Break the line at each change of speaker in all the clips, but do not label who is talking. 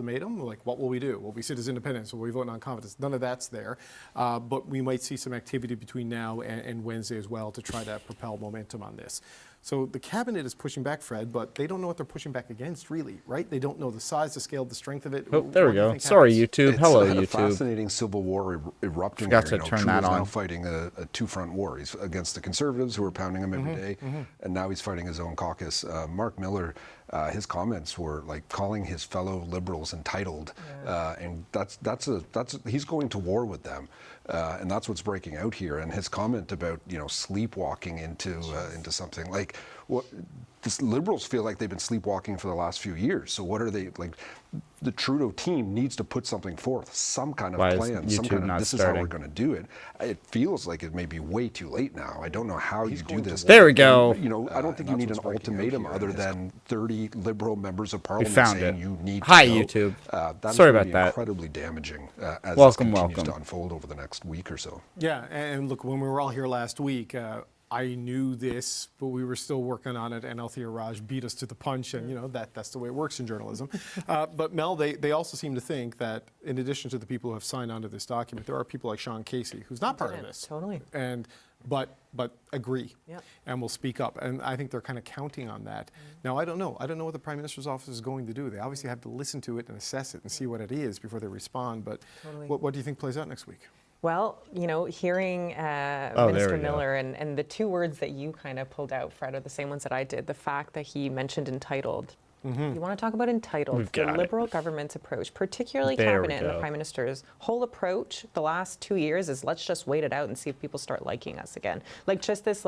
ultimatum, like what will we do? Will we sit as independents? Will we vote non-confidence? None of that's there. But we might see some activity between now and Wednesday as well to try to propel momentum on this. So the cabinet is pushing back, Fred, but they don't know what they're pushing back against, really, right? They don't know the size, the scale, the strength of it.
Oh, there we go. Sorry, YouTube. Hello, YouTube.
It's a fascinating civil war erupting
Forgot
here.
to turn that on.
Now fighting a two-front war. He's against the conservatives who are pounding him every day, and now he's fighting his own caucus. Mark Miller, his comments were like calling his fellow liberals entitled, and he's going to war with them. And that's what's breaking out here. And his comment about sleepwalking into something like what the liberals feel like they've been sleepwalking for the last few years. So what are they like? The Trudeau team needs to put something forth, some kind of plan, some kind of this is how we're going to do it. It feels like it may be way too late now. I don't know how you do this.
There we go.
I don't think you need an ultimatum other than 30 Liberal members of Parliament saying you need to
Hi,
go.
YouTube.
That's
Sorry
going
about
to be
that.
incredibly damaging as
Welcome,
this continues
welcome.
to unfold over the next week or so.
Yeah, and look, when we were all here last week, I knew this, but we were still working on it, and Althea Raj beat us to the punch, and that's the way it works in journalism. But Mel, they also seem to think that in addition to the people who have signed onto this document, there are people like Sean Casey, who's not part of this.
Totally.
But agree and will speak up. And I think they're kind of counting on that. Now, I don't know. I don't know what the Prime Minister's office is going to do. They obviously have to listen to it and assess it and see what it is before they respond. But what do you think plays out next week?
Well, hearing Minister Miller and the two words that you kind of pulled out, Fred, are the same ones that I did. The fact that he mentioned entitled. You want to talk about entitled? The Liberal government's approach, particularly Cabinet and the Prime Minister's whole approach the last 2 years is let's just wait it out and see if people start liking us again. Like just this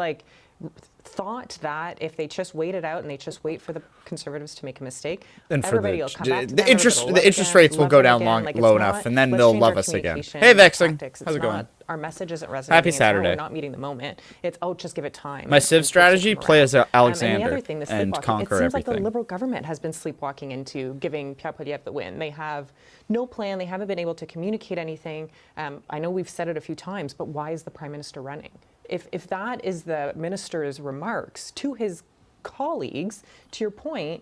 thought that if they just wait it out and they just wait for the Conservatives to make a mistake, everybody will come back to them,
the interest rates will go down low enough, and then they'll love us again. Hey, Vexing, how's it going?
Our message isn't resonating.
Happy Saturday.
We're not meeting the moment. It's just give it time.
My Civ strategy: play as Alexander
and the other thing, the
and conquer
it seems
everything.
like the Liberal government has been sleepwalking into giving Pierre Poilievre the win. They have no plan. They haven't been able to communicate anything. I know we've said it a few times, but why is the Prime Minister running? If that is the minister's remarks to his colleagues, to your point,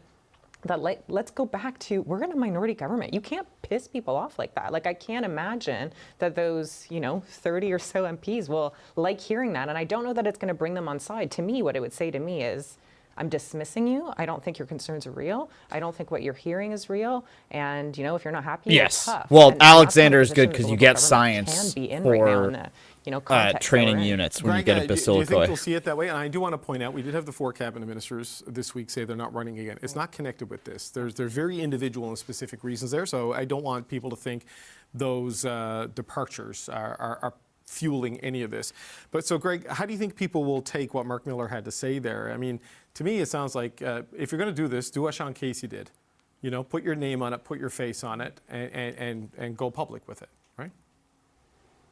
that let's go back to we're in a minority government. You can't piss people off like that. Like I can't imagine that those 30 or so MPs will like hearing that, and I don't know that it's going to bring them on side. To me, what it would say to me is, I'm dismissing you. I don't think your concerns are real. I don't think what you're hearing is real. And if you're not happy, you're tough.
Well,
and
Alexander is good because you get science
can be in
for
right now in the,
training units when you get a basilicoi.
Do you think we'll see it that way? And I do want to point out, we did have the 4 cabinet ministers this week say they're not running again. It's not connected with this. There's very individual and specific reasons there. So I don't want people to think those departures are fueling any of this. But so, Greg, how do you think people will take what Mark Miller had to say there? I mean, to me, it sounds like if you're going to do this, do what Sean Casey did. Put your name on it, put your face on it, and go public with it, right?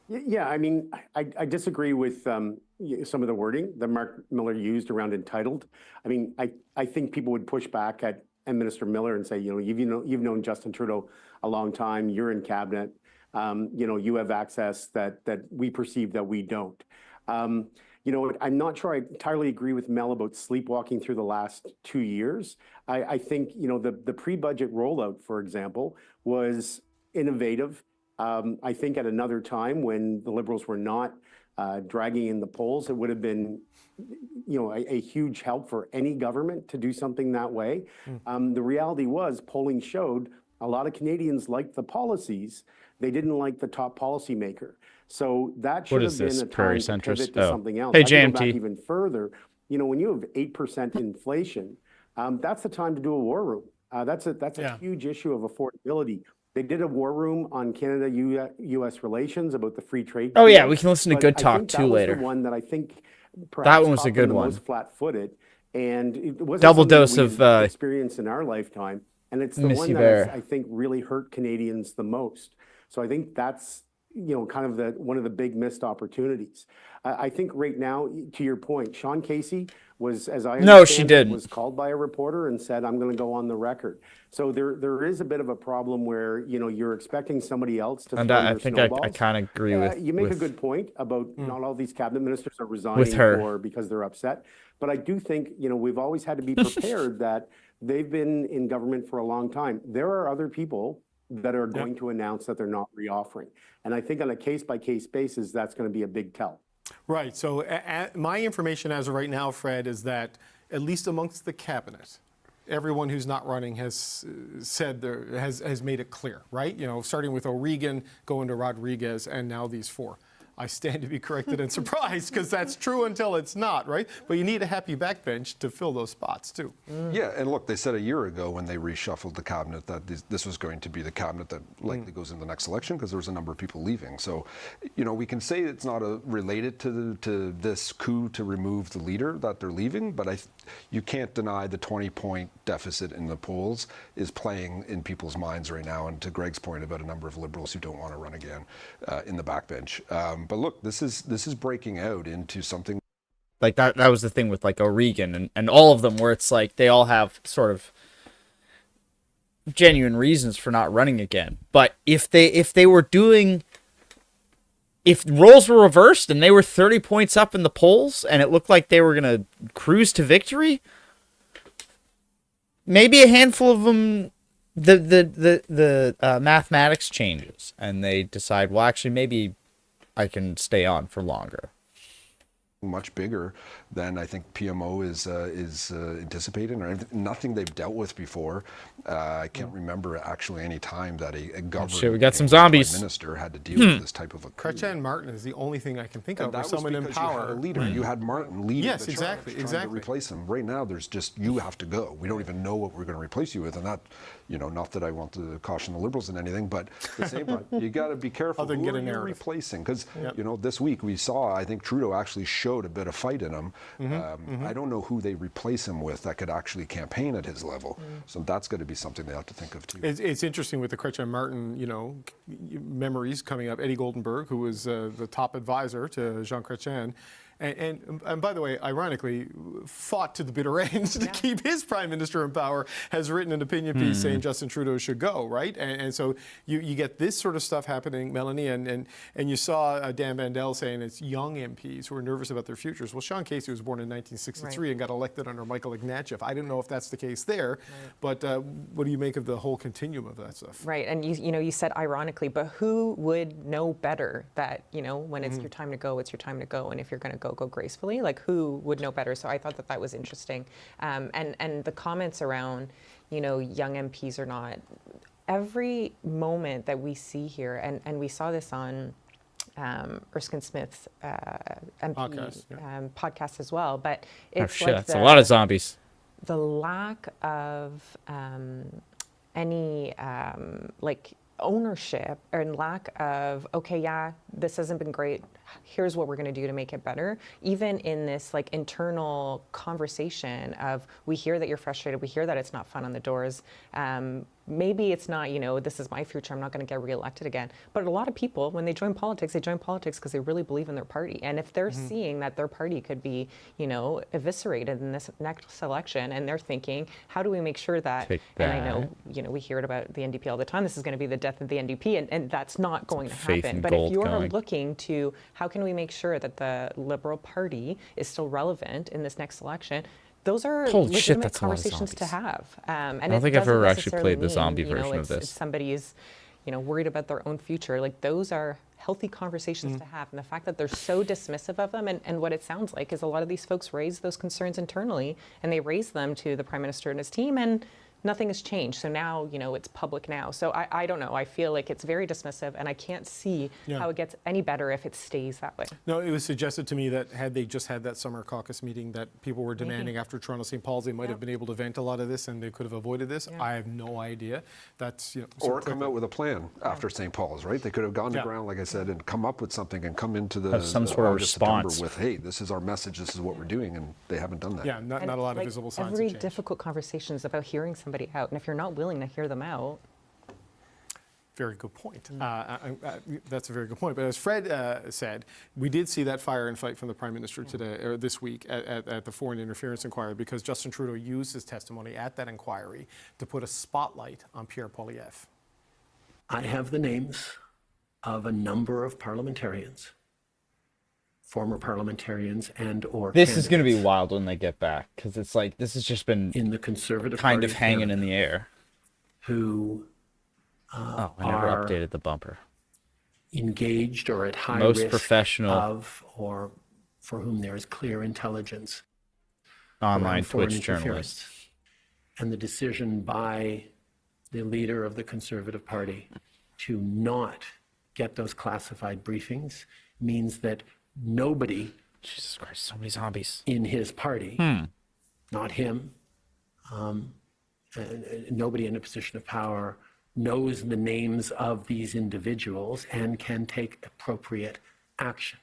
Yeah, I mean, I disagree with some of the wording that Mark Miller used around entitled. I mean, I think people would push back at Minister Miller and say, you've known Justin Trudeau a long time, you're in cabinet, you have access that we perceive that we don't. I'm not sure I entirely agree with Mel about sleepwalking through the last 2 years. I think, the pre-budget rollout, for example, was innovative. I think at another time when the Liberals were not dragging in the polls, it would have been, a huge help for any government to do something that way. The reality was polling showed a lot of Canadians liked the policies. They didn't like the top policymaker. So that should have been a time to pivot to something else.
Hey,
I can go back
JMT.
even further. When you have 8% inflation, that's the time to do a war room. That's a huge issue of affordability. They did a war room on Canada-U.S. relations about the free trade.
Oh yeah, we can listen to Good Talk too later.
The one that I think
that one was a good one.
Most flat-footed, and it wasn't
double dose of
experience in our lifetime. And it's the one that I think really hurt Canadians the most. So I think that's kind of one of the big missed opportunities. I think right now, to your point, Sean Casey was, as I understand, was called by a reporter and said, "I'm going to go on the record." So there is a bit of a problem where you're expecting somebody else to. And
I think I kind of agree with.
You make a good point about not all these cabinet ministers are resigning because they're upset. But I do think we've always had to be prepared that they've been in government for a long time. There are other people that are going to announce that they're not reoffering. And I think on a case-by-case basis, that's going to be a big tell.
Right. So my information as of right now, Fred, is that at least amongst the cabinet, everyone who's not running has said has made it clear, right? You know, starting with O'Regan, going to Rodriguez, and now these four. I stand to be corrected and surprised because that's true until it's not, right? But you need a happy backbench to fill those spots too.
Yeah, and look, they said a year ago when they reshuffled the cabinet that this was going to be the cabinet that likely goes in the next election because there was a number of people leaving. So, you know, we can say it's not related to this coup to remove the leader that they're leaving, but you can't deny the 20-point deficit in the polls is playing in people's minds right now. And to Greg's point about a number of Liberals who don't want to run again in the backbench. But look, this is breaking out into something
like that was the thing with like O'Regan and all of them, where it's like they all have sort of genuine reasons for not running again. But if roles were reversed and they were 30 points up in the polls and it looked like they were going to cruise to victory, maybe a handful of them, the mathematics changes and they decide, well, actually, maybe I can stay on for longer.
much bigger than I think PMO is anticipating, or nothing they've dealt with before. I can't remember actually any time that a government
shit, we got some zombies.
prime minister had to deal with this type of a coup.
Chrétien Martin is the only thing I can think of
And
where
that was
someone in
because you had
power.
a leader. You had Martin leading
Yes,
the
exactly,
charge, trying to
exactly.
replace him. Right now, there's just, you have to go. We don't even know what we're going to replace you with, and that, you know, not that I want to caution the Liberals in anything, but at the same time, you got to be careful
Other than
who
get a
are you
narrative.
replacing, because you know, this week we saw, I think Trudeau actually showed a bit of fight in him. I don't know who they replace him with that could actually campaign at his level. So that's going to be something they have to think of too.
It's interesting with the Chrétien Martin, you know, memories coming up. Eddie Goldenberg, who was the top advisor to Jean Chrétien, and by the way, ironically, fought to the bitter end to keep his prime minister in power, has written an opinion piece saying Justin Trudeau should go, right? And so you get this sort of stuff happening, Melanie, and you saw Dan Vandel saying it's young MPs who are nervous about their futures. Well, Sean Casey was born in 1963 and got elected under Michael Ignatieff. I don't know if that's the case there, but what do you make of the whole continuum of that stuff?
Right, and you said ironically, but who would know better that, you know, when it's your time to go, it's your time to go, and if you're going to go gracefully? Like, who would know better? So I thought that was interesting, and the comments around, you know, young MPs or not. Every moment that we see here, and we saw this on Erskine Smith's MP podcast as well, but it's like
that's a lot of zombies.
The lack of any like ownership and lack of, okay, yeah, this hasn't been great, here's what we're going to do to make it better. Even in this like internal conversation of, we hear that you're frustrated, we hear that it's not fun on the doors, maybe it's not, you know, this is my future, I'm not going to get reelected again. But a lot of people, when they join politics because they really believe in their party. And if they're seeing that their party could be, you know, eviscerated in this next election, and they're thinking, how do we make sure that, and I know, you know, we hear it about the NDP all the time, this is going to be the death of the NDP, and that's not going to happen. But if you're looking to, how can we make sure that the Liberal Party is still relevant in this next election, those are legitimate conversations to have. And I
don't think I've ever actually played the zombie version of this.
If somebody is, you know, worried about their own future, like those are healthy conversations to have. And the fact that they're so dismissive of them, and what it sounds like is a lot of these folks raise those concerns internally, and they raise them to the Prime Minister and his team, and nothing has changed. So now, you know, it's public now. So I don't know. I feel like it's very dismissive, and I can't see how it gets any better if it stays that way.
No, it was suggested to me that had they just had that summer caucus meeting that people were demanding after Toronto St. Paul's, they might have been able to vent a lot of this and they could have avoided this. I have no idea. That's, you know,
Or come out with a plan after St. Paul's, right? They could have gone to ground, like I said, and come up with something and come into the
some sort of
August, September
response
with, hey, this is our message, this is what we're doing, and they haven't done that.
Yeah, not a lot of visible signs
Every
of change.
difficult conversation is about hearing somebody out, and if you're not willing to hear them out.
Very good point. That's a very good point. But as Fred said, we did see that fire and fight from the Prime Minister today, or this week, at the foreign interference inquiry, because Justin Trudeau used his testimony at that inquiry to put a spotlight on Pierre Poilievre.
I have the names of a number of parliamentarians, former parliamentarians and/or
This is going to be wild when they get back, because it's like this has just been
in the Conservative
kind
Party
of hanging
Canada
in the air.
who
Oh, I never
are
updated the bumper.
engaged or at high
Most
risk
professional
of, or for whom there is clear intelligence
online
around foreign
Twitch
interference.
journalists.
And the decision by the leader of the Conservative Party to not get those classified briefings means that nobody
Jesus Christ, so many zombies.
in his party, not him, nobody in a position of power knows the names of these individuals and can take appropriate action.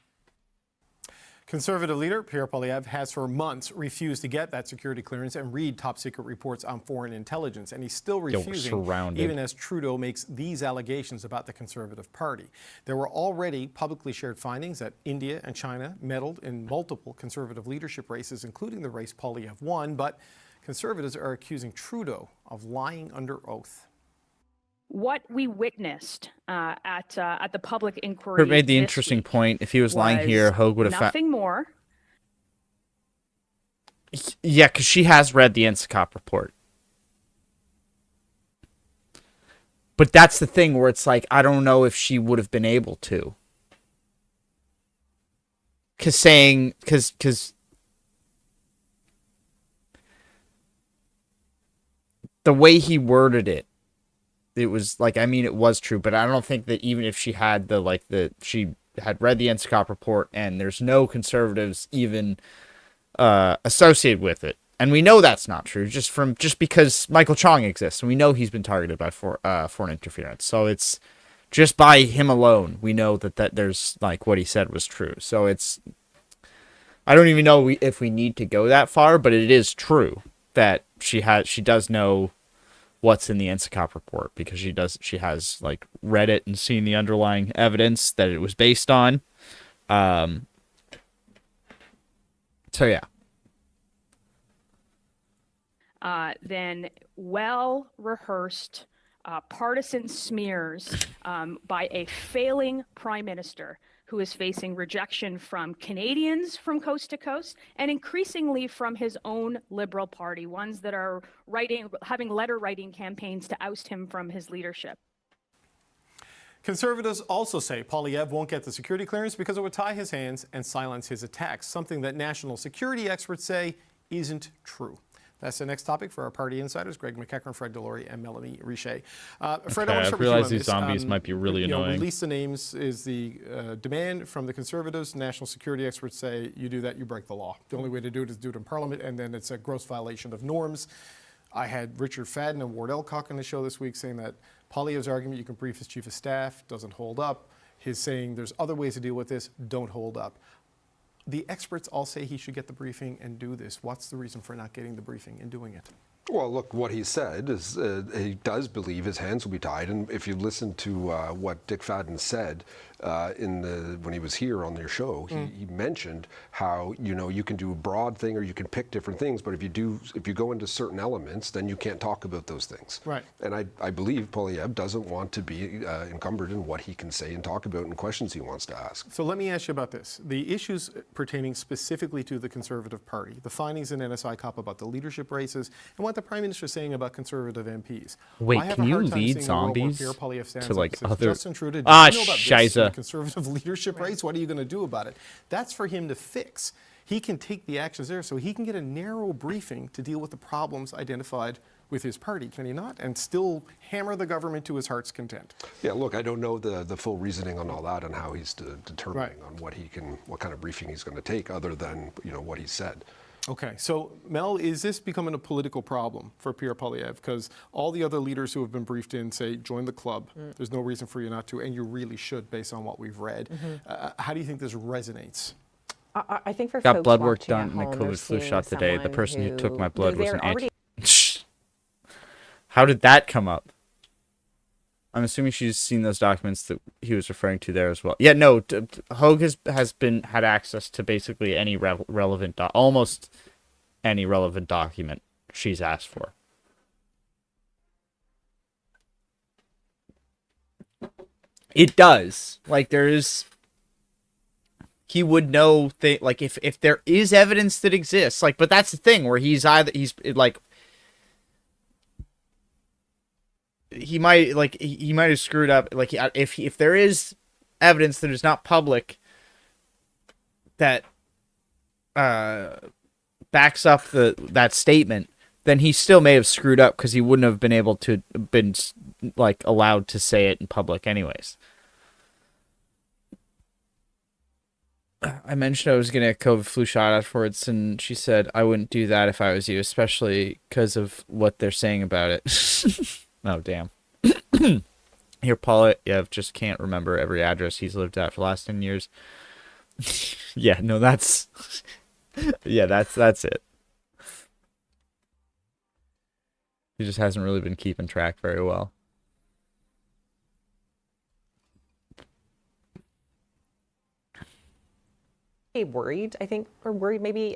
Conservative leader Pierre Poilievre has for months refused to get that security clearance and read top secret reports on foreign intelligence, and he's still refusing,
surrounded.
even as Trudeau makes these allegations about the Conservative Party. There were already publicly shared findings that India and China meddled in multiple Conservative leadership races, including the race Poilievre won, but Conservatives are accusing Trudeau of lying under oath.
What we witnessed at the public inquiry.
Kurt made the
this
interesting
week
point. If he was lying here, Hogue would have found.
nothing more.
Yeah, because she has read the NSCOP report. But that's the thing where it's like, I don't know if she would have been able to. Because the way he worded it, it was like, I mean, it was true, but I don't think that even if she had she had read the NSCOP report and there's no Conservatives even associated with it. And we know that's not true just because Michael Chong exists and we know he's been targeted by foreign interference. So it's just by him alone, we know that there's like what he said was true. So it's, I don't even know if we need to go that far, but it is true that she does know what's in the NSCOP report because she has like read it and seen the underlying evidence that it was based on. So yeah.
Then well-rehearsed partisan smears by a failing prime minister who is facing rejection from Canadians from coast to coast and increasingly from his own Liberal Party, ones that are having letter-writing campaigns to oust him from his leadership.
Conservatives also say Poilievre won't get the security clearance because it would tie his hands and silence his attacks, something that national security experts say isn't true. That's the next topic for our party insiders, Greg McEachern, Fred Delory, and Melanie Richer. Fred, I want to start with you on
realize these
this.
zombies might be really annoying.
Release the names is the demand from the Conservatives. National security experts say you do that, you break the law. The only way to do it is do it in Parliament, and then it's a gross violation of norms. I had Richard Fadden and Ward Elcock on the show this week saying that Poilievre's argument, you can brief his chief of staff, doesn't hold up. His saying there's other ways to deal with this, don't hold up. The experts all say he should get the briefing and do this. What's the reason for not getting the briefing and doing it?
Well, look, what he said is he does believe his hands will be tied. And if you listen to what Dick Fadden said when he was here on your show, he mentioned how, you can do a broad thing or you can pick different things. But if you go into certain elements, then you can't talk about those things.
Right. And
I believe Poilievre doesn't want to be encumbered in what he can say and talk about and questions he wants to ask.
So let me ask you about this. The issues pertaining specifically to the Conservative Party, the findings in NSI COP about the leadership races, and what the Prime Minister is saying about Conservative MPs.
Wait,
I have
can
a
you
hard time
lead
seeing a world where
zombies
Pierre Poilievre stands
to,
up
like,
and says,
other-
Justin Trudeau, do
Ah,
you know about this in
Scheisse.
the Conservative leadership race? What are you going to do about it? That's for him to fix. He can take the actions there so he can get a narrow briefing to deal with the problems identified with his party, can he not? And still hammer the government to his heart's content.
Yeah, look, I don't know the full reasoning on all that and how he's determining on what kind of briefing he's going to take other than, what he said.
Okay, so Mel, is this becoming a political problem for Pierre Poilievre? Because all the other leaders who have been briefed in say, join the club. There's no reason for you not to, and you really should based on what we've read. How do you think this resonates?
I think for
Got
folks
blood work
watching at
done. My
home, they're
COVID flu
seeing
shot today. The
someone
person who took my blood was
they're
an
already
How did that come up? I'm assuming she's seen those documents that he was referring to there as well. Yeah, no, Hogue has had access to basically any relevant, almost any relevant document she's asked for. It does. Like, he would know, like, if there is evidence that exists, like, but that's the thing where he's like, he might have screwed up. Like if there is evidence that is not public that backs up that statement, then he still may have screwed up because he wouldn't have been able to been like allowed to say it in public anyways. I mentioned I was getting a COVID flu shot afterwards, and she said I wouldn't do that if I was you, especially because of what they're saying about it. Oh, damn. Here, Polyev just can't remember every address he's lived at for the last 10 years. Yeah, no, that's... yeah, that's it. He just hasn't really been keeping track very well.
Worried, I think, or worried, maybe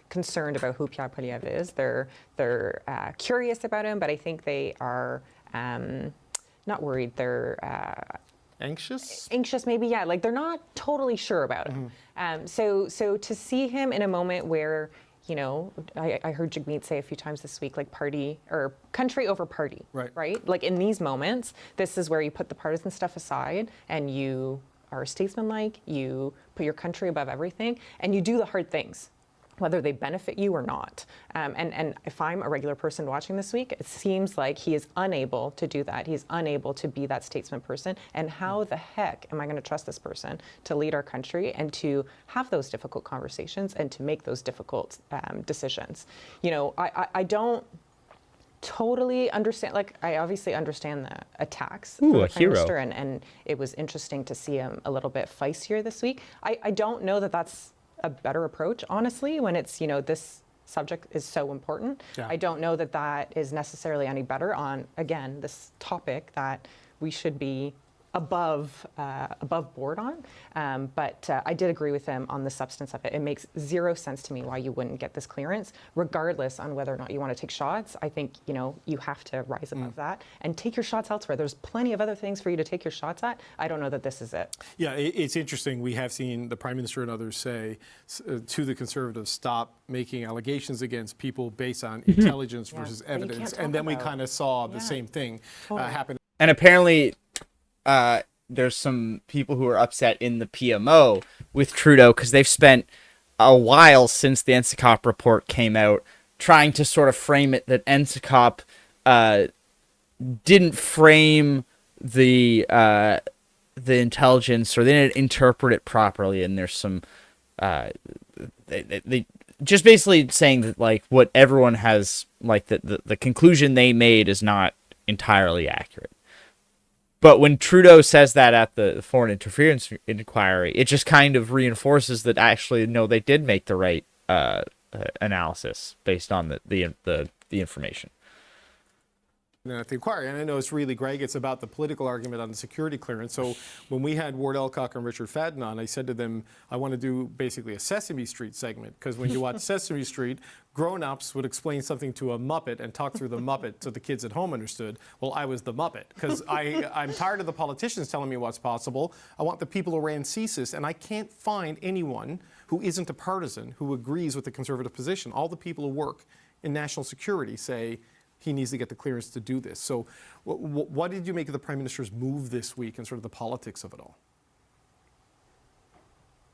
concerned about who Pierre Poilievre is. They're curious about him, but I think they are not worried. They're
Anxious?
Anxious, maybe, yeah. Like they're not totally sure about him. So to see him in a moment where, you know, I heard Jagmeet say a few times this week, like party or country over party, right? Like in these moments, this is where you put the partisan stuff aside and you are statesmanlike, you put your country above everything, and you do the hard things, whether they benefit you or not. And if I'm a regular person watching this week, it seems like he is unable to do that. He's unable to be that statesman person. And how the heck am I going to trust this person to lead our country and to have those difficult conversations and to make those difficult decisions? You know, I don't totally understand, like I obviously understand the attacks from the Prime Minister, and it was interesting to see him a little bit feistier this week. I don't know that that's a better approach, honestly, when it's, you know, this subject is so important. Yeah. I don't know that that is necessarily any better on, again, this topic that we should be above board on. But I did agree with him on the substance of it. It makes zero sense to me why you wouldn't get this clearance, regardless on whether or not you want to take shots. I think, you know, you have to rise above that and take your shots elsewhere. There's plenty of other things for you to take your shots at. I don't know that this is it.
Yeah, it's interesting. We have seen the Prime Minister and others say to the Conservatives, stop making allegations against people based on intelligence versus evidence. And then we kind of saw the same thing happen.
And apparently... there's some people who are upset in the PMO with Trudeau because they've spent a while since the NCCOP report came out trying to sort of frame it that NCCOP didn't frame the intelligence, or they didn't interpret it properly, and there's some they just basically saying that like what everyone has, like the conclusion they made is not entirely accurate. But when Trudeau says that at the foreign interference inquiry, it just kind of reinforces that actually, no, they did make the right analysis based on the information.
At the inquiry, and I know it's really, Greg, it's about the political argument on the security clearance. So when we had Ward Elcock and Richard Fadden on, I said to them, I want to do basically a Sesame Street segment, because when you watch Sesame Street, grown-ups would explain something to a Muppet and talk through the Muppet so the kids at home understood. Well, I was the Muppet, because I'm tired of the politicians telling me what's possible. I want the people who ran CSIS, and I can't find anyone who isn't a partisan who agrees with the Conservative position. All the people who work in national security say he needs to get the clearance to do this. So what did you make of the Prime Minister's move this week and sort of the politics of it all?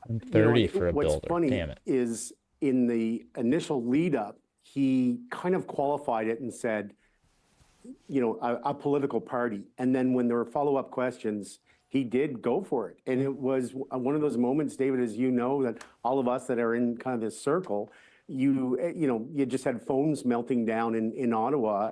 I'm 30 for a builder.
What's funny
Damn it.
is in the initial lead up, he kind of qualified it and said, you know, a political party. And then when there were follow-up questions, he did go for it. And it was one of those moments, David, as you know, that all of us that are in kind of this circle, you just had phones melting down in Ottawa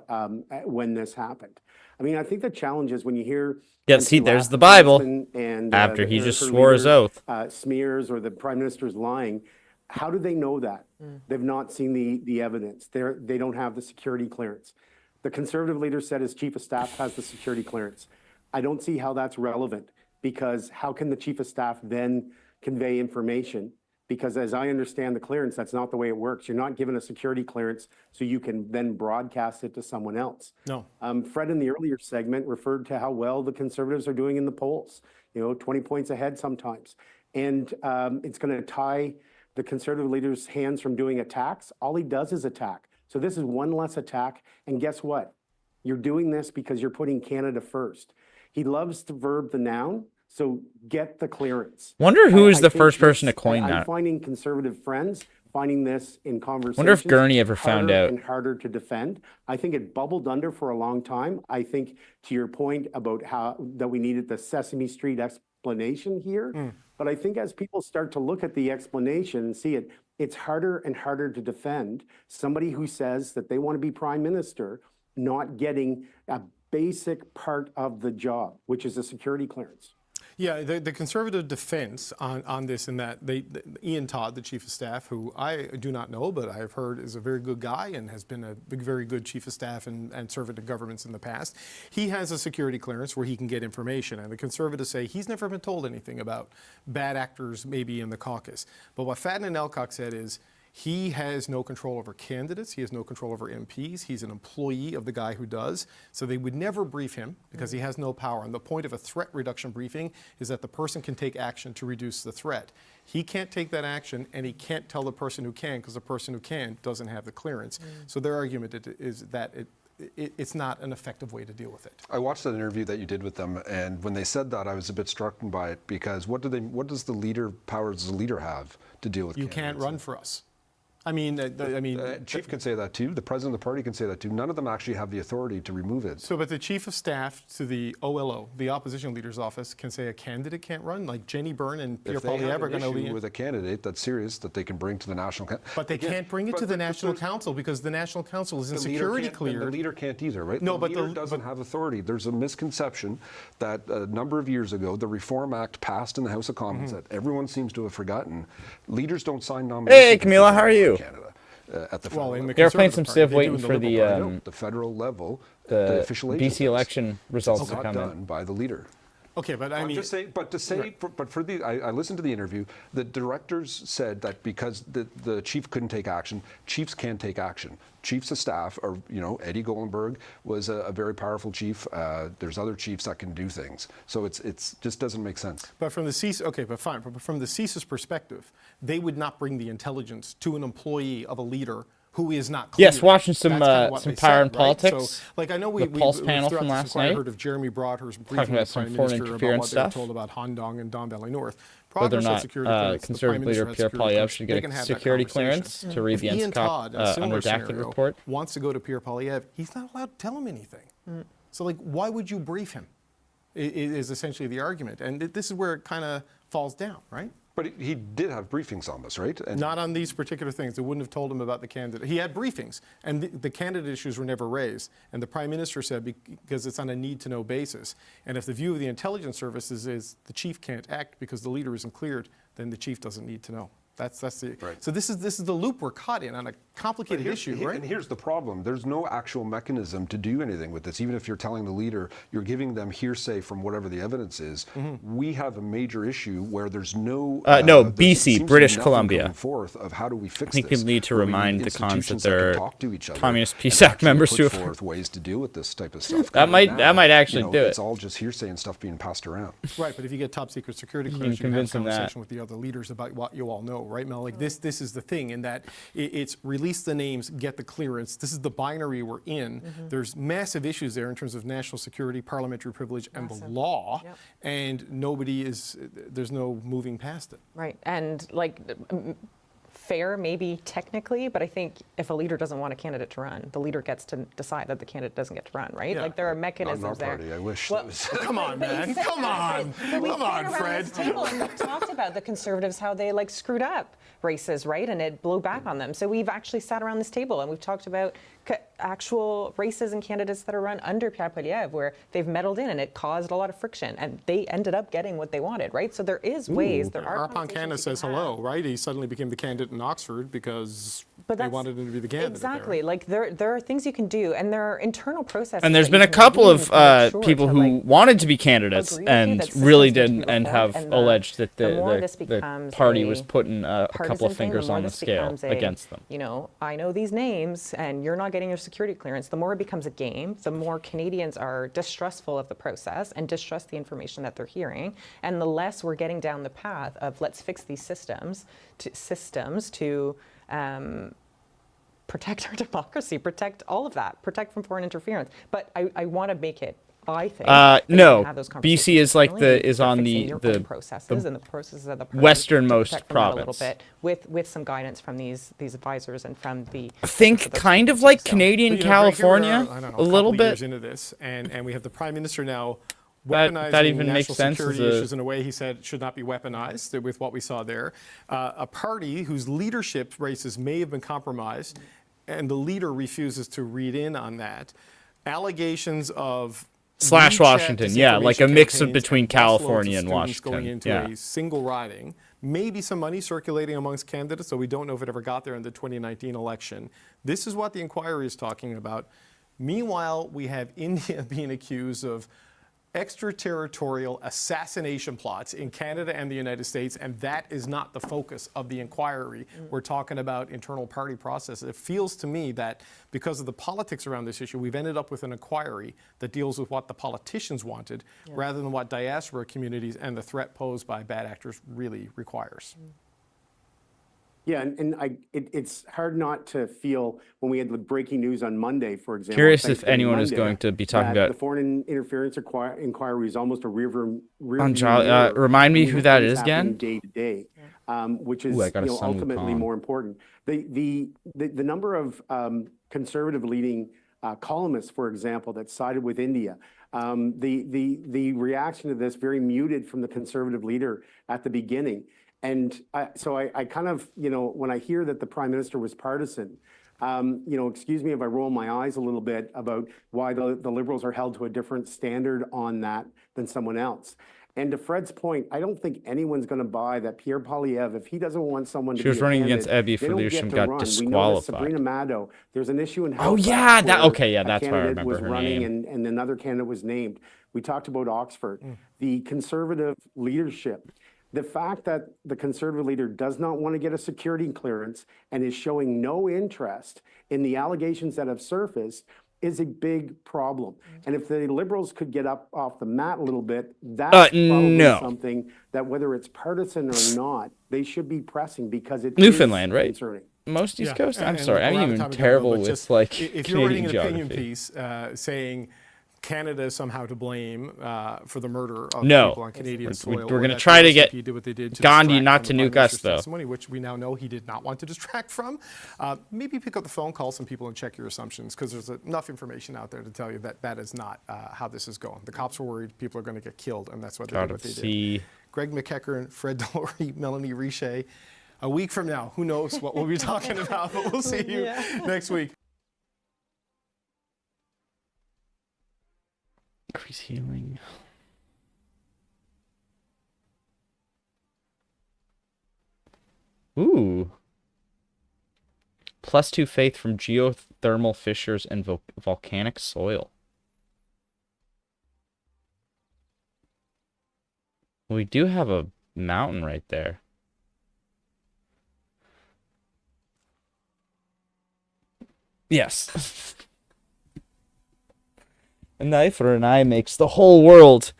when this happened. I mean, I think the challenge is when you hear...
Yeah, see, there's the Bible.
And,
after he just swore his oath.
Smears or the Prime Minister's lying. How do they know that? They've not seen the evidence. They don't have the security clearance. The Conservative leader said his Chief of Staff has the security clearance. I don't see how that's relevant, because how can the Chief of Staff then convey information? Because as I understand the clearance, that's not the way it works. You're not given a security clearance so you can then broadcast it to someone else.
No.
Fred in the earlier segment referred to how well the Conservatives are doing in the polls, 20 points ahead sometimes. And it's going to tie the Conservative leader's hands from doing attacks. All he does is attack. So this is one less attack. And guess what? You're doing this because you're putting Canada first. He loves to verb the noun, so get the clearance.
Wonder who is
I
the
think
first person to
this-
coin
I'm
that.
finding Conservative friends finding this in conversations.
Wonder if Gurney ever found
harder
out.
and harder to defend. I think it bubbled under for a long time. I think to your point about how that we needed the Sesame Street explanation here, but I think as people start to look at the explanation and see it, it's harder and harder to defend somebody who says that they want to be prime minister, not getting a basic part of the job, which is a security clearance.
Yeah, the Conservative defense on this and that, Ian Todd, the Chief of Staff, who I do not know, but I've heard is a very good guy and has been a very good Chief of Staff and servant to governments in the past. He has a security clearance where he can get information, and the Conservatives say he's never been told anything about bad actors maybe in the caucus. But what Fadden and Elcock said is, he has no control over candidates. He has no control over MPs. He's an employee of the guy who does. So they would never brief him because he has no power. And the point of a threat reduction briefing is that the person can take action to reduce the threat. He can't take that action, and he can't tell the person who can because the person who can doesn't have the clearance. So their argument is that it's not an effective way to deal with it.
I watched that interview that you did with them, and when they said that, I was a bit struck by it because what does the leader powers does the leader have to deal with?
You can't run for us. I mean,
Chief can say that too. The president of the party can say that too. None of them actually have the authority to remove it.
So, but the chief of staff to the OLO, the opposition leader's office, can say a candidate can't run. Like Jenny Byrne and Pierre
If they
Poilievre
have
are
an
going to
issue
lead.
with a candidate that's serious that they can bring to the national council.
But they can't bring it to the National Council because the National Council isn't security
The
cleared.
leader can't either, right?
No,
the
but
leader doesn't have authority. There's a misconception that a number of years ago, the Reform Act passed in the House of Commons that everyone seems to have forgotten. Leaders don't sign nominations.
Hey, Camila, how are you?
Canada. At the federal level.
in the
They were playing some
Conservative
Civ
Party, they do
waiting
in the
for
Liberal Party.
the
The federal level, the
the
official agent
BC election results
It's
to
not
come
done
in.
by the leader.
Okay, but I
I'm
mean,
just saying, I listened to the interview. The directors said that because the chief couldn't take action, chiefs can take action. Chiefs of staff, or Eddie Golenberg was a very powerful chief. There's other chiefs that can do things. So it's just doesn't make sense.
but from the CISA, okay, but fine. But from the CISA's perspective, they would not bring the intelligence to an employee of a leader who is not clear.
Yes, watching some,
That's kinda what
some
they
Power
said,
and
right?
Politics,
So, like, I know
the Pulse panel
throughout
from
this
last
inquiry,
night,
heard of Jeremy Broadhurst briefing the
about some
Prime
foreign
Minister about
interference
what they were
stuff.
told about Han Dong and Don Valley North.
whether or
Broadhurst had
not
security clearance, the Prime
Conservative
Minister
leader
had
Pierre
security
Poilievre
clearance.
should
They
get
can
a
have that
security
conversation.
clearance to read the
If Ian Todd, in a similar
unredacted
scenario,
report.
wants to go to Pierre Poilievre, he's not allowed to tell him anything. So, like, why would you brief him? Is essentially the argument, and this is where it kind of falls down, right?
But he did have briefings on this, right? And
Not on these particular things. They wouldn't have told him about the candidate. He had briefings, and the candidate issues were never raised. And the Prime Minister said because it's on a need-to-know basis. And if the view of the intelligence services is the chief can't act because the leader isn't cleared, then the chief doesn't need to know. That's the
Right.
So this is the loop we're caught in on a complicated issue, right?
And here's the problem. There's no actual mechanism to do anything with this. Even if you're telling the leader, you're giving them hearsay from whatever the evidence is. We have a major issue where there's no...
No,
there
BC,
seems to be
British
nothing
Columbia.
going forth of how do we fix
I think
this?
people need to
Where we
remind
need
the cons that
institutions can
they're
talk to each other
Communist
and
PSAC
actually
members
put
too.
forth ways to deal with this type of stuff.
That might actually do it.
It's all just hearsay and stuff being passed around.
Right, but if you get top secret security
can
clearance, you can have a
convince them that.
conversation with the other leaders about what you all know, right, Mel? Like this is the thing in that it's release the names, get the clearance. This is the binary we're in. There's massive issues there in terms of national security, parliamentary privilege, and the law,
Yep.
and there's no moving past it.
Right, and like fair maybe technically, but I think if a leader doesn't want a candidate to run, the leader gets to decide that the candidate doesn't get to run, right?
Yeah.
Like there are
Not in our
mechanisms there.
party. I wish
Well,
that was...
Come on, man. Come on.
We
Come on,
sat around
Fred.
this table and we talked about the Conservatives, how they like screwed up races, right? And it blew back on them. So we've actually sat around this table and we've talked about actual races and candidates that are run under Pierre Poilievre where they've meddled in and it caused a lot of friction and they ended up getting what they wanted, right? So there is ways, there are
Arpan
conversations
Canna
you
says
can
hello,
have.
right? He suddenly became the candidate in Oxford because
But
they
that's-
wanted him to be the candidate there.
Exactly. Like there are things you can do, and there are internal processes.
And there's
that
been
you
a
can
couple
do
of
to make sure
people
to,
who
like,
wanted to be candidates
agree with you
and
that
really
systems need to
didn't
be
and
reformed,
have
and the
alleged that
more this
the
becomes
party
a
was putting a couple
partisan
of
thing,
fingers
more
on the
this
scale
becomes a,
against them.
You know, I know these names, and you're not getting your security clearance. The more it becomes a game, the more Canadians are distrustful of the process and distrust the information that they're hearing, and the less we're getting down the path of let's fix these systems to protect our democracy, protect all of that, protect from foreign interference. But I want to make it, I think,
no,
have those
BC is like
internally,
is on
fixing your own
the
processes and the processes of the party
westernmost
to protect from that a little
province.
bit with some guidance from these advisors and from the.
Think kind of like Canadian
But, you know, Greg, here we are,
California,
I don't know,
a little
couple of
bit.
years into this, and we have the Prime Minister now
That
weaponizing
even makes
national
sense
security
as a-
issues in a way he said should not be weaponized with what we saw there. A party whose leadership races may have been compromised, and the leader refuses to read in on that. Allegations of
Slash
WeChat
Washington, yeah, like a
disinformation
mix of
campaigns
between
and busloads of
California and
students going
Washington,
into
yeah.
a single riding, maybe some money circulating amongst candidates, so we don't know if it ever got there in the 2019 election. This is what the inquiry is talking about. Meanwhile, we have India being accused of extraterritorial assassination plots in Canada and the United States, and that is not the focus of the inquiry. We're talking about internal party processes. It feels to me that because of the politics around this issue, we've ended up with an inquiry that deals with what the politicians wanted rather than what diaspora communities and the threat posed by bad actors really requires.
Yeah, and it's hard not to feel when we had the breaking news on Monday, for example.
Curious if
Thanksgiving
anyone is
Monday,
going to be talking
that
about.
the foreign interference inquiry is almost a rearview
Remind me
mirror
who that
things
is
happening
again?
day to day, which is
Ooh, I got a Sun
ultimately
Wukong.
more important. The number of conservative leading columnists, for example, that sided with India. The reaction to this very muted from the conservative leader at the beginning. And so I kind of, when I hear that the Prime Minister was partisan, excuse me if I roll my eyes a little bit about why the Liberals are held to a different standard on that than someone else. And to Fred's point, I don't think anyone's going to buy that Pierre Poilievre, if he doesn't want someone to
She was
be a
running against
candidate,
Abiy
they
for
don't
leadership
get
and
to
got
run. We know that
disqualified.
Sabrina Maddow, there's an issue in
Oh,
Halifax
yeah, that-
where
okay, yeah, that's
a
why I
candidate
remember
was
her
running
name.
and another candidate was named. We talked about Oxford. The conservative leadership, the fact that the conservative leader does not want to get a security clearance and is showing no interest in the allegations that have surfaced is a big problem. And if the Liberals could get up off the mat a little bit, that's probably
no.
something that whether it's partisan or not, they should be pressing because it
Newfoundland,
is
right?
concerning.
Most East
Yeah,
Coast? I'm
and
sorry,
a
I'm
lot of
even
time ago,
terrible
but
with
just
like
if you're writing
Canadian
an opinion
geography.
piece saying Canada is somehow to blame for the murder of
No.
people on Canadian soil.
We're
or
gonna
that
try
the
to get
SNP did what they did to
Gandhi
distract
not
from
to
the
nuke
Prime
us,
Minister's
though.
testimony, which we now know he did not want to distract from. Maybe pick up the phone, call some people, and check your assumptions, because there's enough information out there to tell you that that is not how this is going. The cops were worried people are going to get killed, and that's why they did what they did. Greg McEachern, Fred Delory, Melanie Richer. A week from now, who knows what we'll be talking about, but we'll see you next week.
Increase healing. Ooh. +2 faith from geothermal fissures and volcanic soil. We do have a mountain right there. Yes. A knife or an eye makes the whole world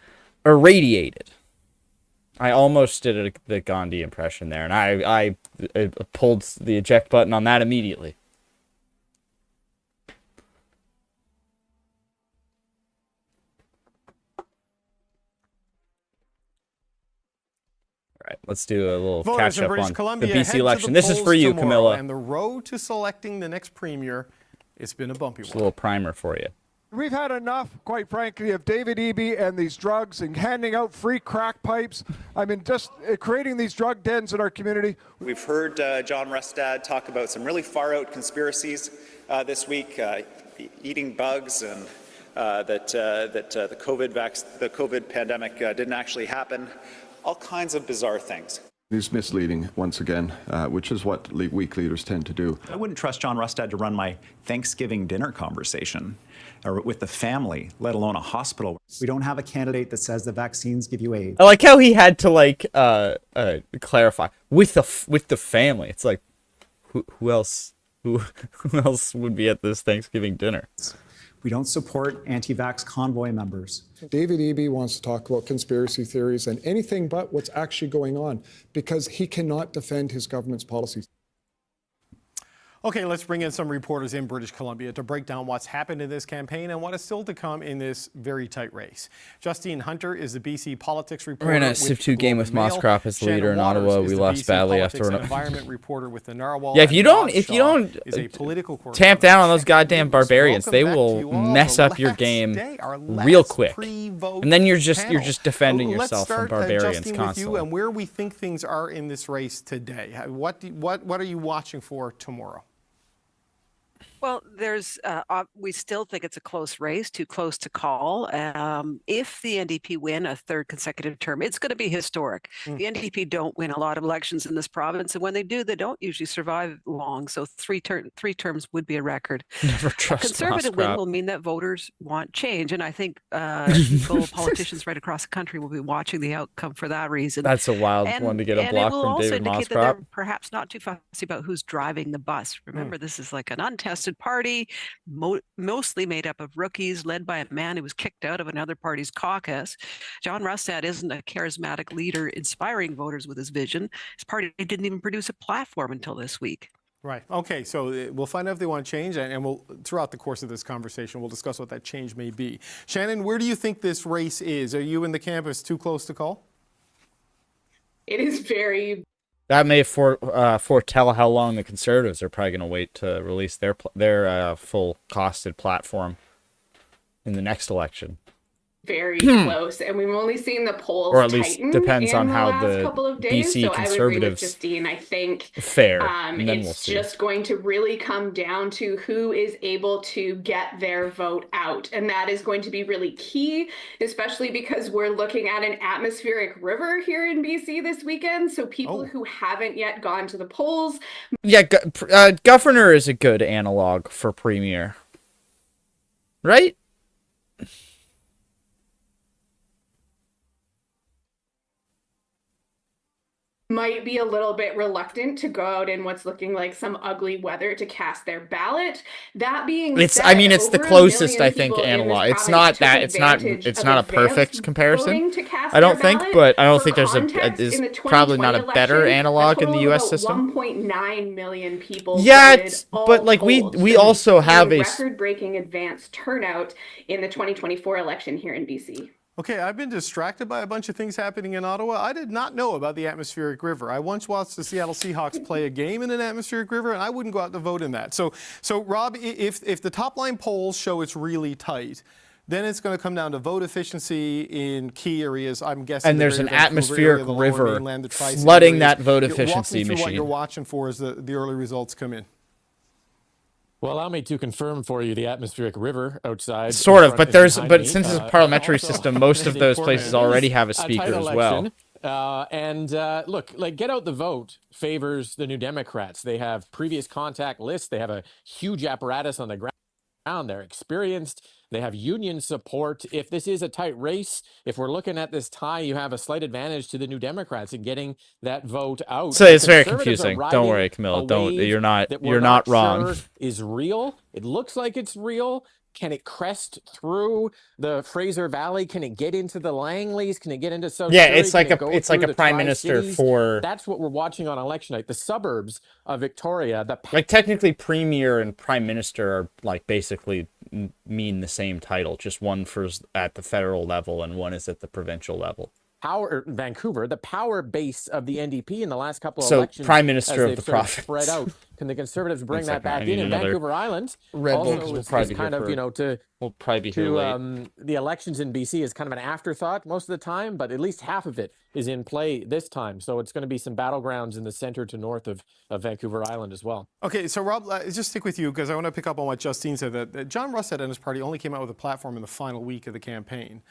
irradiated. I almost did the Gandhi impression there, and I pulled the eject button on that immediately. All right, let's do a little
Voters
catch
in
up
British
on
Columbia
the
head
BC
to
election.
the
This is
polls
for you,
tomorrow,
Camilla.
And the road to selecting the next premier, it's been a bumpy
Just a
one.
little primer for you.
We've had enough, quite frankly, of David Eby and these drugs and handing out free crack pipes. I mean, just creating these drug dens in our community.
We've heard John Rustad talk about some really far-out conspiracies this week, eating bugs, and that the COVID pandemic didn't actually happen. All kinds of bizarre things.
He's misleading once again, which is what weak leaders tend to do.
I wouldn't trust John Rustad to run my Thanksgiving dinner conversation or with the family, let alone a hospital.
We don't have a candidate that says the vaccines give you AIDS.
I like how he had to like clarify with the family. It's like who else would be at this Thanksgiving dinner?
We don't support anti-vax convoy members.
David Eby wants to talk about conspiracy theories and anything but what's actually going on because he cannot defend his government's policies.
Okay, let's bring in some reporters in British Columbia to break down what's happened in this campaign and what is still to come in this very tight race. Justine Hunter is the BC politics reporter.
We're in a Civ 2 game with Mosscrop as the leader in Ottawa. We lost badly after an
environment reporter with the Narwhal.
Yeah, if you don't tamp down on those goddamn barbarians, they will mess up your game real quick. And then you're just defending yourself from barbarians constantly.
And where we think things are in this race today. What are you watching for tomorrow?
Well, we still think it's a close race, too close to call. If the NDP win a third consecutive term, it's going to be historic. The NDP don't win a lot of elections in this province, and when they do, they don't usually survive long. So three terms would be a record.
Never trust
a conservative
Mosscrop.
win will mean that voters want change, and I think politicians right across the country will be watching the outcome for that reason.
That's a wild one to get a block from David
indicate that they're
Mosscrop.
perhaps not too fussy about who's driving the bus. Remember, this is like an untested party, mostly made up of rookies, led by a man who was kicked out of another party's caucus. John Rustad isn't a charismatic leader inspiring voters with his vision. His party didn't even produce a platform until this week.
Right. Okay, so we'll find out if they want to change, and we'll, throughout the course of this conversation, we'll discuss what that change may be. Shannon, where do you think this race is? Are you in the camp it's too close to call?
It is very...
That may foretell how long the Conservatives are probably going to wait to release their full costed platform in the next election.
Very close, and we've only seen the polls
or at least
tighten
depends
in
on how
last
the
couple of days,
BC
so
Conservatives
I would agree with Justine. I think
fare, and then
it's
we'll see.
just going to really come down to who is able to get their vote out, and that is going to be really key, especially because we're looking at an atmospheric river here in BC this weekend. So people who haven't yet gone to the polls.
Yeah, governor is a good analog for premier, right?
Might be a little bit reluctant to go out in what's looking like some ugly weather to cast their ballot. That being said,
I mean, it's the
over
closest,
1 million
I think,
people in
analog.
this
It's not
province
that.
took
It's not.
advantage
It's
of
not a
advanced
perfect comparison.
voting to cast
I don't
their
think,
ballot.
but I don't
For
think there's
context,
is
in the
probably not a
2020
better
election,
analog in the
total of
U.S.
about
system.
1.9 million people.
Yeah,
voted, all
but like
told.
we
So
also have a
record-breaking advanced turnout in the 2024 election here in BC.
Okay, I've been distracted by a bunch of things happening in Ottawa. I did not know about the atmospheric river. I once watched the Seattle Seahawks play a game in an atmospheric river, and I wouldn't go out to vote in that. So Rob, if the top line polls show it's really tight, then it's going to come down to vote efficiency in key areas. I'm guessing.
And there's an atmospheric
area,
river
mainland, the Tri-City
flooding
areas.
that vote
Walk me
efficiency
through what
machine.
you're watching for as the early results come in.
Well, allow me to confirm for you the atmospheric river outside.
Sort of, but since it's a parliamentary system, most of those places already have a speaker as well.
Look, like Get Out the Vote favors the New Democrats. They have previous contact lists. They have a huge apparatus on the ground. They're experienced. They have union support. If this is a tight race, if we're looking at this tie, you have a slight advantage to the New Democrats in getting that vote out.
So it's very confusing. Don't worry, Camille. You're not wrong.
Sure is real. It looks like it's real. Can it crest through the Fraser Valley? Can it get into the Langleys? Can it get into South Surrey?
It's like a prime minister for.
That's what we're watching on election night. The suburbs of Victoria.
Like technically, premier and prime minister are like basically mean the same title. Just one is at the federal level and one is at the provincial level.
Vancouver, the power base of the NDP in the last couple of
so
elections.
Prime Minister
as
of the
sort of
province.
Spread out. Can the Conservatives bring that back in? And Vancouver Island also is kind of,
we'll probably be here late.
The elections in BC is kind of an afterthought most of the time, but at least half of it is in play this time. So it's going to be some battlegrounds in the center to north of Vancouver Island as well.
Okay, so Rob, just stick with you because I want to pick up on what Justine said, that John Rustad and his party only came out with a platform in the final week of the campaign.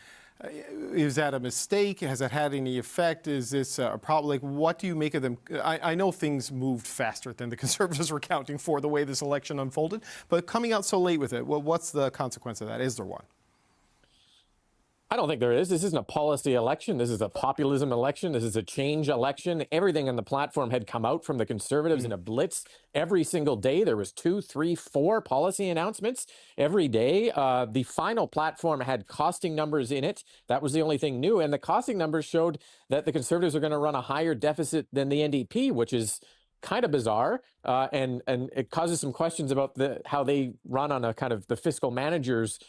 Is that a mistake? Has that had any effect? Is this a problem? Like, what do you make of them? I know things moved faster than the Conservatives were counting for the way this election unfolded, but coming out so late with it, well, what's the consequence of that? Is there one?
I don't think there is. This isn't a policy election. This is a populism election. This is a change election. Everything on the platform had come out from the Conservatives in a blitz every single day. There was 2, 3, 4 policy announcements every day. The final platform had costing numbers in it. That was the only thing new. And the costing numbers showed that the Conservatives are going to run a higher deficit than the NDP, which is kind of bizarre, and it causes some questions about how they run on a kind of the fiscal manager's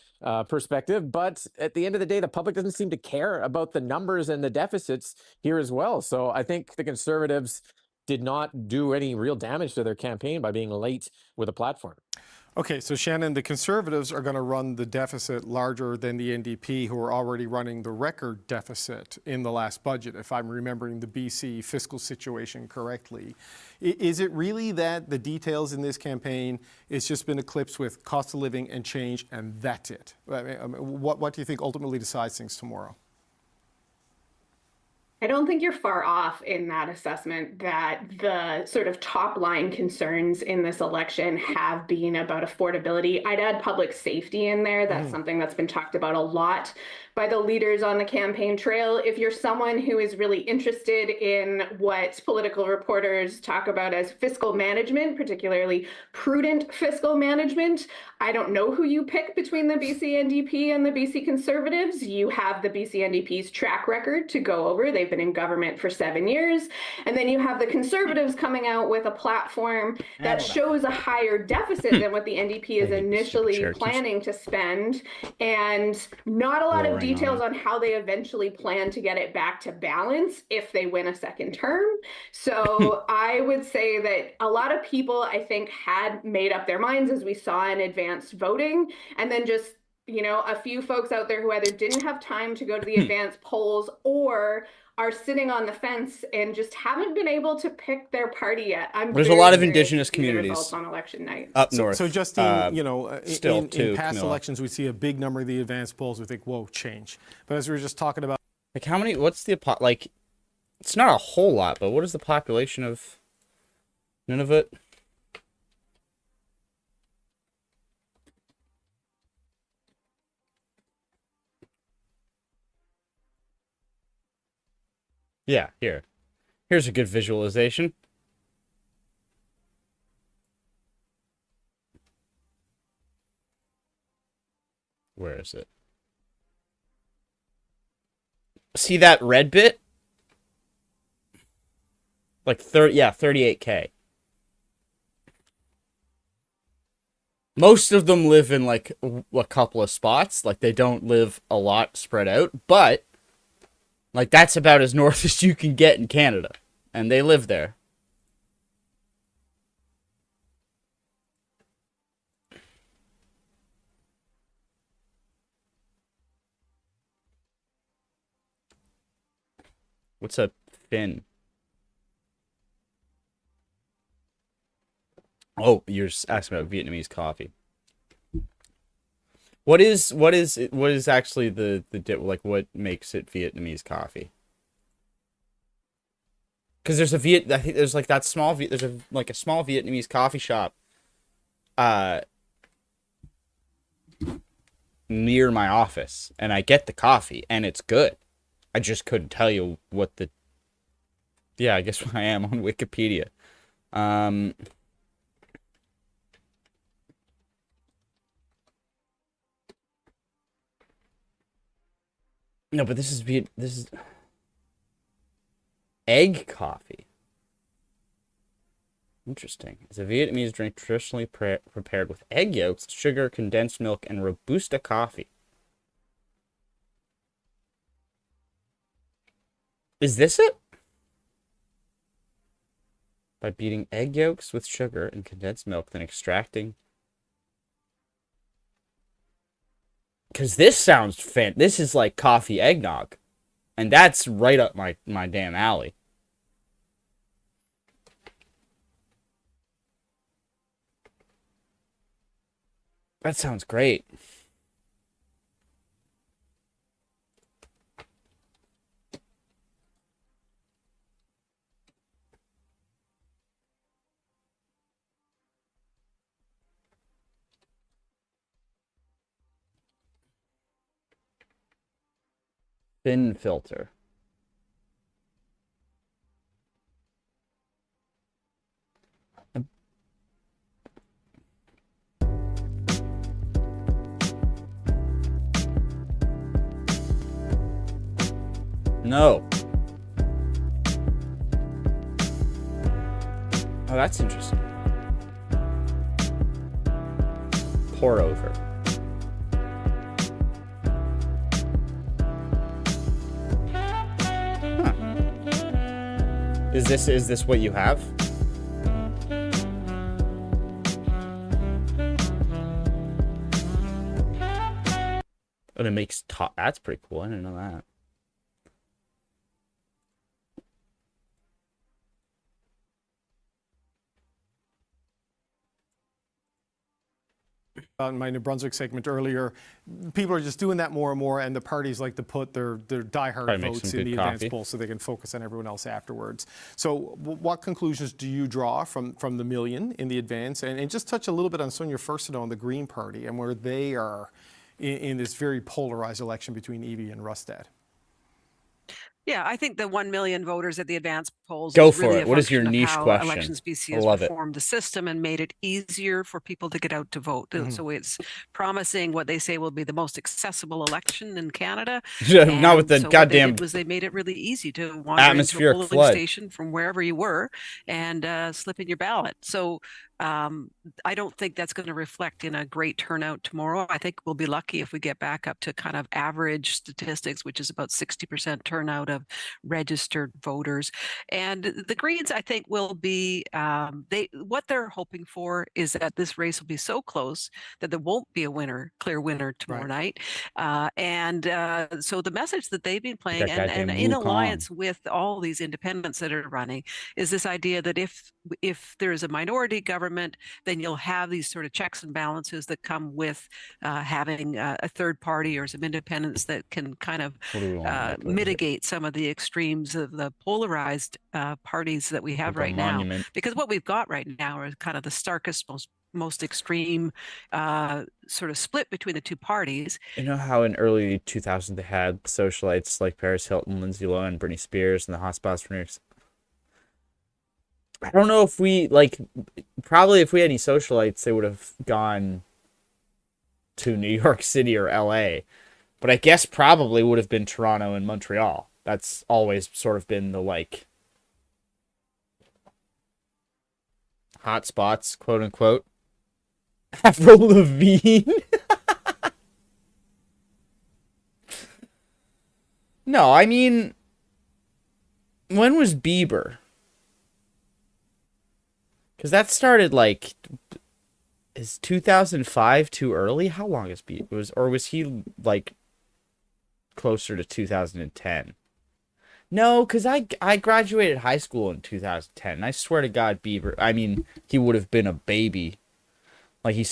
perspective. But at the end of the day, the public doesn't seem to care about the numbers and the deficits here as well. So I think the Conservatives did not do any real damage to their campaign by being late with a platform.
Okay, so Shannon, the Conservatives are going to run the deficit larger than the NDP, who are already running the record deficit in the last budget, if I'm remembering the BC fiscal situation correctly. Is it really that the details in this campaign it's just been eclipsed with cost of living and change, and that's it? I mean, what do you think ultimately decides things tomorrow?
I don't think you're far off in that assessment that the sort of top line concerns in this election have been about affordability. I'd add public safety in there. That's something that's been talked about a lot by the leaders on the campaign trail. If you're someone who is really interested in what political reporters talk about as fiscal management, particularly prudent fiscal management, I don't know who you pick between the BC NDP and the BC Conservatives. You have the BC NDP's track record to go over. They've been in government for 7 years. And then you have the Conservatives coming out with a platform that shows a higher deficit than what the NDP is initially planning to spend, and not a lot of details on how they eventually plan to get it back to balance if they win a second term. So I would say that a lot of people, I think, had made up their minds, as we saw in advanced voting, and then just, you know, a few folks out there who either didn't have time to go to the advanced polls or are sitting on the fence and just haven't been able to pick their party yet.
There's a lot of Indigenous communities
on election night
up north.
So Justine, you know, in past
Camilla.
elections, we see a big number of the advanced polls. We think, whoa, change. But as we were just talking about,
like how many? What's the like? It's not a whole lot, but what is the population of Nunavut? Yeah, here's a good visualization. Where is it? See that red bit? Like 38K. Most of them live in like a couple of spots. Like they don't live a lot spread out, but like that's about as north as you can get in Canada, and they live there. What's a Finn? Oh, you're asking about Vietnamese coffee. What is actually the like what makes it Vietnamese coffee? Because there's I think there's like that small there's a small Vietnamese coffee shop near my office, and I get the coffee and it's good. I just couldn't tell you what the I guess I am on Wikipedia. No, but this is egg coffee. Interesting. It's a Vietnamese drink traditionally prepared with egg yolks, sugar, condensed milk, and Robusta coffee. Is this it? By beating egg yolks with sugar and condensed milk, then extracting. Because this sounds this is like coffee eggnog. And that's right up my damn alley. That sounds great. Thin filter. No. Oh, that's interesting. Pour over. Huh. Is this what you have? And it makes top. That's pretty cool. I didn't know that.
In my New Brunswick segment earlier, people are just doing that more and more, and the parties like to put their diehard votes in the advance poll so they can focus on everyone else afterwards. So what conclusions do you draw from the million in the advance? And just touch a little bit on Sonia Furstenau and the Green Party and where they are in this very polarized election between Evie and Rustad.
Yeah, I think the 1 million voters at the advance polls
Go
is
for
really
it.
a
What is your
function of
niche
how
question?
Elections BC
I
has
love it.
reformed the system and made it easier for people to get out to vote. So it's promising what they say will be the most accessible election in Canada.
Not with the
so
goddamn
what they did was they made it really easy to wander into a
atmospheric
polling
flood.
station from wherever you were and slip in your ballot. So I don't think that's going to reflect in a great turnout tomorrow. I think we'll be lucky if we get back up to kind of average statistics, which is about 60% turnout of registered voters. And the Greens, I think, will be what they're hoping for is that this race will be so close that there won't be a clear winner tomorrow night. So the message that they've been playing and in alliance with all these independents that are running is this idea that if there is a minority government, then you'll have these sort of checks and balances that come with having a third party or some independents that can kind of mitigate some of the extremes of the polarized parties that we have right now. Because what we've got right now are kind of the starkest, most extreme sort of split between the two parties.
You know how in early 2000s they had socialites like Paris Hilton, Lindsay Lohan, Britney Spears, and the hotspots. I don't know if we, probably if we had any socialites, they would have gone to New York City or LA. But I guess probably would have been Toronto and Montreal. That's always sort of been the, hot spots, quote unquote. Avril Lavigne. No, I mean, when was Bieber? Because that started is 2005 too early? How long is Bieber? Was he closer to 2010? No, because I graduated high school in 2010. And I swear to God, Bieber. I mean, he would have been a baby. He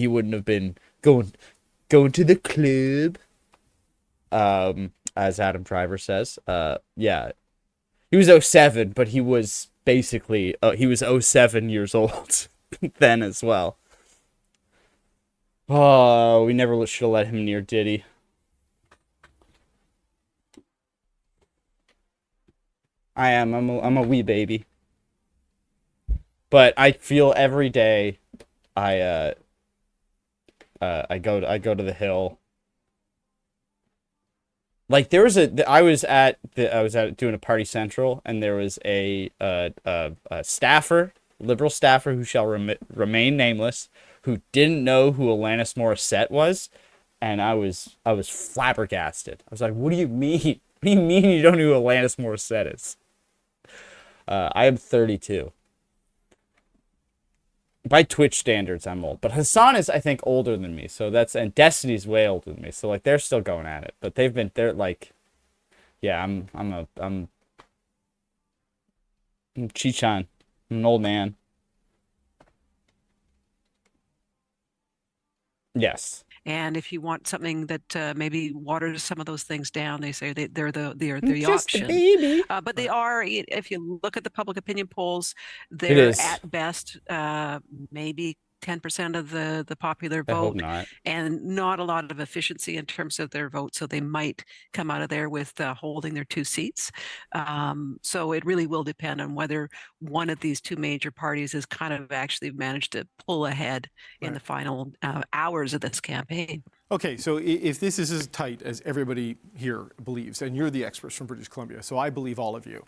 wouldn't have been going to the club. As Adam Driver says. Yeah, he was 07, but he was basically he was 07 years old then as well. Oh, we never should have let him near Diddy. I'm a wee baby. But I feel every day I go to the Hill. I was doing a Party Central, and there was a staffer, liberal staffer who shall remain nameless, who didn't know who Alanis Morissette was, and I was flabbergasted. I was like, "What do you mean? What do you mean you don't know who Alanis Morissette is?" I am 32. By Twitch standards, I'm old, but Hassan is, I think, older than me. So and Destiny's way older than me. So they're still going at it, but yeah, I'm Chichan. I'm an old man. Yes.
And if you want something that maybe waters some of those things down, they say they're the option.
Baby.
But they are, if you look at the public opinion polls, they're at best maybe 10% of the popular
I hope
vote,
not.
and not a lot of efficiency in terms of their vote. So they might come out of there with holding their 2 seats. So it really will depend on whether one of these 2 major parties has kind of actually managed to pull ahead in the final hours of this campaign.
Okay, so if this is as tight as everybody here believes, and you're the experts from British Columbia, so I believe all of you,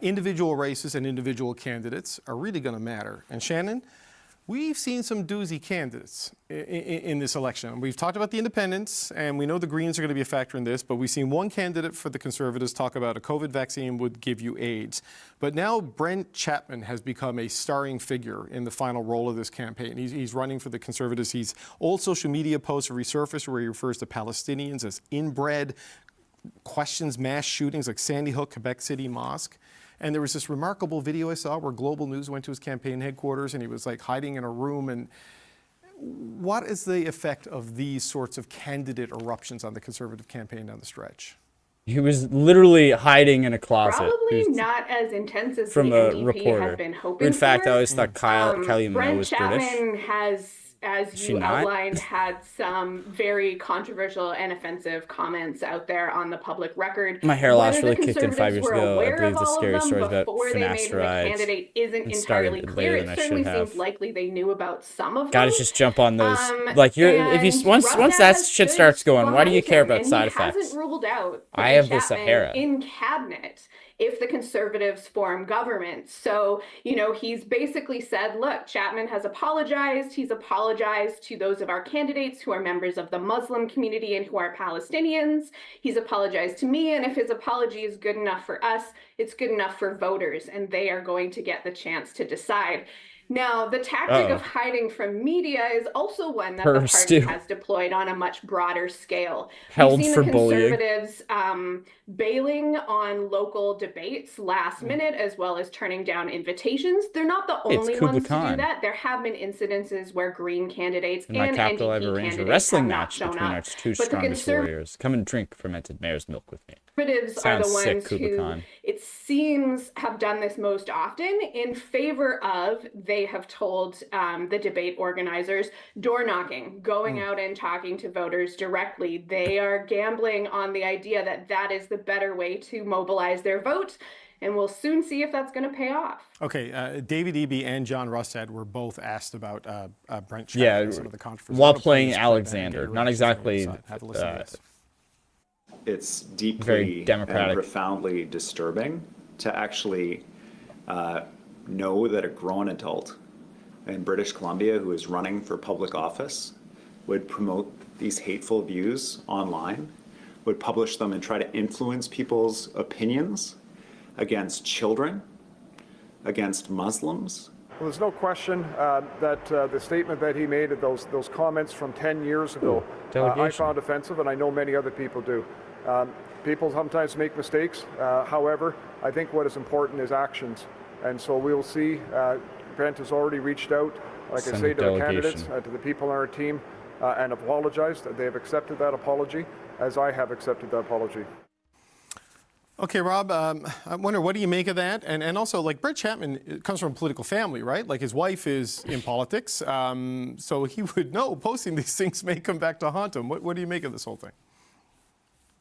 individual races and individual candidates are really going to matter. And Shannon, we've seen some doozy candidates in this election. We've talked about the independents, and we know the Greens are going to be a factor in this, but we've seen one candidate for the Conservatives talk about a COVID vaccine would give you AIDS. But now Brent Chapman has become a starring figure in the final role of this campaign. He's running for the Conservatives. He's old social media posts have resurfaced where he refers to Palestinians as inbred, questions mass shootings like Sandy Hook, Quebec City Mosque. And there was this remarkable video I saw where Global News went to his campaign headquarters and he was like hiding in a room. And what is the effect of these sorts of candidate eruptions on the Conservative campaign down the stretch?
He was literally hiding in a closet.
Probably not as intense as
from
the
a
NDP
reporter.
had been hoping
In fact,
for.
I always thought Kylie Minogue
Brent
was
Chapman
British.
has, as
She
you
not?
outlined, had some very controversial and offensive comments out there on the public record.
My hair loss
Whether
really
the
kicked in 5
Conservatives
years
were
ago. I
aware
believe
of
the
all of
scary
them
stories about
before they made him a
finasteride
candidate isn't
and
entirely
started
clear.
later
It
than I
certainly
should have.
seems likely they knew about some of them.
Gotta just jump on those. Like you're if you
And
once
Rustad
that
has
shit
stood
starts going, why do you
behind
care
him,
about
and
side
he
effects?
hasn't ruled out
I
putting
have the
Chapman
Sahara.
in cabinet if the Conservatives form government. So, he's basically said, look, Chapman has apologized. He's apologized to those of our candidates who are members of the Muslim community and who are Palestinians. He's apologized to me. And if his apology is good enough for us, it's good enough for voters, and they are going to get the chance to decide. Now, the tactic of hiding from media is also one that the party has deployed on a much broader scale.
Held
We've seen
for
the
bullying.
Conservatives bailing on local debates last minute, as well as turning down invitations. They're not the only ones to do that. There have been incidences where Green candidates
In my
and
capital, I have
NDP
arranged a
candidates
wrestling
have not
match
shown
between our
up.
two
But the
strongest warriors. Come and drink fermented mare's milk with me.
Conservatives are
Sounds
the
sick,
ones
Kublai
who,
Khan.
it seems, have done this most often in favor of, they have told the debate organizers, door knocking, going out and talking to voters directly. They are gambling on the idea that that is the better way to mobilize their vote. And we'll soon see if that's going to pay off.
Okay, David Eby and John Rustad were both asked about Brent Chapman
Yeah,
and some of the controversy.
while
I'm gonna play
playing
this clip and
Alexander.
get your
Not
reactions on the other
exactly.
side. Have a listen to this.
It's deeply
Very democratic.
and profoundly disturbing to actually know that a grown adult in British Columbia who is running for public office would promote these hateful views online, would publish them and try to influence people's opinions against children, against Muslims.
Well, there's no question that the statement that he made, those comments from 10 years ago, I found offensive, and I know many other people do. People sometimes make mistakes. However, I think what is important is actions. And so we'll see. Brent has already reached out, like I say, to the candidates, to the people on our team, and apologized. They have accepted that apology, as I have accepted that apology.
Okay, Rob, I wonder, what do you make of that? And also, like, Brett Chapman comes from a political family, right? Like, his wife is in politics, so he would know posting these things may come back to haunt him. What do you make of this whole thing?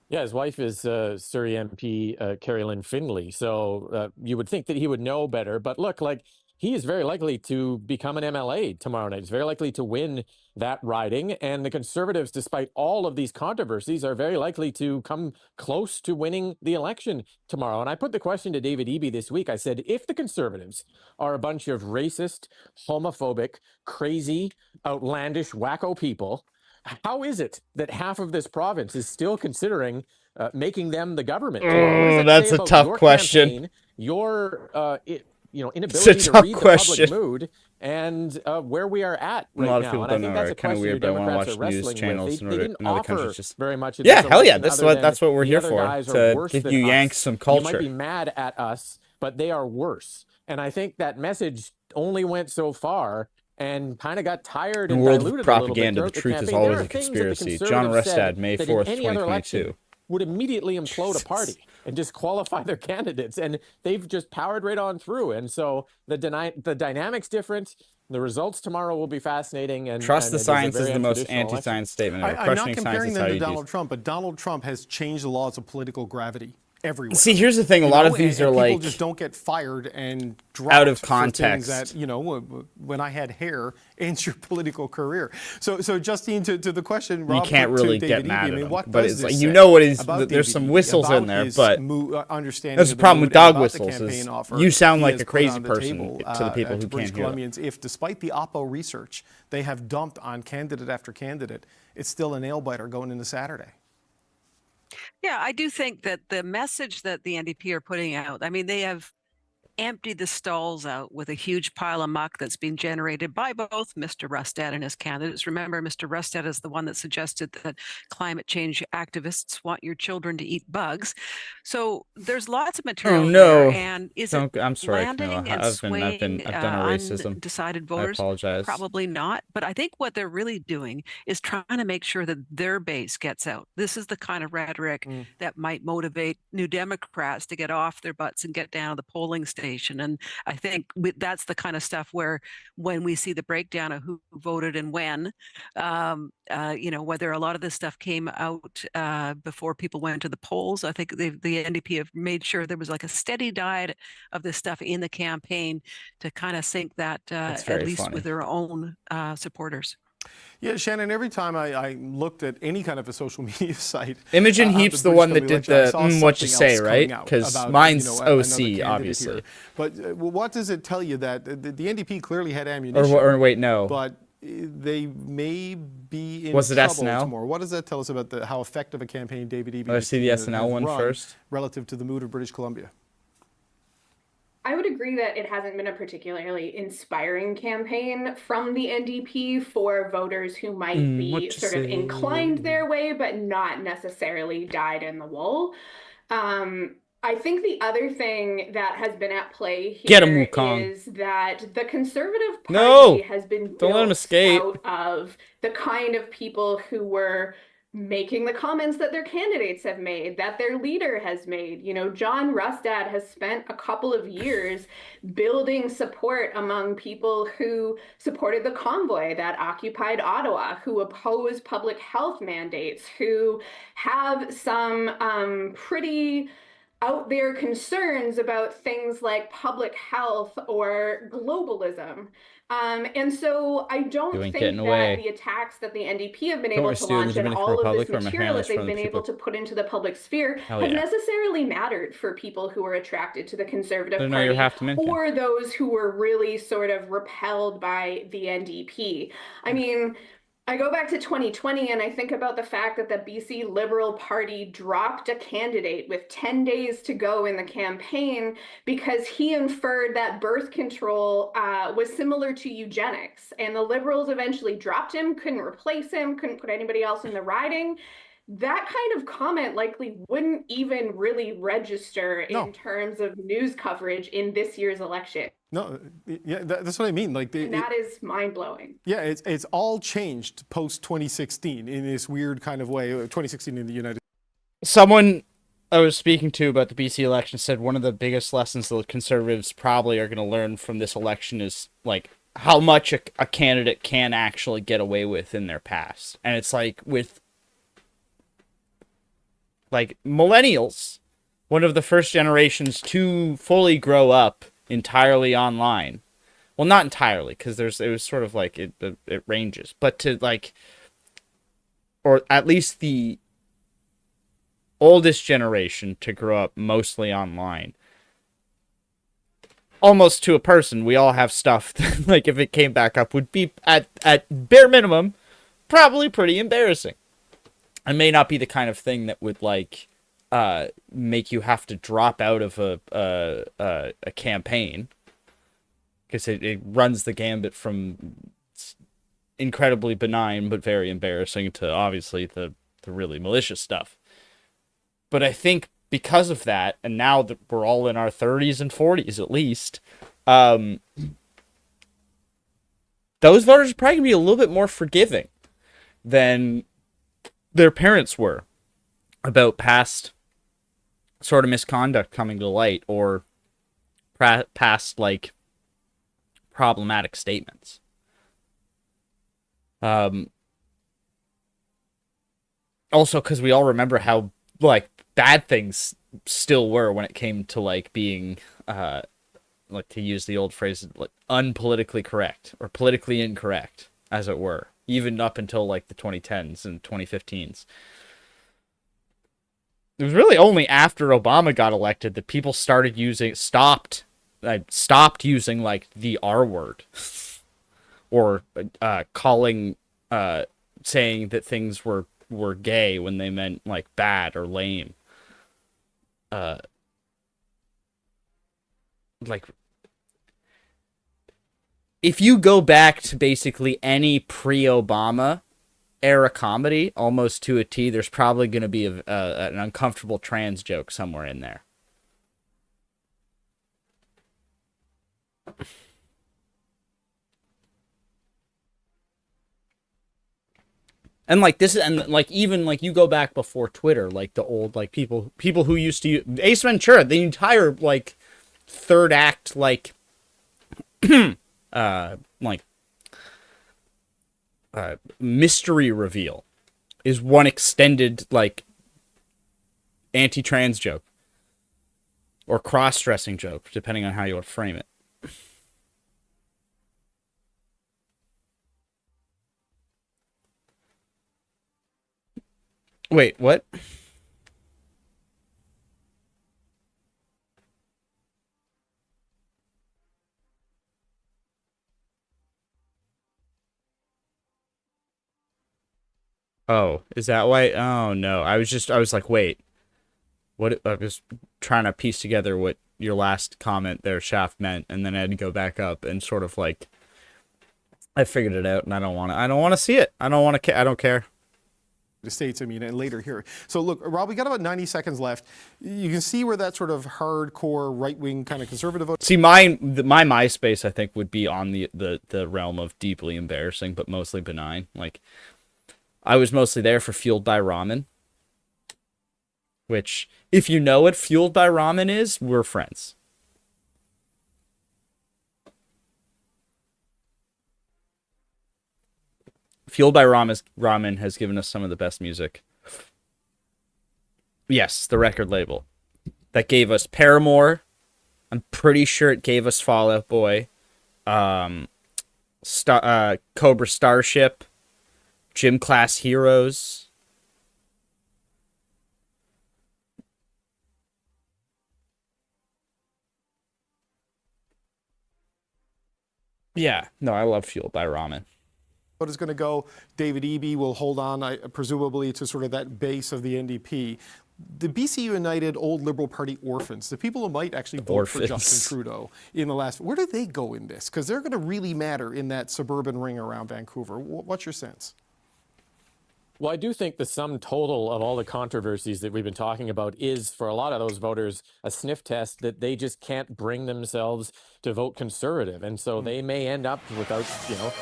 Yeah, his wife is Surrey MP Carrie Lynn Findlay, so you would think that he would know better. But look, like, he is very likely to become an MLA tomorrow night. He's very likely to win that riding. And the Conservatives, despite all of these controversies, are very likely to come close to winning the election tomorrow. And I put the question to David Eby this week. I said, if the Conservatives are a bunch of racist, homophobic, crazy, outlandish, wacko people, how is it that half of this province is still considering making them the government tomorrow? What does that
That's
say
a
about
tough
your
question.
campaign, your inability to read the public mood, and where we are at right
A lot of
now?
people
And I
don't
think
know.
that's a
It's kind of
question
weird, but I want to
Democrats
watch
are
news
wrestling
channels
with.
in
They
order
didn't
in other
offer
countries. Just
very much of
yeah,
this
hell yeah,
election
that's
other
that's
than
what we're
the
here
other
for.
guys are
To
worse
give
than
you
us.
Yanks some
You
culture.
might be mad at us, but they are worse. And I think that message only went so far and kind of got tired
In
and
a world
diluted
of
a little bit
propaganda,
throughout
the truth is
campaign. There
always
are
a
things that the
conspiracy. John
Conservatives said
Rustad, May
that in
4th,
any other election
2022.
would immediately implode a party and disqualify their candidates, and they've just powered right on through. And so the dynamic's different. The results tomorrow will be fascinating. And
Trust
and
the
it is a
science is
very
the most
untraditional election.
anti-science statement ever.
I'm not
Questioning science
comparing
is
them
how
to
you do.
Donald Trump, but Donald Trump has changed the laws of political gravity everywhere.
See, here's the thing. A
You
lot
know,
of these
and
are
people
like
just don't get fired and dropped
out of
for
context.
things that, you know, when I had hair, ends your political career. So Justine, to the question, Rob,
you can't
put to
really
David
get mad
Eby, I
at
mean,
him,
what
but
does
it's
this
like, you
say
know what is
about
there's
David
some
Eby,
whistles in
about
there,
his
but
understanding
that's the
of
problem with
mood and
dog
about the
whistles is
campaign offer
you sound
he
like
has
a
put
crazy
on the
person
table,
to the people
to
who
British
can't hear that.
Columbians. If despite the Oppo research they have dumped on candidate after candidate, it's still a nail biter going into Saturday.
Yeah, I do think that the message that the NDP are putting out, I mean, they have emptied the stalls out with a huge pile of muck that's been generated by both Mr. Rustad and his candidates. Remember, Mr. Rustad is the one that suggested that climate change activists want your children to eat bugs. So there's lots of material there. And is it
I'm sorry,
landing
Camilla.
and
I've
swaying
done a racism.
undecided
I
voters?
apologize.
Probably not. But I think what they're really doing is trying to make sure that their base gets out. This is the kind of rhetoric that might motivate New Democrats to get off their butts and get down to the polling station. And I think that's the kind of stuff where when we see the breakdown of who voted and when, you know, whether a lot of this stuff came out before people went to the polls, I think the NDP have made sure there was like a steady diet of this stuff in the campaign to kind of sync that at least with their own supporters.
Yeah, Shannon, every time I looked at any kind of a social media site...
Imogen Heap's the one that did the what you say, right? Because mine's OC, obviously.
But what does it tell you that the NDP clearly had ammunition?
Or wait, no.
But they may be in
Was it
trouble
SNL?
tomorrow. What does that tell us about how effective a campaign David Eby
Let's see the SNL one
run
first.
relative to the mood of British Columbia?
I would agree that it hasn't been a particularly inspiring campaign from the NDP for voters who might be sort of inclined their way, but not necessarily dyed in the wool. I think the other thing that has been at play here is that the Conservative Party has been built out of the kind of people who were making the comments that their candidates have made, that their leader has made. You know, John Rustad has spent a couple of years building support among people who supported the convoy that occupied Ottawa, who oppose public health mandates, who have some pretty out there concerns about things like public health or globalism. And so I don't think that the attacks that the NDP have been able to launch and all of this material that they've been able to put into the public sphere has necessarily mattered for people who are attracted to the Conservative Party or those who were really sort of repelled by the NDP. I mean, I go back to 2020 and I think about the fact that the BC Liberal Party dropped a candidate with 10 days to go in the campaign because he inferred that birth control was similar to eugenics. And the Liberals eventually dropped him, couldn't replace him, couldn't put anybody else in the riding. That kind of comment likely wouldn't even really register in terms of news coverage in this year's election.
No, yeah, that's what I mean. Like
that is mind-blowing.
Yeah, it's all changed post 2016 in this weird kind of way. 2016 in the United States.
Someone I was speaking to about the BC election said one of the biggest lessons the Conservatives probably are going to learn from this election is like how much a candidate can actually get away with in their past. And it's like with like millennials, one of the first generations to fully grow up entirely online. Well, not entirely, because it was sort of like it ranges, but to like, or at least the oldest generation to grow up mostly online. Almost to a person, we all have stuff that, like, if it came back up, would be at bare minimum probably pretty embarrassing. It may not be the kind of thing that would like make you have to drop out of a campaign, because it runs the gambit from incredibly benign but very embarrassing to obviously the really malicious stuff. But I think because of that, and now that we're all in our 30s and 40s at least, those voters are probably going to be a little bit more forgiving than their parents were about past sort of misconduct coming to light, or past like problematic statements. Also, because we all remember how like bad things still were when it came to like being like, to use the old phrase, like unpolitically correct or politically incorrect, as it were, even up until like the 2010s and 2015s. It was really only after Obama got elected that people started stopped using like the R word or calling saying that things were gay when they meant like bad or lame. Like, if you go back to basically any pre-Obama era comedy, almost to a T, there's probably going to be an uncomfortable trans joke somewhere in there. And like this, and like even like you go back before Twitter, like the old like people who used to use Ace Ventura, the entire like third act like mystery reveal is one extended like anti-trans joke or cross-dressing joke, depending on how you would frame it. Wait, what? Oh, is that why? Oh no, I was like, wait, what? I was trying to piece together what your last comment there, Shaft, meant, and then I had to go back up and sort of like, I figured it out, and I don't want to see it. I don't care.
The States, I mean, and later here. So look, Rob, we got about 90 seconds left. You can see where that sort of hardcore right-wing kind of conservative vote.
See, my MySpace, I think, would be on the realm of deeply embarrassing, but mostly benign. Like, I was mostly there for Fueled by Ramen, which, if you know what Fueled by Ramen is, we're friends. Fueled by Ramen has given us some of the best music. Yes, the record label. That gave us Paramore. I'm pretty sure it gave us Fall Out Boy. Cobra Starship. Gym Class Heroes. Yeah, no, I love Fueled by Ramen.
Is going to go. David Eby will hold on, presumably, to sort of that base of the NDP. The BC United Old Liberal Party orphans, the people who might actually vote for Justin Trudeau in the last, where do they go in this? Because they're going to really matter in that suburban ring around Vancouver. What's your sense?
Well, I do think the sum total of all the controversies that we've been talking about is, for a lot of those voters, a sniff test that they just can't bring themselves to vote Conservative. And so they may end up without,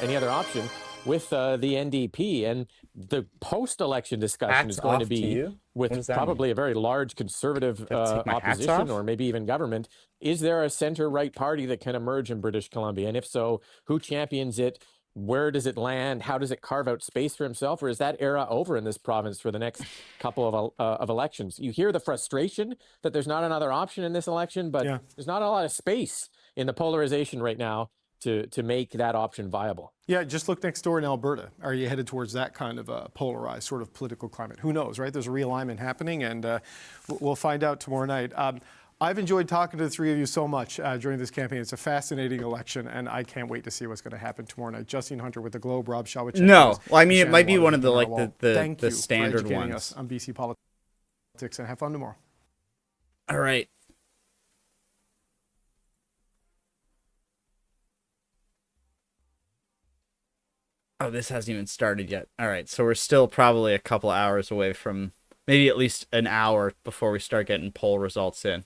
any other option with the NDP. And the post-election discussion is going to be with probably a very large Conservative opposition or maybe even government. Is there a center-right party that can emerge in British Columbia? And if so, who champions it? Where does it land? How does it carve out space for himself? Or is that era over in this province for the next couple of elections? You hear the frustration that there's not another option in this election, but there's not a lot of space in the polarization right now to make that option viable.
Yeah, just look next door in Alberta. Are you headed towards that kind of a polarized sort of political climate? Who knows, right? There's a realignment happening, and we'll find out tomorrow night. I've enjoyed talking to the three of you so much during this campaign. It's a fascinating election, and I can't wait to see what's going to happen tomorrow night. Justine Hunter with the Globe, Rob Shawich.
No, well, I mean, it might be one of the the standard
ones.
ones.
Us on BC politics, and have fun tomorrow.
All right. Oh, this hasn't even started yet. All right, so we're still probably a couple hours away from, maybe at least an hour before we start getting poll results in.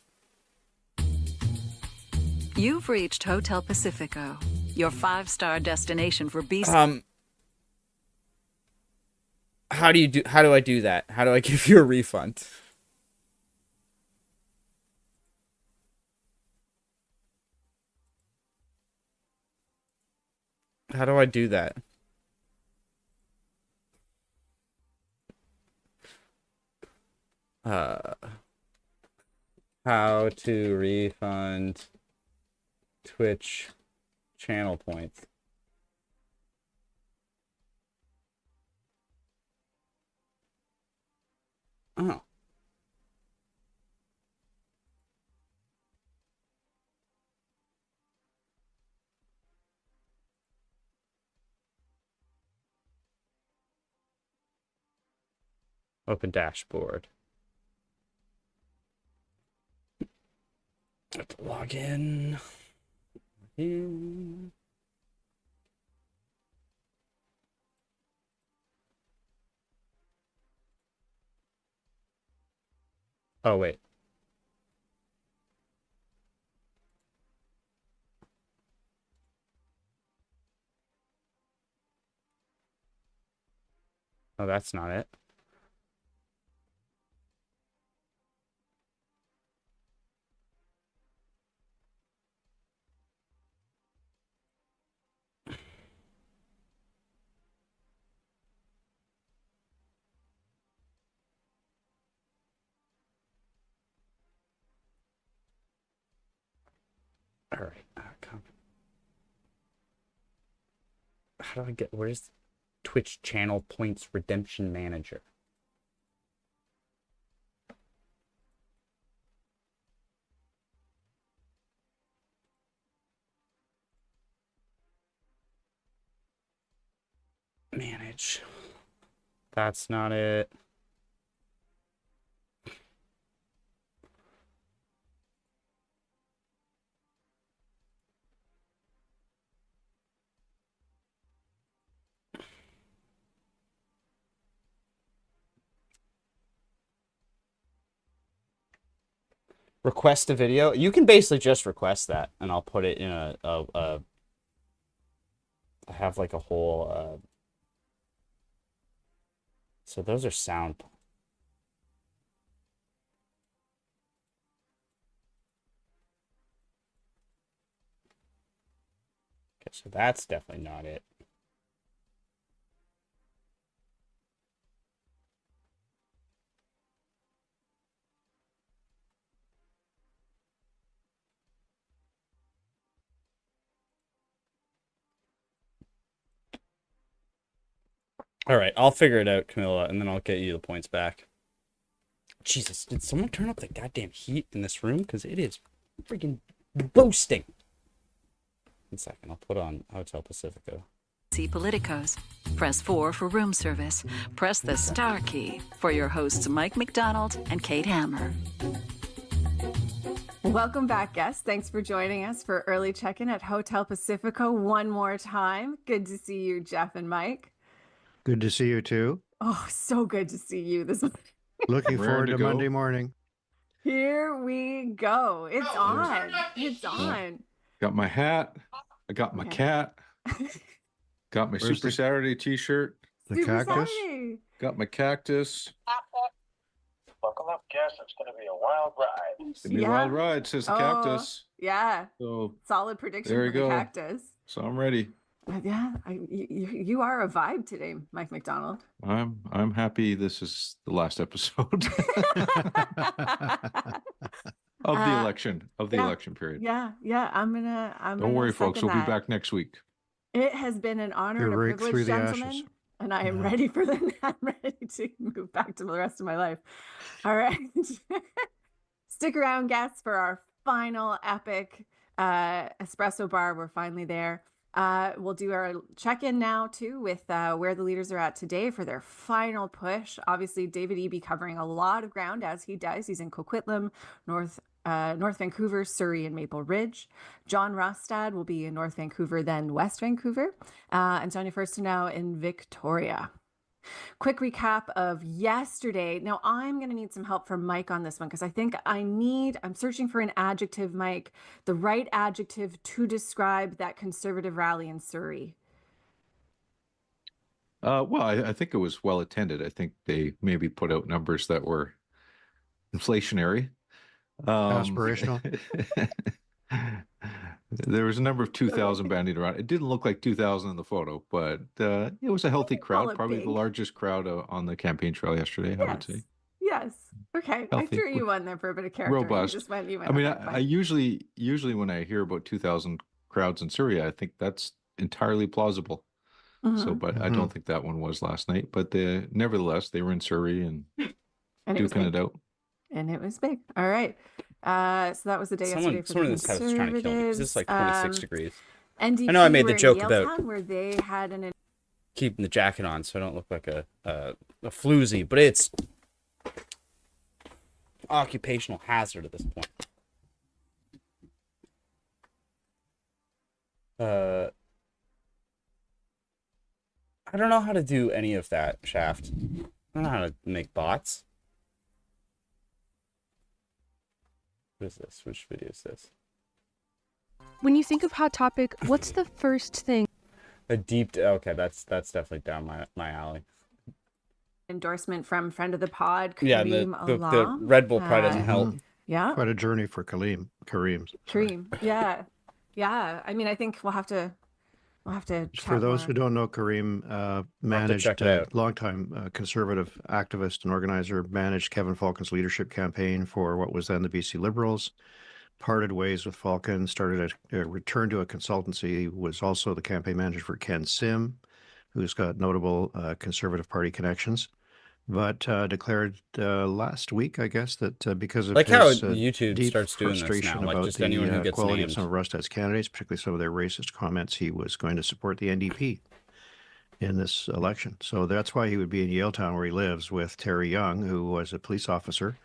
You've reached Hotel Pacifico, your 5-star destination for BC.
How do I do that? How do I give you a refund? How do I do that? How to refund Twitch channel points. Oh. Open dashboard. Have to log in. Oh, wait. Oh, that's not it. All right. How do I get, where's Twitch channel points redemption manager? Manage. That's not it. Request a video. You can basically just request that, and I'll put it in I have like a whole. So those are sound. Okay, so that's definitely not it. All right, I'll figure it out, Camilla, and then I'll get you the points back. Jesus, did someone turn up the goddamn heat in this room? Because it is freaking boasting. 1 second, I'll put on Hotel Pacifico.
See Politicos. Press 4 for room service. Press the star key for your hosts Mike McDonald and Kate Hammer.
Welcome back, guests. Thanks for joining us for early check-in at Hotel Pacifico one more time. Good to see you, Jeff and Mike.
Good to see you too.
Oh, so good to see you this morning.
Looking forward to Monday morning.
Here we go. It's on. It's on.
Got my hat. I got my cat. Got my Super Saturday t-shirt.
The cactus.
Saturday.
Got my cactus.
Buckle up, guys. It's going to be a wild ride.
It's going to be a wild ride, says the cactus.
Yeah.
So
solid prediction
there you
for the
go.
cactus.
So I'm ready.
Yeah, you are a vibe today, Mike McDonald.
I'm happy this is the last episode of the election period.
Yeah.
Don't worry, folks. We'll be back next week.
It has been an honor and a
rake
privilege,
through the
gentlemen.
ashes.
And I am ready for I'm ready to move back to the rest of my life. All right. Stick around, guests, for our final epic espresso bar. We're finally there. We'll do our check-in now too with where the leaders are at today for their final push. Obviously, David Eby covering a lot of ground as he does. He's in Coquitlam, North Vancouver, Surrey, and Maple Ridge. John Rostad will be in North Vancouver, then West Vancouver. And Sonia Furstenau in Victoria. Quick recap of yesterday. Now, I'm going to need some help from Mike on this one because I think I'm searching for an adjective, Mike, the right adjective to describe that Conservative rally in Surrey.
Well, I think it was well attended. I think they maybe put out numbers that were inflationary.
Aspirational.
There was a number of 2,000 bandied around. It didn't look like 2,000 in the photo, but it was a healthy crowd, probably the largest crowd on the campaign trail yesterday, I would say.
Yes. Okay. I
Healthy,
threw you one there for a bit of character.
robust.
You just went,
I mean,
okay,
I
fine.
usually when I hear about 2,000 crowds in Syria, I think that's entirely plausible. So, but I don't think that one was last night. But nevertheless, they were in Surrey and duking it out.
And it was big. All right. So that was the day yesterday for
Someone
the
in this house is trying to kill me because it's like 26 degrees.
NDP
I know I made
were
the
in
joke
Yaletown,
about
where they had an
keeping the jacket on so I don't look like a floozy, but it's occupational hazard at this point. I don't know how to do any of that, Shaft. I don't know how to make bots. What is this? Which video is this?
When you think of Hot Topic, what's the first thing?
Okay, that's definitely down my alley.
endorsement from friend of the pod,
Yeah,
Kareem
the Red Bull probably doesn't help.
Yeah.
Quite a journey for Kareem.
Kareem. Yeah. Yeah. I mean, I think we'll have to chat
For those
more.
who don't know, Kareem managed
check it out.
longtime conservative activist and organizer, managed Kevin Falcon's leadership campaign for what was then the BC Liberals, parted ways with Falcon, started a return to a consultancy, was also the campaign manager for Ken Sim, who's got notable Conservative Party connections, but declared last week, I guess, that because of
Like
his
how YouTube
deep
starts doing this
frustration
now, like
about
just anyone who
the
gets
quality
named.
of some of Rustad's candidates, particularly some of their racist comments, he was going to support the NDP in this election. So that's why he would be in Yaletown, where he lives, with Terry Young, who was a police officer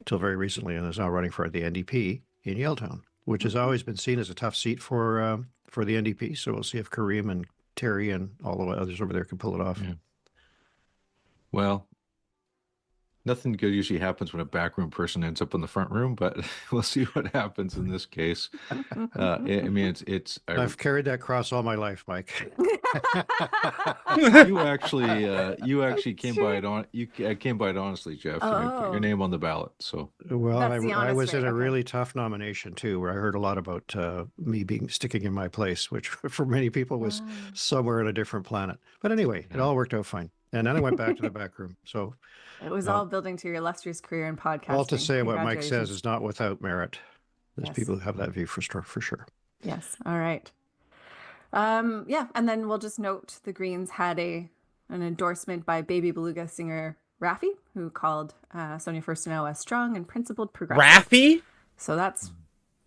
till very recently and is now running for the NDP in Yaletown, which has always been seen as a tough seat for the NDP. So we'll see if Kareem and Terry and all the others over there can pull it off.
Yeah. Well, nothing good usually happens when a backroom person ends up in the front room, but we'll see what happens in this case. I mean,
I've carried that cross all my life, Mike.
you actually came by it on. You came by it honestly, Jeff. You put your name on the ballot. So
well, I was in a really tough nomination too, where I heard a lot about me sticking in my place, which for many people was somewhere on a different planet. But anyway, it all worked out fine. And then I went back to the back room. So
It was all building to your illustrious career in podcasting.
all to say what Mike says
Congratulations.
is not without merit. There's
Yes.
people who have that view for sure.
Yes. All right. Yeah, and then we'll just note the Greens had an endorsement by Baby Beluga singer Raffi, who called Sonia Furstenau a strong and principled progressive.
Raffi?
So that's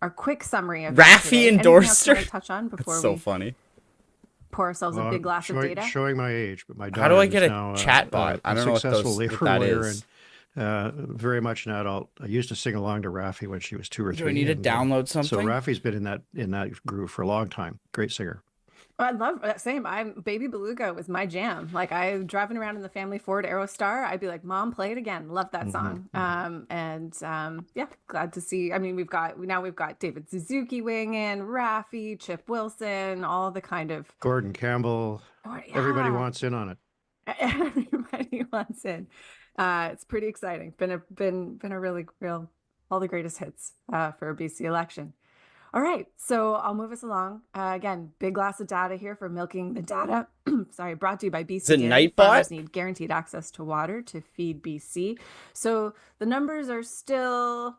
our quick summary of
Raffi
yesterday.
endorsed her?
Anything else you want to touch on before
That's so
we
funny.
pour ourselves a big glass of data?
Showing my age, but my daughter
How do I
is
get a
now
chat bot? I don't know what
successful
those-
labor
what that
lawyer
is.
and very much an adult. I used to sing along to Raffi when she was 2 or 3.
Do I need to
and,
download
So
something?
Raffi's been in that groove for a long time. Great singer.
I love that. Same. Baby Beluga was my jam. Like I driving around in the family Ford Aerostar, I'd be like, "Mom, play it again." Love that song. Yeah, glad to see. I mean, we've got David Suzuki weighing in, Raffi, Chip Wilson, all the kind of
Gordon Campbell. Everybody wants in on it.
everybody wants in. It's pretty exciting. Been a really real all the greatest hits for a BC election. All right, so I'll move us along. Again, big glass of data here for milking the data. Sorry, brought to you by BC
Is it
Dairy.
Nightbot?
Farmers need guaranteed access to water to feed BC. So the numbers are still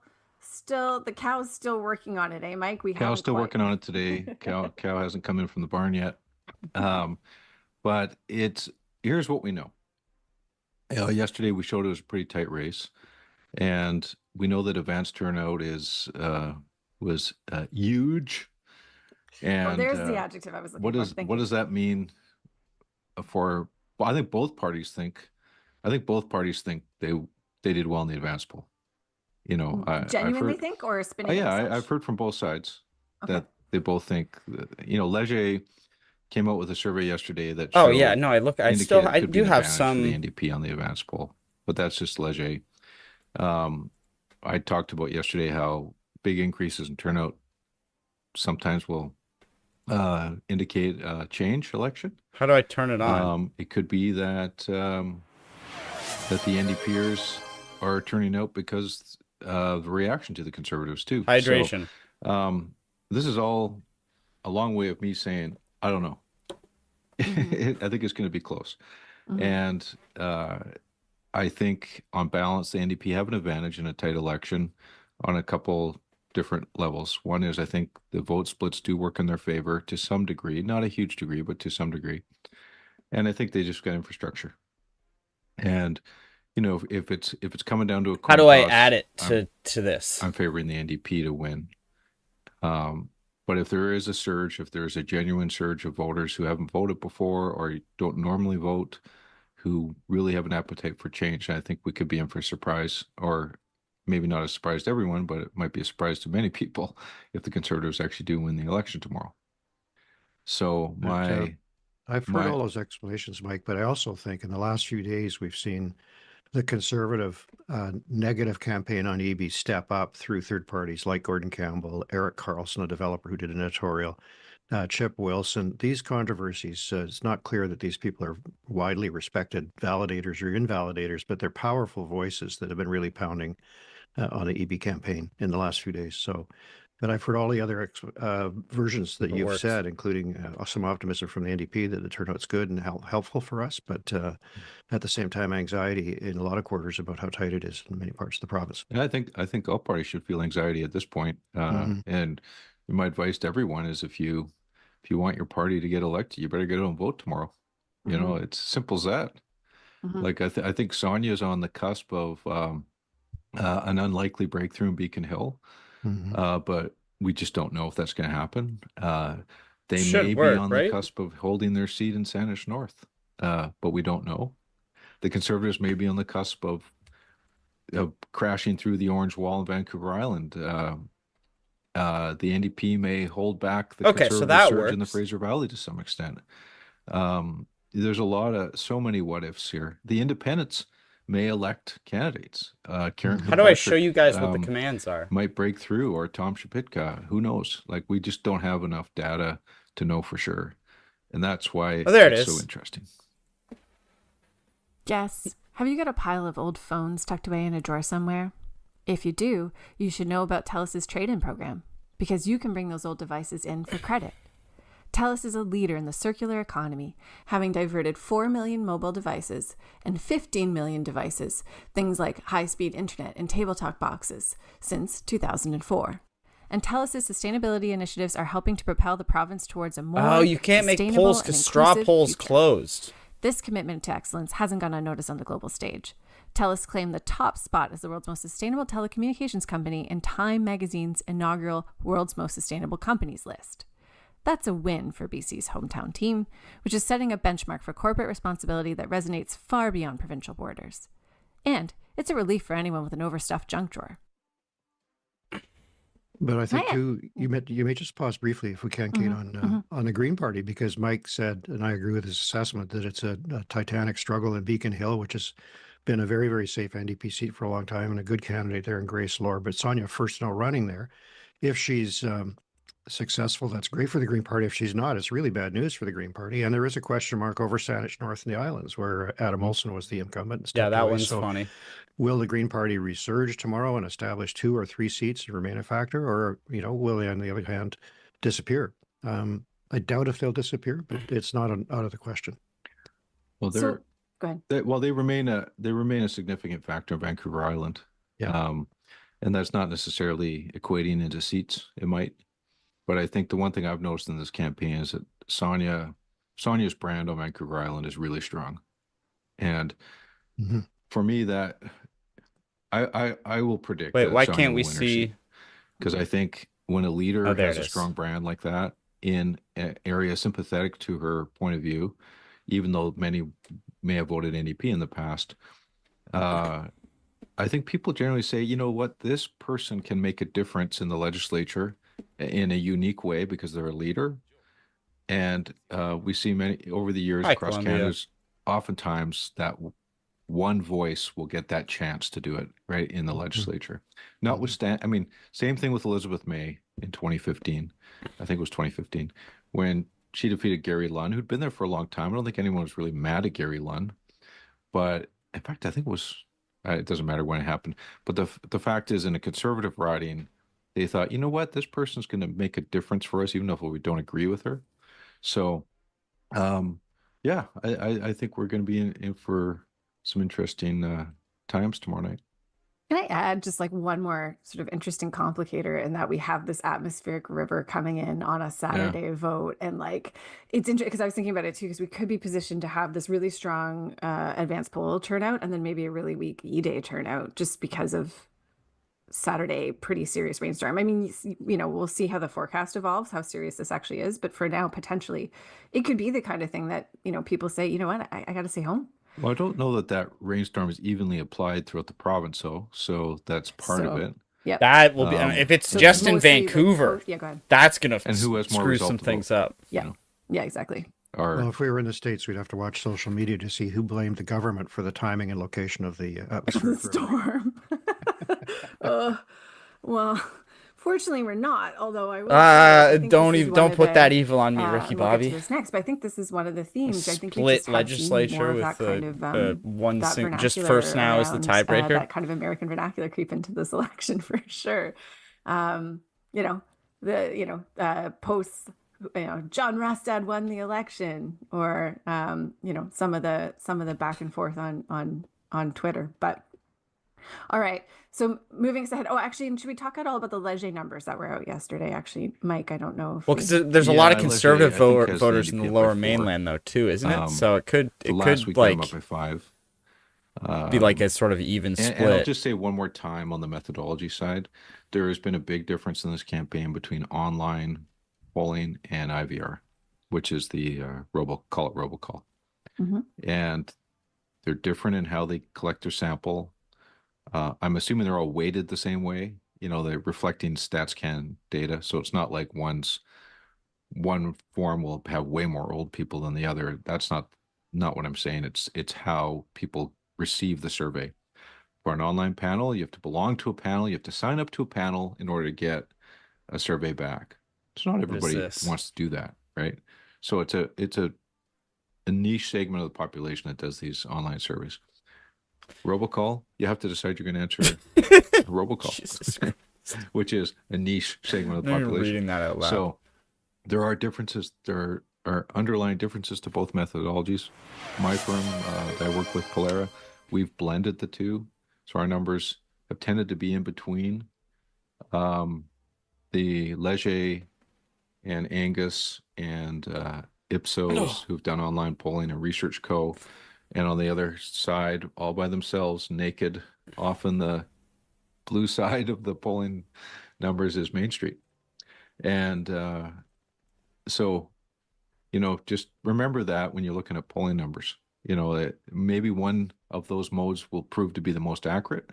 the cow's still working on it, eh, Mike?
Cow's still working on it today. Cow hasn't come in from the barn yet. But here's what we know. Yesterday we showed it was a pretty tight race, and we know that advanced turnout was huge. And
there's the adjective I was looking for. Thank
what
you.
does that mean for? Well, I think both parties think they did well in the advance poll. You know,
Genuinely
I've heard,
think or spinning?
I've heard from both sides that they both think. Leger came out with a survey yesterday that
Oh yeah, no, I
indicated it could be
do
an
have
advantage
some
for the NDP on the advance poll, but that's just Leger. I talked about yesterday how big increases in turnout sometimes will indicate a change election.
How do I turn it on?
It could be that the NDPers are turning out because of the reaction to the Conservatives too.
Hydration.
So, this is all a long way of me saying, I don't know. I think it's going to be close. And I think on balance, the NDP have an advantage in a tight election on a couple different levels. One is I think the vote splits do work in their favor to some degree, not a huge degree, but to some degree. And I think they just got infrastructure. And you know, if it's coming down to a
How do
coin
I
toss,
add it to this?
I'm favoring the NDP to win. But if there is a surge, if there's a genuine surge of voters who haven't voted before or don't normally vote, who really have an appetite for change, I think we could be in for a surprise, or maybe not a surprise to everyone, but it might be a surprise to many people if the Conservatives actually do win the election tomorrow. So
I've heard all those explanations, Mike, but I also think in the last few days we've seen the Conservative negative campaign on EB step up through third parties like Gordon Campbell, Eric Carlson, a developer who did an editorial, Chip Wilson. These controversies, it's not clear that these people are widely respected validators or invalidators, but they're powerful voices that have been really pounding on the EB campaign in the last few days. So, but I've heard all the other versions that you've said, including some optimism from the NDP that the turnout's good and helpful for us, but at the same time, anxiety in a lot of quarters about how tight it is in many parts of the province.
And I think all parties should feel anxiety at this point. And my advice to everyone is if you want your party to get elected, you better get out and vote tomorrow. You know, it's simple as that. Like I think Sonia's on the cusp of an unlikely breakthrough in Beacon Hill, but we just don't know if that's going to happen. They may be on the cusp of holding their seat in Saanich North, but we don't know. The Conservatives may be on the cusp of crashing through the orange wall in Vancouver Island. The NDP may hold back the Conservative surge in the Fraser Valley to some extent. There's so many what ifs here. The Independents may elect candidates. Karen
How do I show you guys what the commands are?
Might break through, or Tom Shapitka. Who knows? Like, we just don't have enough data to know for sure. And that's why it's so interesting.
Jess, have you got a pile of old phones tucked away in a drawer somewhere? If you do, you should know about TELUS's trade-in program, because you can bring those old devices in for credit. TELUS is a leader in the circular economy, having diverted 4 million mobile devices and 15 million devices, things like high-speed internet and table talk boxes, since 2004. And TELUS's sustainability initiatives are helping to propel the province towards a more
you can't make polls because straw polls closed.
This commitment to excellence hasn't gone unnoticed on the global stage. TELUS claimed the top spot as the world's most sustainable telecommunications company in Time magazine's inaugural World's Most Sustainable Companies list. That's a win for BC's hometown team, which is setting a benchmark for corporate responsibility that resonates far beyond provincial borders. And it's a relief for anyone with an overstuffed junk drawer.
But I think too, you may just pause briefly, if we can, Kate, on the Green Party, because Mike said, and I agree with his assessment, that it's a titanic struggle in Beacon Hill, which has been a very, very safe NDP seat for a long time, and a good candidate there in Grace Lore. But Sonia Furstenau running there, if she's successful, that's great for the Green Party. If she's not, it's really bad news for the Green Party. And there is a question mark over Saanich North and the Islands, where Adam Olsen was the incumbent.
Yeah, that one's funny.
Will the Green Party resurge tomorrow and establish 2 or 3 seats and remain a factor, or will they, on the other hand, disappear? I doubt if they'll disappear, but it's not out of the question.
Well,
go ahead.
They remain a significant factor in Vancouver Island.
Yeah.
And that's not necessarily equating into seats. It might. But I think the one thing I've noticed in this campaign is that Sonia's brand on Vancouver Island is really strong. And for me, that I will predict.
Wait, why
Sonia
can't we
will win her
see?
seat. Because I think when a leader has a strong brand like that in an area sympathetic to her point of view, even though many may have voted NDP in the past, I think people generally say, you know what, this person can make a difference in the legislature in a unique way because they're a leader. And we see many over the years across Canada, oftentimes that one voice will get that chance to do it right in the legislature. Notwithstanding, I mean, same thing with Elizabeth May in 2015. I think it was 2015 when she defeated Gary Lunn, who'd been there for a long time. I don't think anyone was really mad at Gary Lunn, but in fact, I think it was. It doesn't matter when it happened, but the fact is, in a Conservative riding, they thought, you know what, this person's going to make a difference for us, even if we don't agree with her. So, yeah, I think we're going to be in for some interesting times tomorrow night.
Can I add just like one more sort of interesting complicator in that we have this atmospheric river coming in on a Saturday vote. And like, it's interesting because I was thinking about it too, because we could be positioned to have this really strong advanced poll turnout and then maybe a really weak E-Day turnout just because of Saturday, pretty serious rainstorm. I mean, you know, we'll see how the forecast evolves, how serious this actually is. But for now, potentially, it could be the kind of thing that, you know, people say, you know what, I got to stay home.
Well, I don't know that rainstorm is evenly applied throughout the province, so that's part of it.
Yeah,
that will be if it's
So
just in
mostly, like,
Vancouver.
yeah, go ahead.
That's gonna
And who has more
screw
result
some
to
things
vote?
up.
Yeah, yeah, exactly.
Well, if we were in the States, we'd have to watch social media to see who blamed the government for the timing and location of the atmospheric river.
Storm. Well, fortunately, we're not. Although I will. Say, I think
don't
this is
even
one
don't
of
put
the,
that evil on me, Ricky
we'll get to
Bobby.
this next, but I think this is one of the themes. I think we
Split
just have seen more
legislature
of that
with
kind of
one
that
just
vernacular
first now is the
around,
tiebreaker.
that kind of American vernacular creep into this election for sure. You know, posts. You know, John Rastad won the election, or you know, some of the back and forth on Twitter. But all right, so moving us ahead. Oh, actually, should we talk at all about the Leger numbers that were out yesterday? Actually, Mike, I don't know.
Well, because there's a lot of conservative voters in the Lower Mainland, though, too, isn't it? So it could
last week
like
I'm up by 5.
be like a sort of even split.
And I'll just say one more time on the methodology side, there has been a big difference in this campaign between online polling and IVR, which is the robocall.
Mm-hmm.
And they're different in how they collect their sample. I'm assuming they're all weighted the same way. You know, they're reflecting StatsCan data, so it's not like one form will have way more old people than the other. That's not what I'm saying. It's how people receive the survey. For an online panel, you have to belong to a panel. You have to sign up to a panel in order to get a survey back. So not everybody wants to do that, right? So it's a niche segment of the population that does these online surveys. Robocall, you have to decide you're going to answer a robocall, which is a niche segment of the population.
Reading that out loud.
So there are differences. There are underlying differences to both methodologies. My firm that I work with, Polera, we've blended the two. So our numbers have tended to be in between. The Leger and Angus and Ipsos, who've done online polling, and Research Co., and on the other side, all by themselves, naked, often the blue side of the polling numbers is Main Street. And so, you know, just remember that when you're looking at polling numbers, you know, that maybe one of those modes will prove to be the most accurate,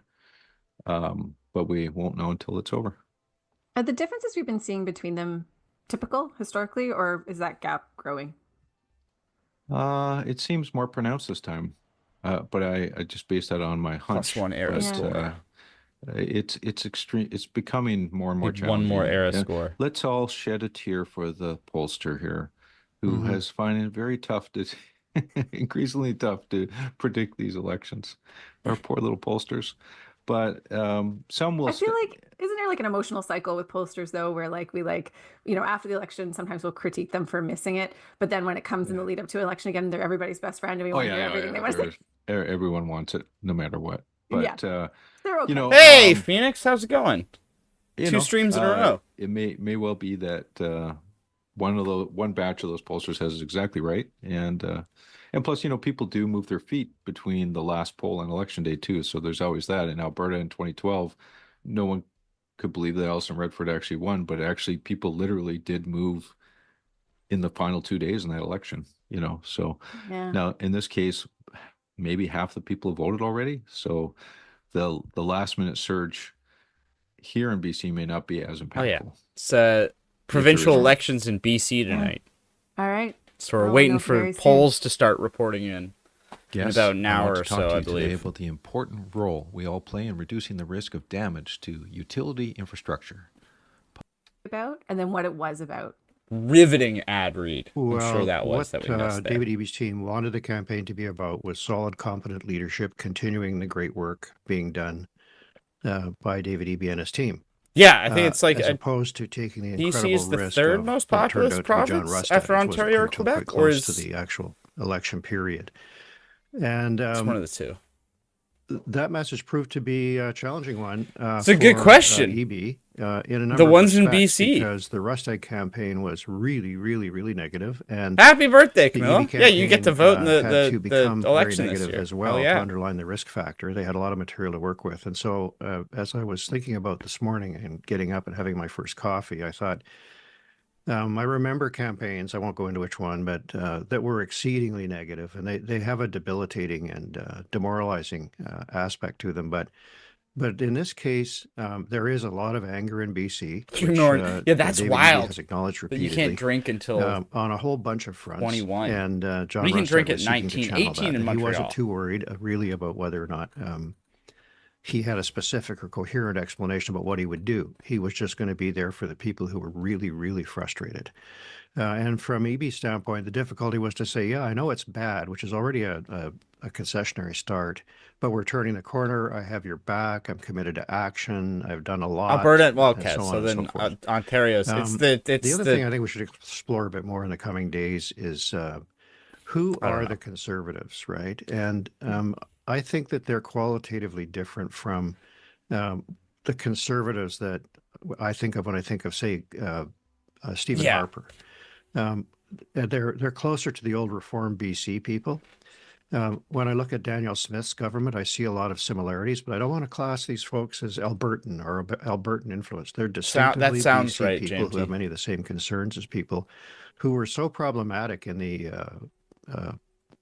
but we won't know until it's over.
Are the differences we've been seeing between them typical historically, or is that gap growing?
It seems more pronounced this time, but I just based that on my hunch.
+1 error score.
It's extreme. It's becoming more and more challenging.
One more error
And
score.
Let's all shed a tear for the pollster here, who has finding it very tough to, increasingly tough to predict these elections. Our poor little pollsters. But some will.
I feel like, isn't there like an emotional cycle with pollsters though, where like we you know, after the election, sometimes we'll critique them for missing it, but then when it comes in the lead up to election again, they're everybody's best friend, and we want to hear everything they want to say.
Everyone wants it, no matter what. But
they're okay.
you know,
hey, Phoenix, how's it going?
You
2
know,
streams in a row.
It may well be that one batch of those pollsters has it exactly right, and plus, you know, people do move their feet between the last poll and election day too. So there's always that. In Alberta in 2012, no one could believe that Alison Redford actually won, but actually people literally did move in the final 2 days in that election. You know, so now in this case, maybe half the people have voted already. So the last minute surge here in BC may not be as impactful.
Oh yeah, it's provincial elections in BC tonight.
All right.
So we're waiting for polls to start reporting in about an hour or so, I believe.
Today about the important role we all play in reducing the risk of damage to utility infrastructure.
And then what it was about.
Riveting ad read.
Well,
I'm sure that was that we missed there.
David Eby's team wanted the campaign to be about was solid, competent leadership, continuing the great work being done by David Eby and his team.
Yeah, I think it's like
as opposed to taking the
BC
incredible
is the
risk
third
of
most
what turned
populous
out to be John
province
Rustad,
after
which was
Ontario or
until quite
Quebec, or
close to
is
the actual election period. And
it's one of the two?
that message proved to be a challenging one
It's a good question.
EB in a number
The
of
ones in
respects,
BC.
because the Rustad campaign was really, really, really negative, and
Happy birthday,
the
Camilla!
EB
Yeah, you get to
campaign,
vote in
had to become very
election this
negative
year.
as well
Hell yeah.
to underline the risk factor. They had a lot of material to work with, and so as I was thinking about this morning and getting up and having my first coffee, I thought. I remember campaigns, I won't go into which one, but that were exceedingly negative, and they have a debilitating and demoralizing aspect to them. But in this case, there is a lot of anger in BC, which
Yeah, that's
David Eby
wild.
has acknowledged
That
repeatedly.
you can't drink until
on a whole bunch of fronts.
21.
And John
You can
Rustad
drink at
was seeking to
19,
channel
18
that,
in
and he
Montreal.
wasn't too worried really about whether or not he had a specific or coherent explanation about what he would do. He was just going to be there for the people who were really, really frustrated. And from EB's standpoint, the difficulty was to say, yeah, I know it's bad, which is already a concessionary start, but we're turning the corner. I have your back. I'm committed to action. I've done a lot.
Alberta, well,
and
okay,
so
so
on and
then
so forth.
Ontario's.
The other thing I think we should explore a bit more in the coming days is who are the conservatives, right? And I think that they're qualitatively different from the conservatives that I think of when I think of, say, Stephen Harper. They're closer to the old Reform BC people. When I look at Danielle Smith's government, I see a lot of similarities, but I don't want to class these folks as Albertan or Albertan influence. They're distinctively
sounds
BC
right,
people who have
JMT.
many of the same concerns as people who were so problematic in the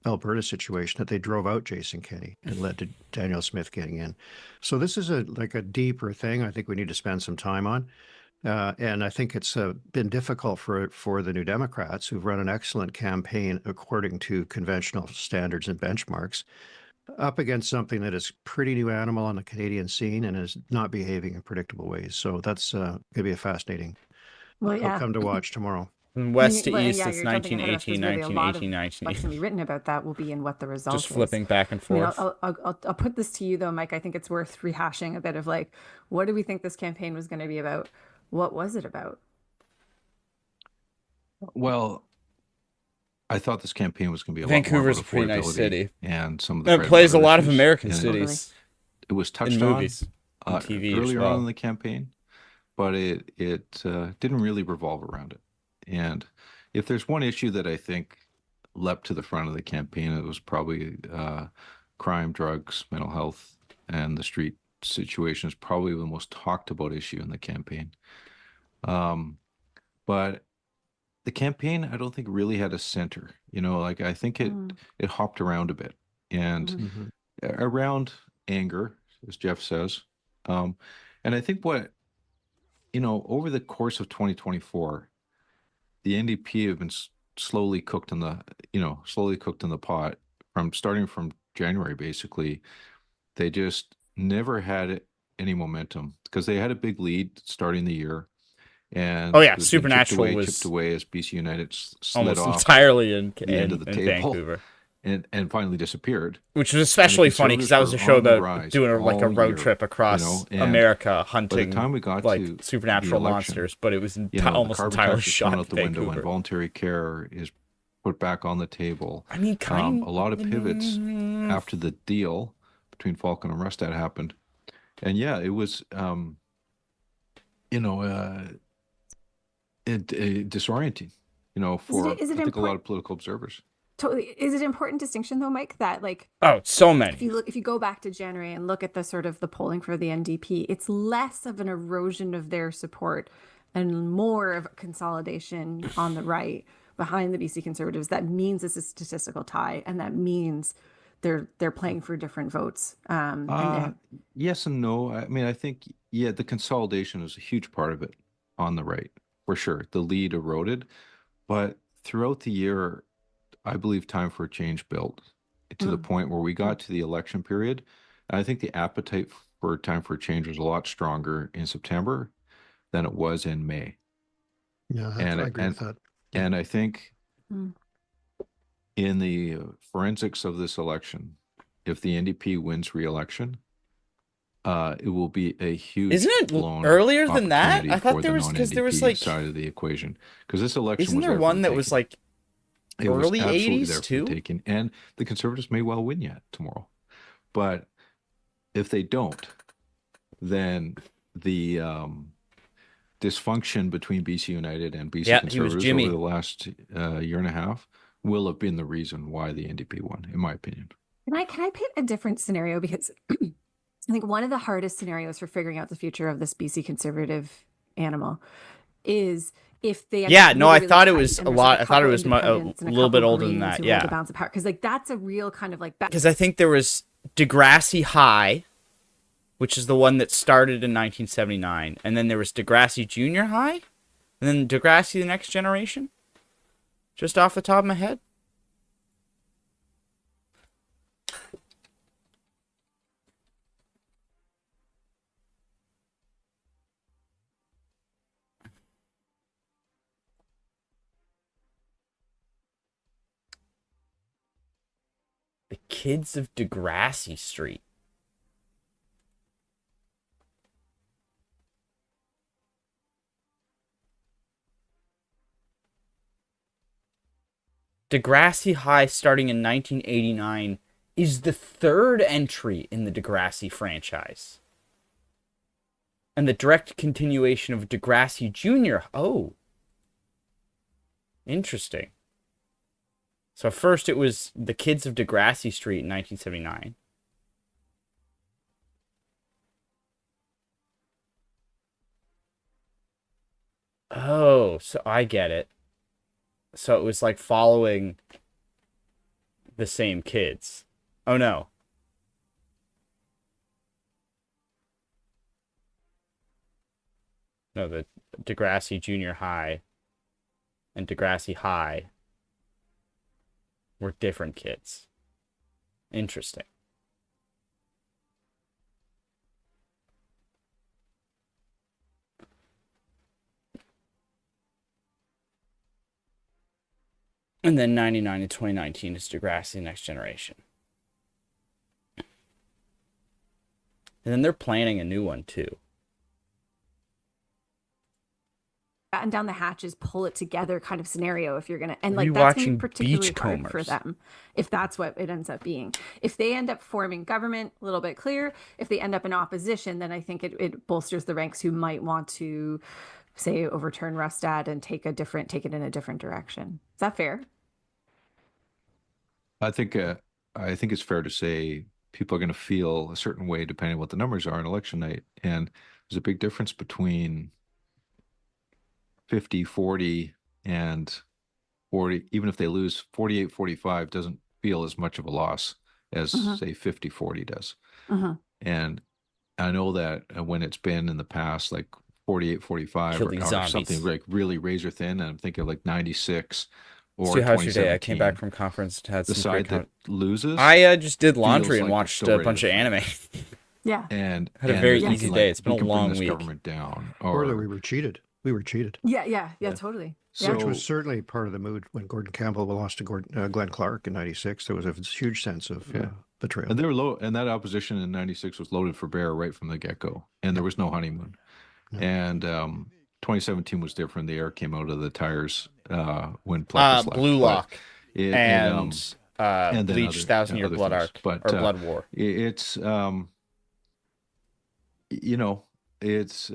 Alberta situation that they drove out Jason Kenney and led to Danielle Smith getting in. So this is a deeper thing I think we need to spend some time on. And I think it's been difficult for the New Democrats, who've run an excellent campaign according to conventional standards and benchmarks, up against something that is pretty new animal on the Canadian scene and is not behaving in predictable ways. So that's going to be a fascinating outcome to watch tomorrow.
From west to
Well,
east,
yeah,
it's
you're jumping ahead of us,
1918,
because really a lot of
1918, 1918.
what's going to be written about that will be in what the result is.
Just flipping back and
I mean,
forth.
I'll put this to you though, Mike. I think it's worth rehashing a bit of like, what do we think this campaign was going to be about? What was it about?
Well, I thought this campaign was going to be a
Vancouver's
lot
a
more
pretty
about
nice city.
and some of the
It plays a lot of
issues.
American
And
cities.
It was touched
in movies,
on
and TV as
earlier
well.
on in the campaign, but it didn't really revolve around it. And if there's one issue that I think leapt to the front of the campaign, it was probably crime, drugs, mental health, and the street situation is probably the most talked about issue in the campaign. But the campaign, I don't think really had a center. I think it hopped around a bit and around anger, as Jeff says. And I think what, over the course of 2024, the NDP have been slowly cooked in the pot starting from January, basically. They just never had any momentum because they had a big lead starting the year. And
Oh yeah,
it was being
Supernatural
chipped away as BC United slid
almost
off
entirely in
the end of the table
Vancouver.
and finally disappeared.
Which was especially funny because that was a show about doing a road
year,
trip across
and
America,
by
hunting
the time we got
like
to
supernatural
the election,
monsters, but it was
the
almost
carbon
entirely
tax is
shot
thrown
in
out the window and
Vancouver.
voluntary care is put back on the table.
I mean,
a lot of pivots after the deal between Falcon and Rustad happened. And yeah, it was, disorienting, for I think a lot of political observers.
Totally. Is it important distinction though, Mike, that like,
so many.
If you go back to January and look at the sort of the polling for the NDP, it's less of an erosion of their support and more of a consolidation on the right behind the BC Conservatives. That means it's a statistical tie, and that means they're playing for different votes.
Yes and no. I mean, I think, the consolidation is a huge part of it on the right, for sure. The lead eroded, but throughout the year, I believe time for a change built to the point where we got to the election period. And I think the appetite for time for a change was a lot stronger in September than it was in May.
Yeah, I agree with that.
And I think in the forensics of this election, if the NDP wins re-election, it will be a huge.
Isn't it
blown
earlier than that?
opportunity
I thought
for
there
the
was, because there was
non-NDP
like,
side of the equation, because this election
isn't
was
there
there
one
for the
that was
taking.
like
It was
early
absolutely
80s
there for
too?
the taking, and the Conservatives may well win yet tomorrow. But if they don't, then the dysfunction between BC United and BC
Yeah, he was
Conservatives
Jimmy.
over the last year and a half will have been the reason why the NDP won, in my opinion.
Can I paint a different scenario? Because I think one of the hardest scenarios for figuring out the future of this BC Conservative animal is if they end up
I
really
thought it
tight
was
and
a
there's,
lot.
like,
I thought it
couple
was a
independents and
little bit
couple
older than
Greens
that.
who hold
Yeah,
the balance of power, because like that's a real kind of like
because I think there was Degrassi High, which is the one that started in 1979, and then there was Degrassi Junior High, and then Degrassi the Next Generation. Just off the top of my head. The Kids of Degrassi Street. Degrassi High, starting in 1989, is the third entry in the Degrassi franchise. And the direct continuation of Degrassi Junior. Oh. Interesting. So first it was The Kids of Degrassi Street in 1979. Oh, so I get it. So it was like following the same kids. Oh no. No, the Degrassi Junior High and Degrassi High were different kids. Interesting. And then 99 to 2019 is Degrassi Next Generation. And then they're planning a new one too.
batten down the hatches, pull it together kind of scenario if you're gonna, and like that's gonna be
Rewatching
particularly hard for
Beachcombers.
them if that's what it ends up being. If they end up forming government, a little bit clear. If they end up in opposition, then I think it bolsters the ranks who might want to say overturn Rustad and take it in a different direction. Is that fair?
I think it's fair to say people are going to feel a certain way depending on what the numbers are on election night. And there's a big difference between 50, 40 and 40. Even if they lose 48, 45 doesn't feel as much of a loss as say 50, 40 does. And I know that when it's been in the past, like 48, 45 or something like really razor thin, and I'm thinking of like 96 or
So how's your day? I
2017.
came back from conference, had
The
some
side
great
that loses.
I just did
feels
laundry and
like the
watched a
story
bunch
of
of
the
anime.
Yeah.
And
had a very
and
easy
like,
day. It's been
we
a
can bring
long
this
week.
government down,
Or that we were cheated. We were cheated.
Yeah, totally.
Which was certainly part of the mood when Gordon Campbell lost to Glenn Clark in '96. There was a huge sense of betrayal.
And they were low, and that opposition in '96 was loaded for bear right from the get-go, and there was no honeymoon. And 2017 was different. The air came out of the tires when Plecas left.
Blue Lock
and then
Bleach,
other
1,000 Year
things.
Blood Arc,
but
or Blood War.
It's it's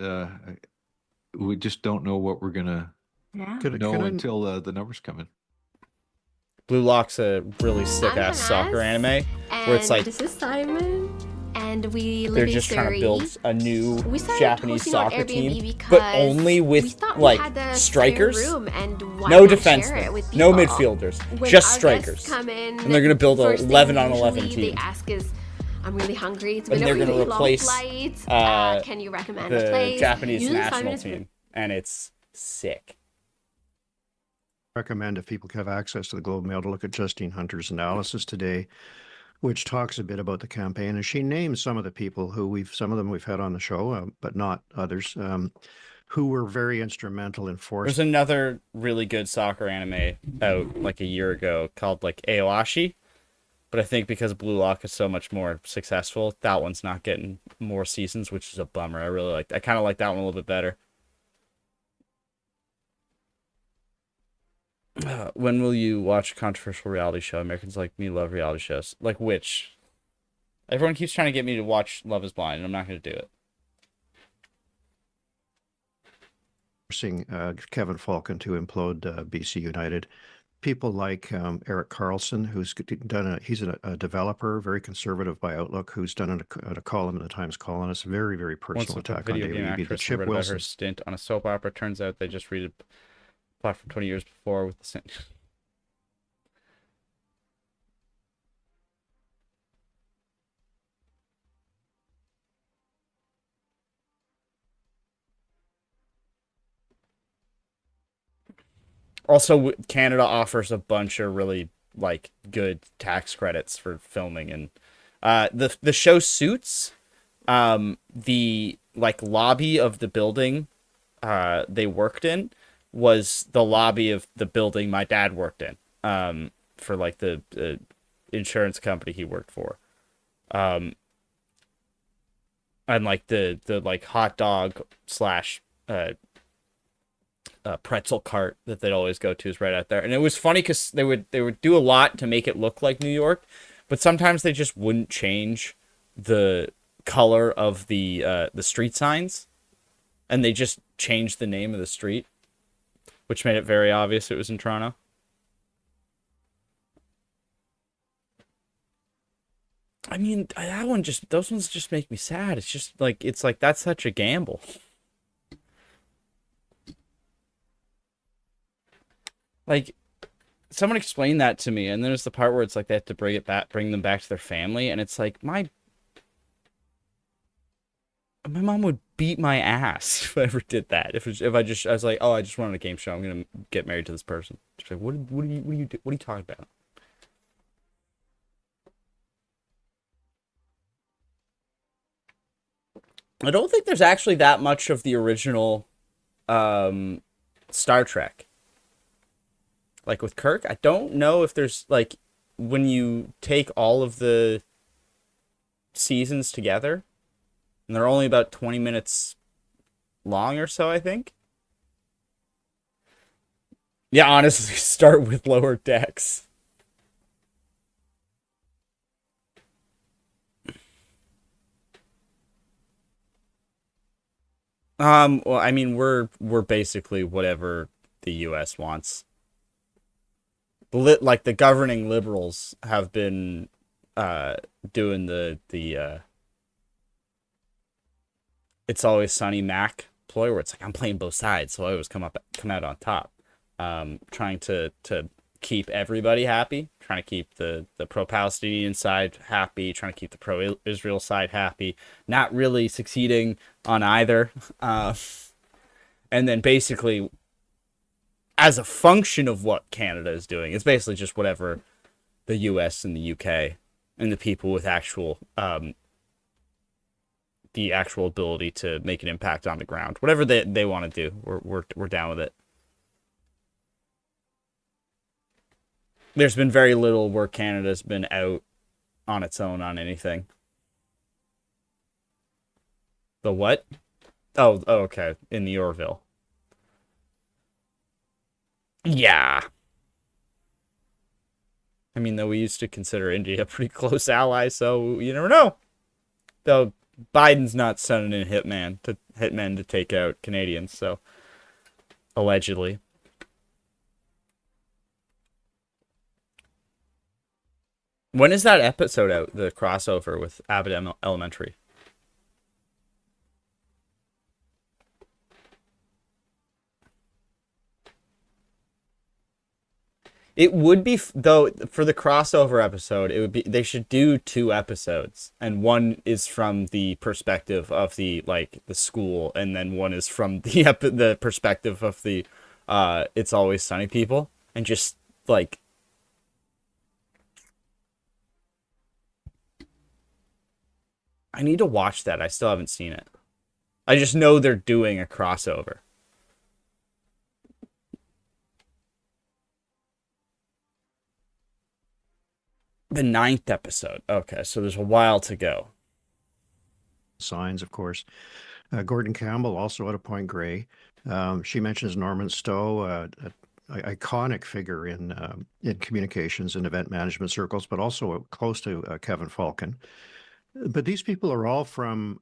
we just don't know what we're gonna know until the numbers come in.
Blue Lock's a really sick ass soccer anime where it's like
this is Simon, and we
they're
live
just
in
trying to
Surrey.
build a new
We started
Japanese
hosting our
soccer
Airbnb
team,
because
but only
we
with
thought we
like
had a spare
strikers,
room, and why
no
not share it
defensemen,
with
no
people?
midfielders,
When
just
our
strikers.
guests come in,
And they're gonna build a
first thing
11 on 11
usually
team.
They ask is, "I'm really hungry. It's
And
been a
they're gonna
really long
replace
flight. Can you recommend a
the
place?"
Japanese
Usually
national
Simon is
team, and it's sick.
Recommend if people have access to the Globe and Mail to look at Justine Hunter's analysis today, which talks a bit about the campaign, and she names some of the people who some of them we've had on the show, but not others, who were very instrumental in forcing.
There's another really good soccer anime out like a year ago called like Aoashi, but But I think because Blue Lock is so much more successful, that one's not getting more seasons, which is a bummer. I kind of like that one a little bit better. When will you watch a controversial reality show? Americans like me love reality shows. Like which? Everyone keeps trying to get me to watch Love is Blind, and I'm not going to do it.
Forcing Kevin Falcon to implode BC United. People like Eric Carlson, who's done he's a developer, very conservative by outlook, who's done a column in the Times Colonist, very, very personal attack on
video
David
game
Eby.
actress
Chip
read about
Wilson.
her stint on a soap opera. Turns out they just read a plot from 20 years before with the same. Also, Canada offers a bunch of really like good tax credits for filming, and the show Suits, the like lobby of the building they worked in was the lobby of the building my dad worked in for like the insurance company he worked for, and like the like hot dog slash pretzel cart that they'd always go to is right out there. And it was funny because they would do a lot to make it look like New York, but sometimes they just wouldn't change the color of the street signs, and they just changed the name of the street, which made it very obvious it was in Toronto. I mean, those ones just make me sad. It's like that's such a gamble. Like, someone explained that to me, and there's the part where it's like they have to bring them back to their family, and it's like my mom would beat my ass if I ever did that. I was like, oh, I just wanted a game show, I'm gonna get married to this person. She's like, what are you talking about? I don't think there's actually that much of the original Star Trek. Like with Kirk, I don't know if there's like when you take all of the seasons together, and they're only about 20 minutes long or so, I think. Yeah, honestly, start with Lower Decks. Well, I mean, we're basically whatever the US wants. Like the governing liberals have been doing the It's Always Sunny Mac ploy, where it's like I'm playing both sides, so I always come out on top. Trying to keep everybody happy, trying to keep the pro-Palestinian side happy, trying to keep the pro-Israel side happy, not really succeeding on either. And then basically, as a function of what Canada is doing, it's basically just whatever the US and the UK and the people with the actual ability to make an impact on the ground, whatever they want to do, we're down with it. There's been very little where Canada's been out on its own on anything. The what? Oh, okay. In the Orville. Yeah. I mean, though we used to consider India a pretty close ally, so you never know. Though Biden's not sending in hitmen to take out Canadians, so allegedly. When is that episode out, the crossover with Abbott Elementary? It would be, though, for the crossover episode, it would be, they should do 2 episodes, and one is from the perspective of the school, and then one is from the perspective of the It's Always Sunny people, and just like I need to watch that. I still haven't seen it. I just know they're doing a crossover. The 9th episode. Okay, so there's a while to go.
Signs, of course. Gordon Campbell also at a Point Grey. She mentions Norman Stowe, an iconic figure in communications and event management circles, but also close to Kevin Falcon. But these people are all from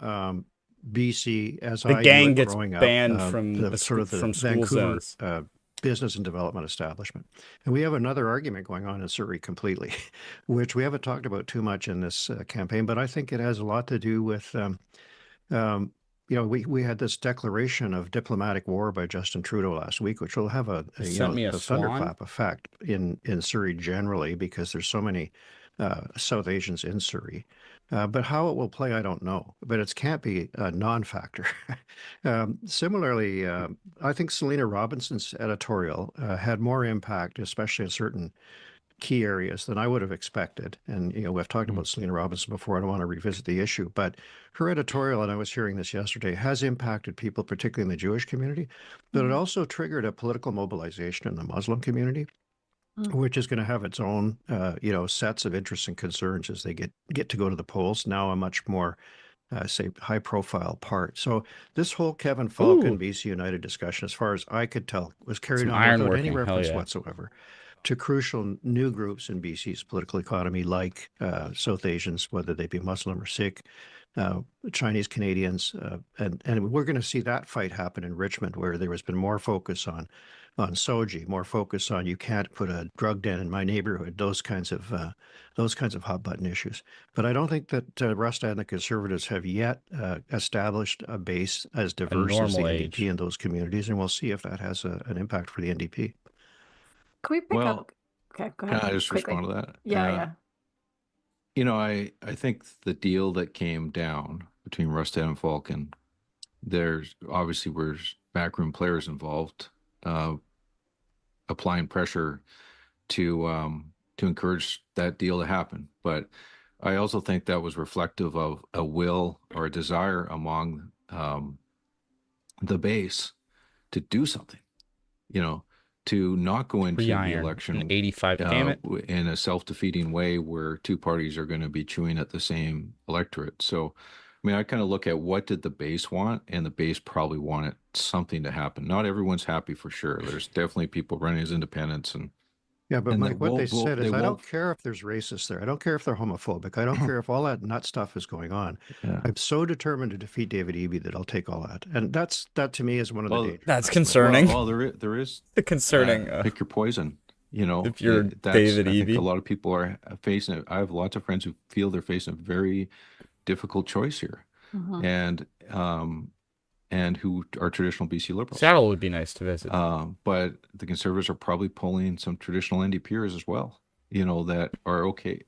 BC, as
The
I
gang
knew it
gets
growing
banned
up,
from
the
the
sort of the
from school
Vancouver
zones.
business and development establishment. And we have another argument going on in Surrey completely, which we haven't talked about too much in this campaign, but I think it has a lot to do with, we had this declaration of diplomatic war by Justin Trudeau last week, which will have a thunderclap effect in Surrey generally, because there's so many South Asians in Surrey. But how it will play, I don't know. But it can't be a non-factor. Similarly, I think Selena Robinson's editorial had more impact, especially in certain key areas, than I would have expected. And, we've talked about Selena Robinson before. I don't want to revisit the issue. But her editorial, and I was hearing this yesterday, has impacted people, particularly in the Jewish community. But it also triggered a political mobilization in the Muslim community, which is going to have its own, sets of interests and concerns as they get to go to the polls. Now a much more, say, high-profile part. So this whole Kevin Falcon, BC United discussion, as far as I could tell, was carried on without any reference whatsoever to crucial new groups in BC's political economy, like South Asians, whether they be Muslim or Sikh, Chinese Canadians, and we're going to see that fight happen in Richmond, where there has been more focus on Soji, more focus on you can't put a drug den in my neighborhood, those kinds of hot button issues. But I don't think that Rustad and the Conservatives have yet established a base as diverse as the NDP in those communities, and we'll see if that has an impact for the NDP.
Can we pick up? Okay, go ahead.
Can I just
quickly.
respond to that?
Yeah.
I think the deal that came down between Rustad and Falcon, there's obviously backroom players involved, applying pressure to encourage that deal to happen. But I also think that was reflective of a will or a desire among the base to do something, to not go into the election
85
in a self-defeating way where two parties are going to be chewing at the same electorate. So, I kind of look at what did the base want, and the base probably wanted something to happen. Not everyone's happy for sure. There's definitely people running as independents and
but Mike, what they said is, I don't care if there's racists there. I don't care if they're homophobic. I don't care if all that nut stuff is going on. I'm so determined to defeat David Eby that I'll take all that. And that to me is one of the dangers.
That's concerning.
Well, there is
concerning.
Pick your poison.
If you're David Eby,
I think a lot of people are facing it. I have lots of friends who feel they're facing a very difficult choice here, and who are traditional BC Liberals.
Seattle would be nice to visit.
But the Conservatives are probably pulling some traditional NDPers as well, that are okay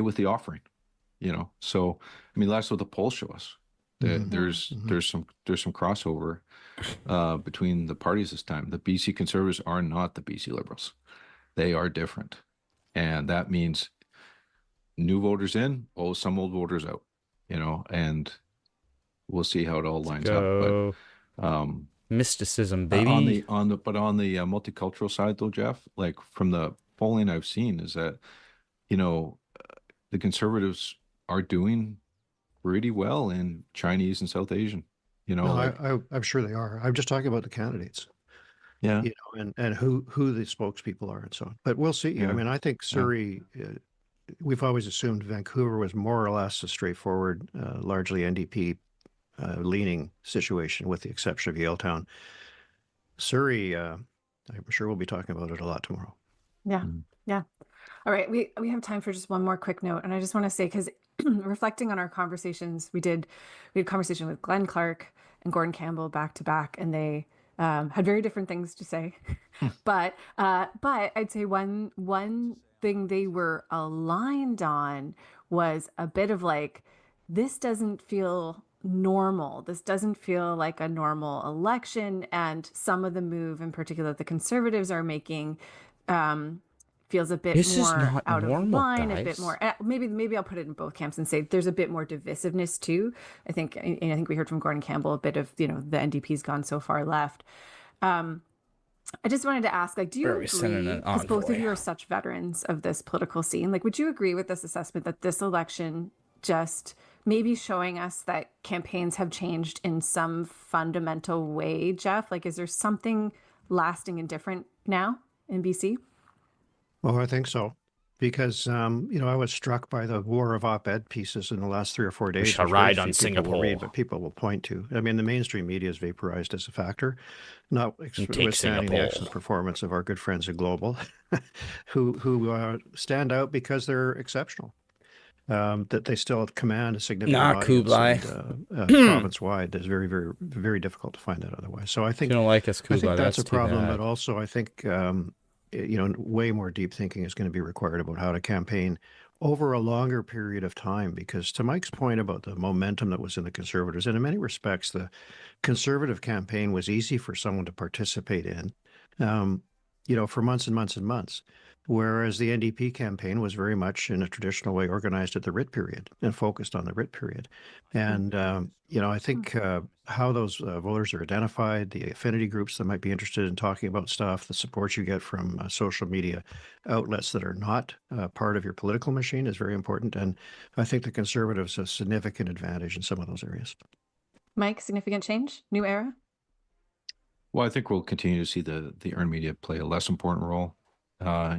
with the offering, So, that's what the polls show us. That there's some crossover between the parties this time. The BC Conservatives are not the BC Liberals. They are different. And that means new voters in, some old voters out, and we'll see how it all lines up. But
mysticism, baby.
On the multicultural side, though, Jeff, like from the polling I've seen, is that the Conservatives are doing pretty well in Chinese and South Asian.
I'm sure they are. I'm just talking about the candidates.
Yeah.
And who the spokespeople are and so on. But we'll see.
Yeah.
I think Surrey. We've always assumed Vancouver was more or less a straightforward, largely NDP leaning situation, with the exception of Yaletown. Surrey, I'm sure we'll be talking about it a lot tomorrow.
Yeah. All right, we have time for just one more quick note, and I just want to say, because reflecting on our conversations, we had a conversation with Glenn Clark and Gordon Campbell back to back, and they had very different things to say. but I'd say one thing they were aligned on was a bit of like, this doesn't feel normal. This doesn't feel like a normal election. And some of the move in particular that the Conservatives are making feels a bit more out of line, a bit more, maybe I'll put it in both camps and say there's a bit more divisiveness too. I think we heard from Gordon Campbell a bit of, the NDP's gone so far left. I just wanted to ask, like, do you
Or are we sending
agree,
an
because both of
envoy?
you are such veterans of this political scene, like, would you agree with this assessment that this election just maybe showing us that campaigns have changed in some fundamental way, Jeff? Like, is there something lasting and different now in BC?
Well, I think so. Because, I was struck by the war of op-ed pieces in the last 3 or 4 days.
shall
which very
ride on
few people will read,
Singapore.
but people will point to. I mean, the mainstream media is vaporized as a factor, notwithstanding the
Singapore.
excellent performance of our good friends at Global, who stand out because they're exceptional. That they still command a significant audience
Kublai.
and, province-wide. It's very, very, very difficult to find that otherwise. So I think,
You don't like us,
I
Kublai,
think that's a
that's too
problem,
bad.
but also I think, way more deep thinking is going to be required about how to campaign over a longer period of time. Because to Mike's point about the momentum that was in the Conservatives, and in many respects, the Conservative campaign was easy for someone to participate in, for months and months and months. Whereas the NDP campaign was very much in a traditional way organized at the writ period and focused on the writ period. And, I think how those voters are identified, the affinity groups that might be interested in talking about stuff, the support you get from social media outlets that are not part of your political machine is very important. And I think the Conservatives have significant advantage in some of those areas.
Mike, significant change? New era?
Well, I think we'll continue to see the earned media play a less important role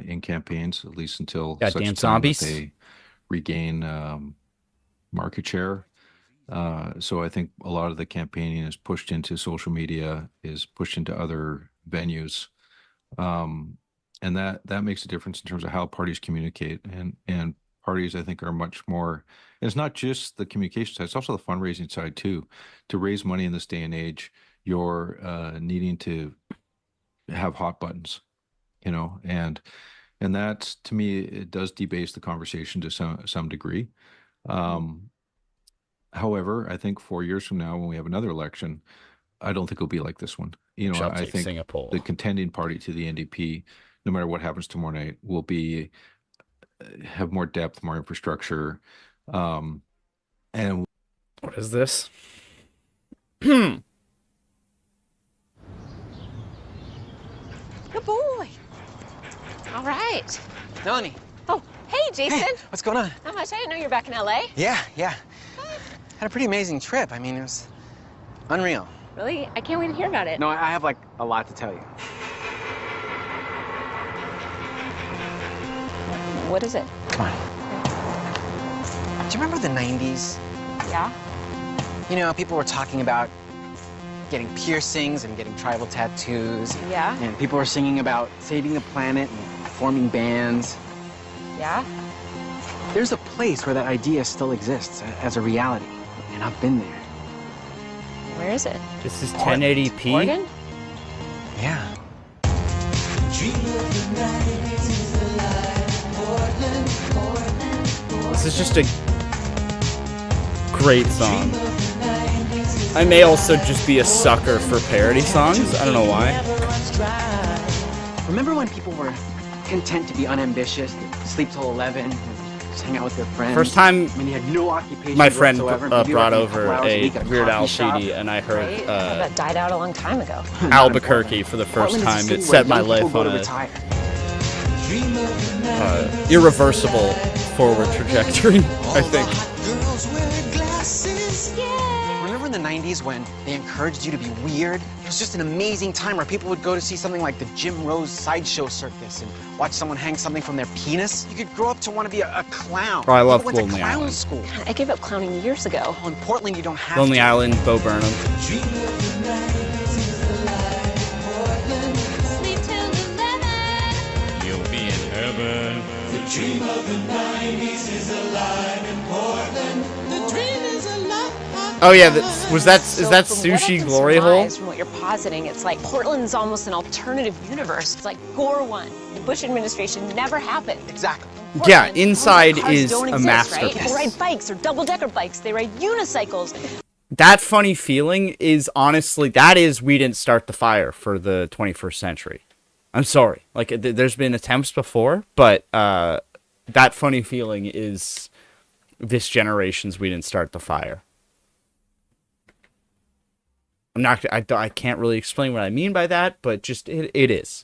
in campaigns, at least until such
Goddamn
time
zombies.
that they regain market share. So I think a lot of the campaigning is pushed into social media, is pushed into other venues. And that makes a difference in terms of how parties communicate. And parties, I think, are much more, and it's not just the communication side, it's also the fundraising side too. To raise money in this day and age, you're needing to have hot buttons, and that, to me, it does debase the conversation to some degree. However, I think 4 years from now, when we have another election, I don't think it'll be like this one.
Shall
I
take
think
Singapore.
the contending party to the NDP, no matter what happens tomorrow night, will be have more depth, more infrastructure, and
what is this?
Good boy. All right.
Melanie.
Oh, hey, Jason.
Hey, what's going on?
Not much. I didn't know you were back in LA.
Yeah. Had a pretty amazing trip. I mean, it was unreal.
Really? I can't wait to hear about it.
No, I have like a lot to tell you.
What is it?
Come on. Do you remember the 90s?
Yeah.
People were talking about getting piercings and getting tribal tattoos.
Yeah.
And people were singing about saving the planet and forming bands.
Yeah.
There's a place where that idea still exists as a reality, and I've been there.
Where is it?
This is 1080p.
Oregon?
Yeah.
This is just a great song. I may also just be a sucker for parody songs. I don't know why.
Remember when people were content to be unambitious, sleep till 11, and just hang out with their friends?
First time
I mean, they had no occupation
my friend
whatsoever, and maybe
brought
like
over
couple hours
a
week at
Weird Al
coffee shop.
CD, and I heard
Right? That died out a long time ago.
Albuquerque for the first
Portland is a
time.
city
It
where
set my
young people
life
go
on
to
a
retire.
irreversible forward trajectory, I think.
Remember in the 90s when they encouraged you to be weird? It was just an amazing time where people would go to see something like the Jim Rose Sideshow Circus and watch someone hang something from their penis. You could grow up to want to be a clown.
Oh, I love
People went to
Lonely
clown
Island.
school.
I gave up clowning years ago.
Oh, in Portland, you don't have
Lonely
to.
Island, Bo Burnham.
Sleep till 11.
You'll be in heaven.
The dream of the 90s is alive in Portland. The dream is alive.
Oh yeah, is that
From
Sushi
what I can
Glory Hole?
surmise From what you're positing, it's like Portland's almost an alternative universe. It's like Gore won. The Bush administration never happened.
Exactly.
Yeah, inside
Cars
is
don't
a
exist,
masterpiece.
Right? People ride bikes or double-decker bikes. They ride unicycles.
That funny feeling is honestly, that is we didn't start the fire for the 21st century. I'm sorry. Like, there's been attempts before, but that funny feeling is this generation's we didn't start the fire. I can't really explain what I mean by that, but just it is.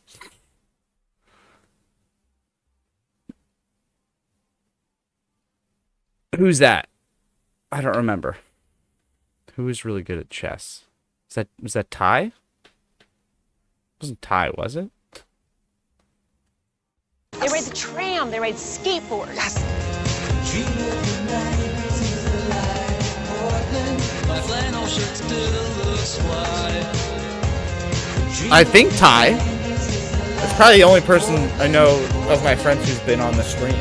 Who's that? I don't remember. Who is really good at chess? Was that Ty? It wasn't Ty, was it?
They ride the tram, they ride skateboards. Yes.
I think Ty. That's probably the only person I know of my friends who's been on the stream.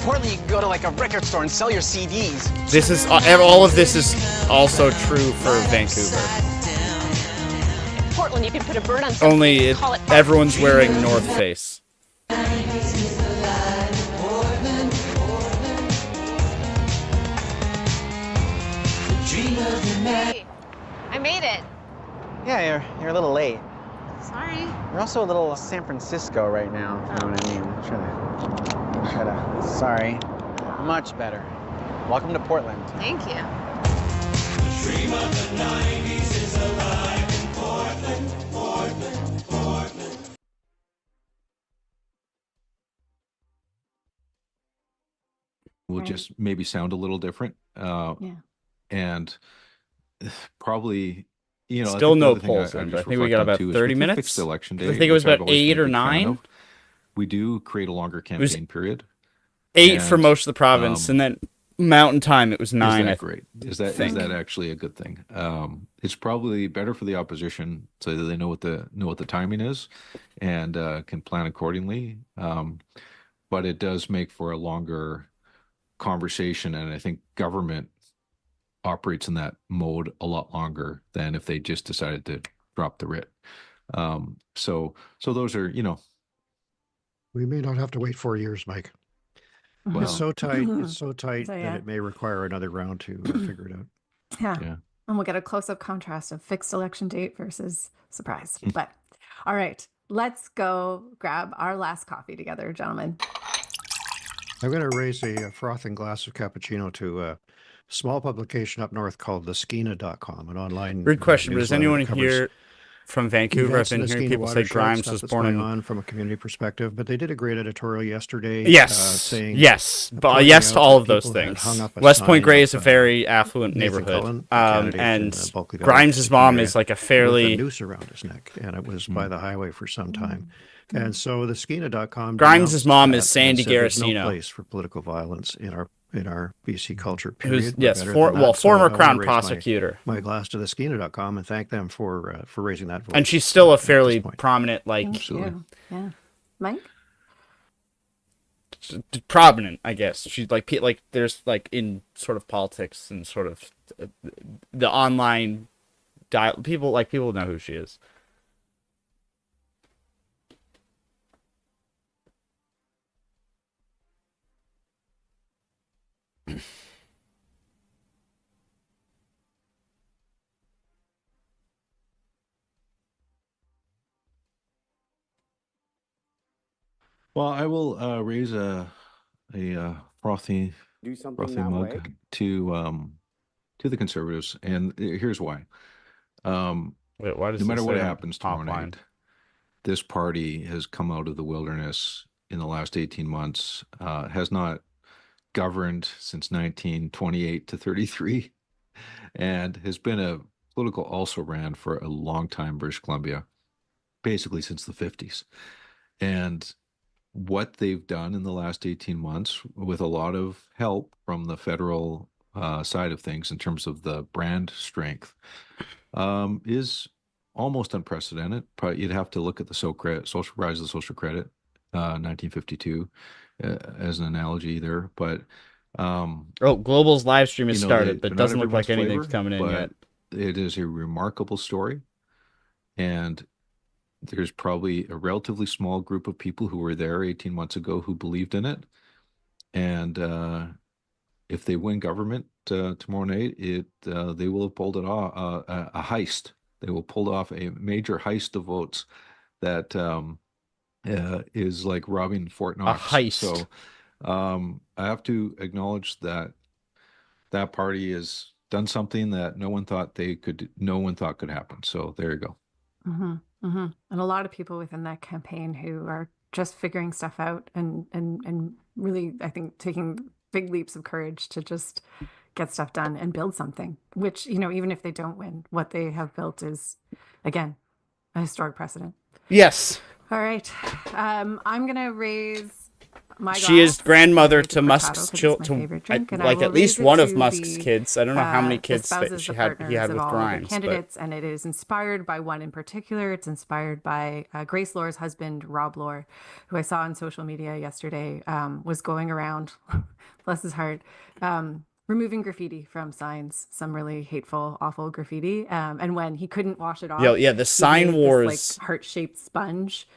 Portland, you can go to like a record store and sell your CDs.
This is all of this is also true for Vancouver.
In Portland, you can put a bird on something
Only
and call it art.
everyone's wearing North Face.
Hey, I made it.
Yeah, you're a little late.
Sorry.
You're also a little San Francisco right now. You know what I mean? Sorry. Much better. Welcome to Portland.
Thank you.
Dream of the 90s is alive in Portland, Portland, Portland.
Will just maybe sound a little different. And probably, you know,
Still no
the thing
polls.
I'm
I
just
think we got
reflecting
about
too is
30
with the
minutes.
fixed election day,
I think it was
which I've
about
always been
8
a
or
big fan
9.
of, we do create a longer campaign period.
8 for
And,
most of the province, and then Mountain Time it was 9.
Is that great? Is that actually a good thing? It's probably better for the opposition so that they know what the timing is and can plan accordingly. But it does make for a longer conversation, and I think government operates in that mode a lot longer than if they just decided to drop the writ. So those are, you know.
We may not have to wait 4 years, Mike.
Well,
it's so tight. It's so tight
So,
that
yeah.
it may require another round to figure it out.
Yeah. And we'll get a close-up contrast of fixed election date versus surprise. But all right, let's go grab our last coffee together, gentlemen.
I'm going to raise a frothing glass of cappuccino to a small publication up north called theskina.com, an online
Good question. But is
newsletter
anyone
that covers
here from Vancouver? I've
events in
been
the
hearing
Skeena
people say
watershed,
Grimes
stuff
was
that's
born
going
in.
on from a community perspective, but they did a great editorial yesterday.
Yes,
saying
yes, but
pointing
yes to
out
all
that
of those
people had
things.
hung up a
West
sign
Point Grey is a
of,
very affluent
Nathan
neighborhood,
Cullen, candidate in
and
the Bulkley Valley
Grimes' mom
area,
is like a
with
fairly
a noose around his neck, and it was by the highway for some time. And so the Skeena.com
Grimes'
denounced
mom
that
is
and
Sandy
said there's
Garacino.
No place for political violence in our BC culture.
Who's-
Period. We're
yes,
better
for-
than
well,
that.
former
I wanna
Crown
raise
prosecutor.
My glass to the Skeena.com and thank them for raising that voice.
and she's still a fairly prominent, like
Yeah. Mike?
prominent, I guess. She's like there's like in sort of politics and sort of the online people know who she is.
Well, I will raise a frothy mug
way.
to the Conservatives, and here's why.
Wait, why does
no
it
matter what
say on
happens
top
tomorrow
line?
night, this party has come out of the wilderness in the last 18 months, has not governed since 1928 to 33, and has been a political also-ran for a long time in British Columbia, basically since the 50s. And what they've done in the last 18 months, with a lot of help from the federal side of things in terms of the brand strength, is almost unprecedented. But you'd have to look at the social rise of the social credit, 1952, as an analogy there. But
Global's live stream has
you know,
started, but
they're
it
not
doesn't look like
everyone's
anything's
flavor,
coming in yet.
but it is a remarkable story, and there's probably a relatively small group of people who were there 18 months ago who believed in it. And if they win government tomorrow night, they will have pulled it off, a heist. They will pull off a major heist of votes that is like robbing Fort Knox.
heist.
So I have to acknowledge that that party has done something that no one thought could happen. So there you go.
And a lot of people within that campaign who are just figuring stuff out and really, I think, taking big leaps of courage to just get stuff done and build something, which, even if they don't win, what they have built is, again, a historic precedent.
Yes.
All right. I'm going to raise my glass.
She is grandmother to
Cortado,
Musk's
'cause it's my
children.
favorite drink, and I
Like
will
at least
raise it
one of
to
Musk's
the,
kids. I don't know how many
the
kids that
spouses,
he
the
had
partners
with
of all the
Grimes. But
candidates, and it is inspired by one in particular. It's inspired by Grace Lore's husband, Rob Lore, who I saw on social media yesterday, was going around, bless his heart, removing graffiti from signs, some really hateful, awful graffiti. And when he couldn't wash it off,
yeah, the sign wars,
this, like, heart-shaped sponge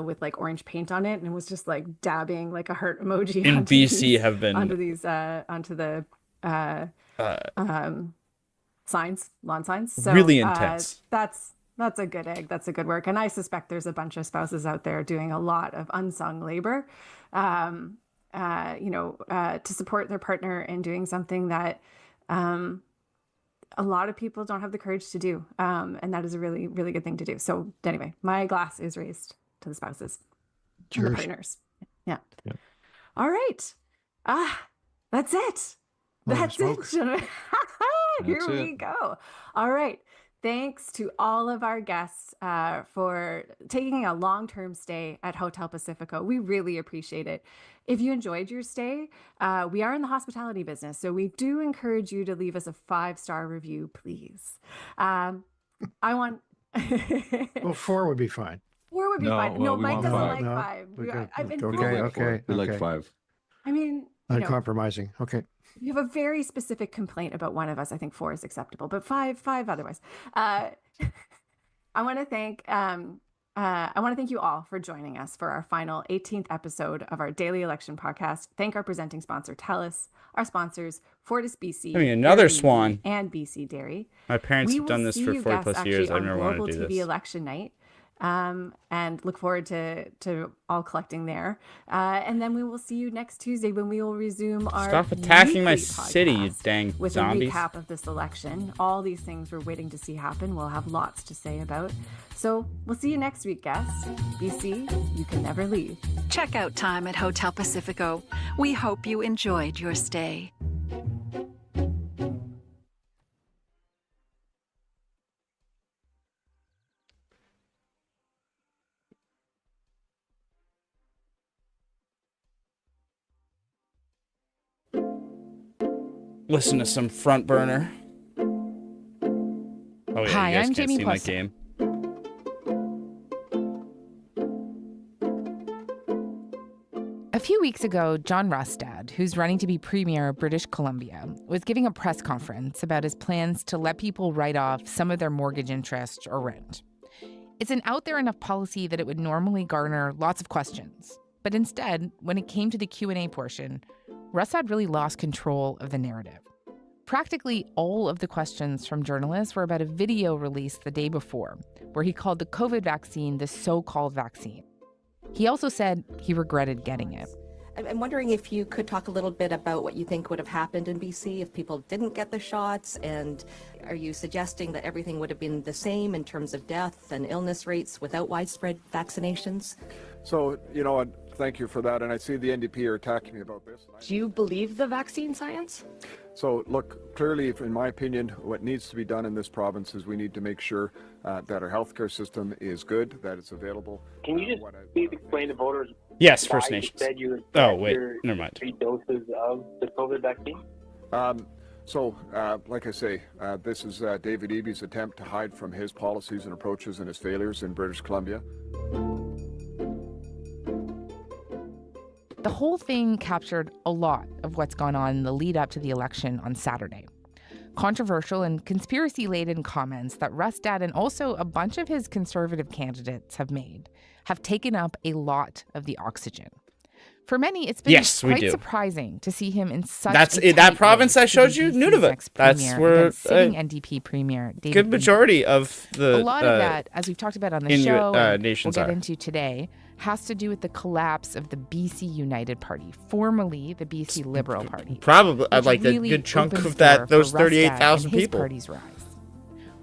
with like orange paint on it, and was just like dabbing like a heart emoji
in
onto
BC
these,
have been
onto the signs, lawn signs. So
really intense.
That's a good egg. That's a good work. And I suspect there's a bunch of spouses out there doing a lot of unsung labor, to support their partner in doing something that a lot of people don't have the courage to do. And that is a really, really good thing to do. So anyway, my glass is raised to the spouses and the partners. Yeah. All right. That's it. That's it, gentlemen. Here we go. All right. Thanks to all of our guests for taking a long-term stay at Hotel Pacifico. We really appreciate it. If you enjoyed your stay, we are in the hospitality business, so we do encourage you to leave us a 5-star review, please. I want...
Well, 4 would be fine.
4 would be fine. No, Mike doesn't like 5.
Okay.
We like 5.
I mean,
uncompromising. Okay.
You have a very specific complaint about one of us. I think 4 is acceptable, but 5 otherwise. I want to thank you all for joining us for our final 18th episode of our daily election podcast. Thank our presenting sponsor, TELUS, our sponsors, Fortis BC,
another
Airbnb,
swan,
and BC Dairy.
My parents have done this for 40 plus years. I've never wanted to do
TV
this.
election night. And look forward to all collecting there. And then we will see you next Tuesday when we will resume our
Stop attacking my
weekly
city, you
podcast
dang
with
zombies.
a recap of this election. All these things we're waiting to see happen. We'll have lots to say about. So we'll see you next week, guests. BC, you can never leave.
Check out time at Hotel Pacifico. We hope you enjoyed your stay.
Listen to some front burner. Oh yeah,
Hi,
you guys
I'm
can't
Jamie
see
Plus.
my game.
A few weeks ago, John Rustad, who's running to be Premier of British Columbia, was giving a press conference about his plans to let people write off some of their mortgage interest or rent. It's an out there enough policy that it would normally garner lots of questions. But instead, when it came to the Q&A portion, Rustad really lost control of the narrative. Practically all of the questions from journalists were about a video released the day before, where he called the COVID vaccine the so-called vaccine. He also said he regretted getting it.
I'm wondering if you could talk a little bit about what you think would have happened in BC if people didn't get the shots, and are you suggesting that everything would have been the same in terms of death and illness rates without widespread vaccinations?
So, thank you for that, and I see the NDP are attacking me about this.
Do you believe the vaccine science?
So, look, clearly, in my opinion, what needs to be done in this province is we need to make sure that our healthcare system is good, that it's available.
Can you just please explain to voters
Yes,
why
First
you
Nations.
said you
Oh, wait,
your
never mind.
3 doses of the COVID vaccine?
Like I say, this is David Eby's attempt to hide from his policies and approaches and his failures in British Columbia.
The whole thing captured a lot of what's gone on in the lead up to the election on Saturday. Controversial and conspiracy-laden comments that Rustad and also a bunch of his conservative candidates have made have taken up a lot of the oxygen. For many, it's been quite surprising to see him in such
that province I showed you, Nunavut. That's where
sitting NDP Premier David
good majority of the
a lot of that, as we've talked about on the
Inuit,
show, and
nations
we'll get
are.
into today, has to do with the collapse of the BC United Party, formerly the BC Liberal Party.
Probably,
which
like
really
a good chunk
opened
of
the
that,
door
those
for Rustad
38,000
and his
people.
party's rise.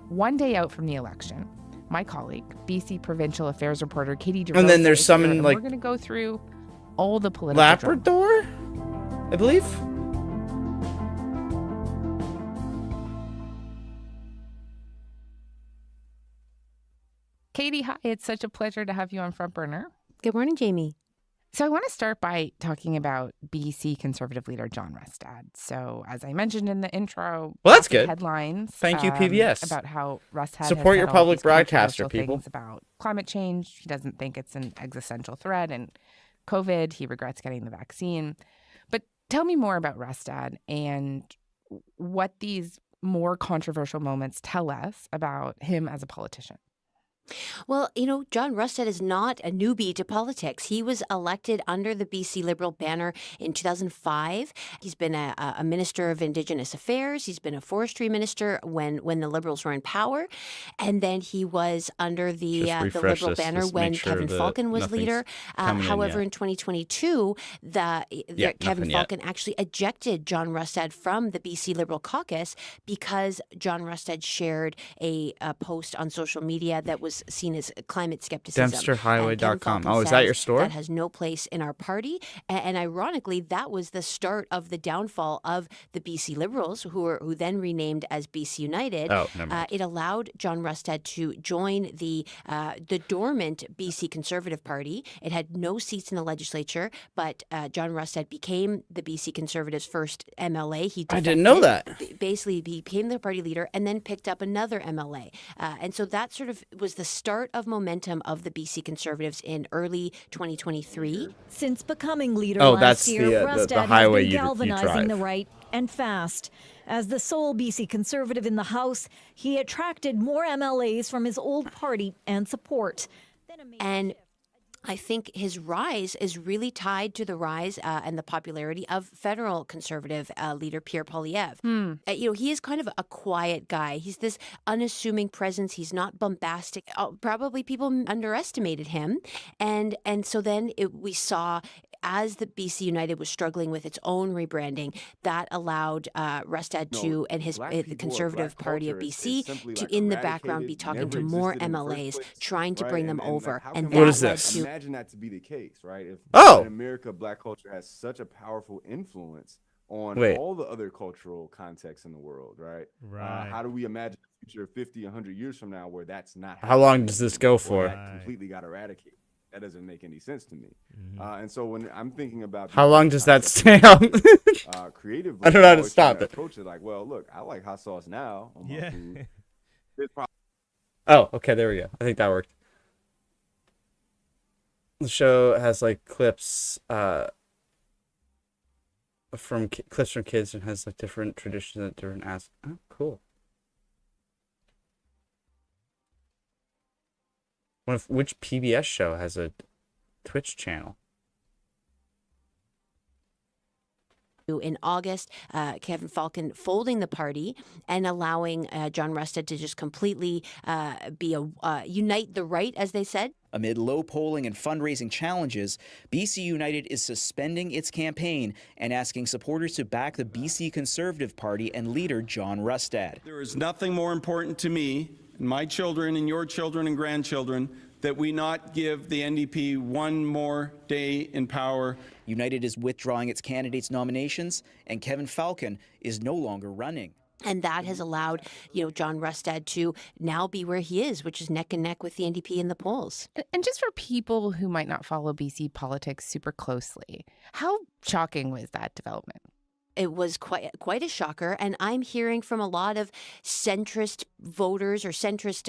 One day out from the election, my colleague, BC Provincial Affairs reporter Katie DeRosa,
And then there's
is
some
here,
in,
and
like,
we're going to go through all the political
Labrador, I believe.
Katie, hi. It's such a pleasure to have you on Front Burner.
Good morning, Jamie.
So I want to start by talking about BC Conservative leader John Rustad. So as I mentioned in the intro,
Well, that's
lots of
good.
Headlines.
Thank you, PBS.
About how Rustad
Support
has
your
said all
public
these
broadcaster,
controversial
people.
things about climate change. He doesn't think it's an existential threat, and COVID. He regrets getting the vaccine. But tell me more about Rustad and what these more controversial moments tell us about him as a politician.
Well, John Rustad is not a newbie to politics. He was elected under the BC Liberal banner in 2005. He's been a minister of Indigenous Affairs. He's been a forestry minister when the Liberals were in power. And then he was under the Liberal banner when Kevin Falcon was leader. However, in 2022, Kevin Falcon actually ejected John Rustad from the BC Liberal caucus because John Rustad shared a post on social media that was seen as climate skepticism.
DempsterHighway.com. Oh, is that your store?
That has no place in our party. And ironically, that was the start of the downfall of the BC Liberals, who then renamed as BC United.
Oh, never mind.
It allowed John Rustad to join the dormant BC Conservative Party. It had no seats in the legislature, but John Rustad became the BC Conservatives' first MLA.
I didn't know that.
Basically, he became the party leader and then picked up another MLA. And so that sort of was the start of momentum of the BC Conservatives in early 2023.
Since becoming leader
that's
last year,
the
Rustad
highway
has been
you
galvanizing
drive.
the right and fast. As the sole BC Conservative in the House, he attracted more MLAs from his old party and support.
And I think his rise is really tied to the rise and the popularity of federal Conservative leader Pierre Poilievre. He is kind of a quiet guy. He's this unassuming presence. He's not bombastic. Probably people underestimated him, and so then we saw. As the BC United was struggling with its own rebranding, that allowed Rustad and the Conservative Party of BC to, in the background, be talking to more MLAs, trying to bring them over. And
what is this?
Imagine that to be the case, right? If in America, Black culture has such a powerful influence on all the other cultural contexts in the world, right? How do we imagine a future 50, 100 years from now where that's not happening?
How long does this go for?
That completely got eradicated. That doesn't make any sense to me. And so when I'm thinking about
How long does that stay on?
creatively,
I don't know how to stop it.
Approach it like, well, look, I like hot sauce now on my food.
Oh, okay, there we go. I think that worked. The show has like clips from kids and has like different traditions and different aspects. Oh, cool. Which PBS show has a Twitch channel?
In August, Kevin Falcon folding the party and allowing John Rustad to just completely unite the right, as they said.
Amid low polling and fundraising challenges, BC United is suspending its campaign and asking supporters to back the BC Conservative Party and leader John Rustad.
There is nothing more important to me, and my children and your children and grandchildren, that we not give the NDP one more day in power.
United is withdrawing its candidates' nominations, and Kevin Falcon is no longer running.
And that has allowed, John Rustad to now be where he is, which is neck and neck with the NDP in the polls.
And just for people who might not follow BC politics super closely, how shocking was that development?
It was quite a shocker, and I'm hearing from a lot of centrist voters or centrist,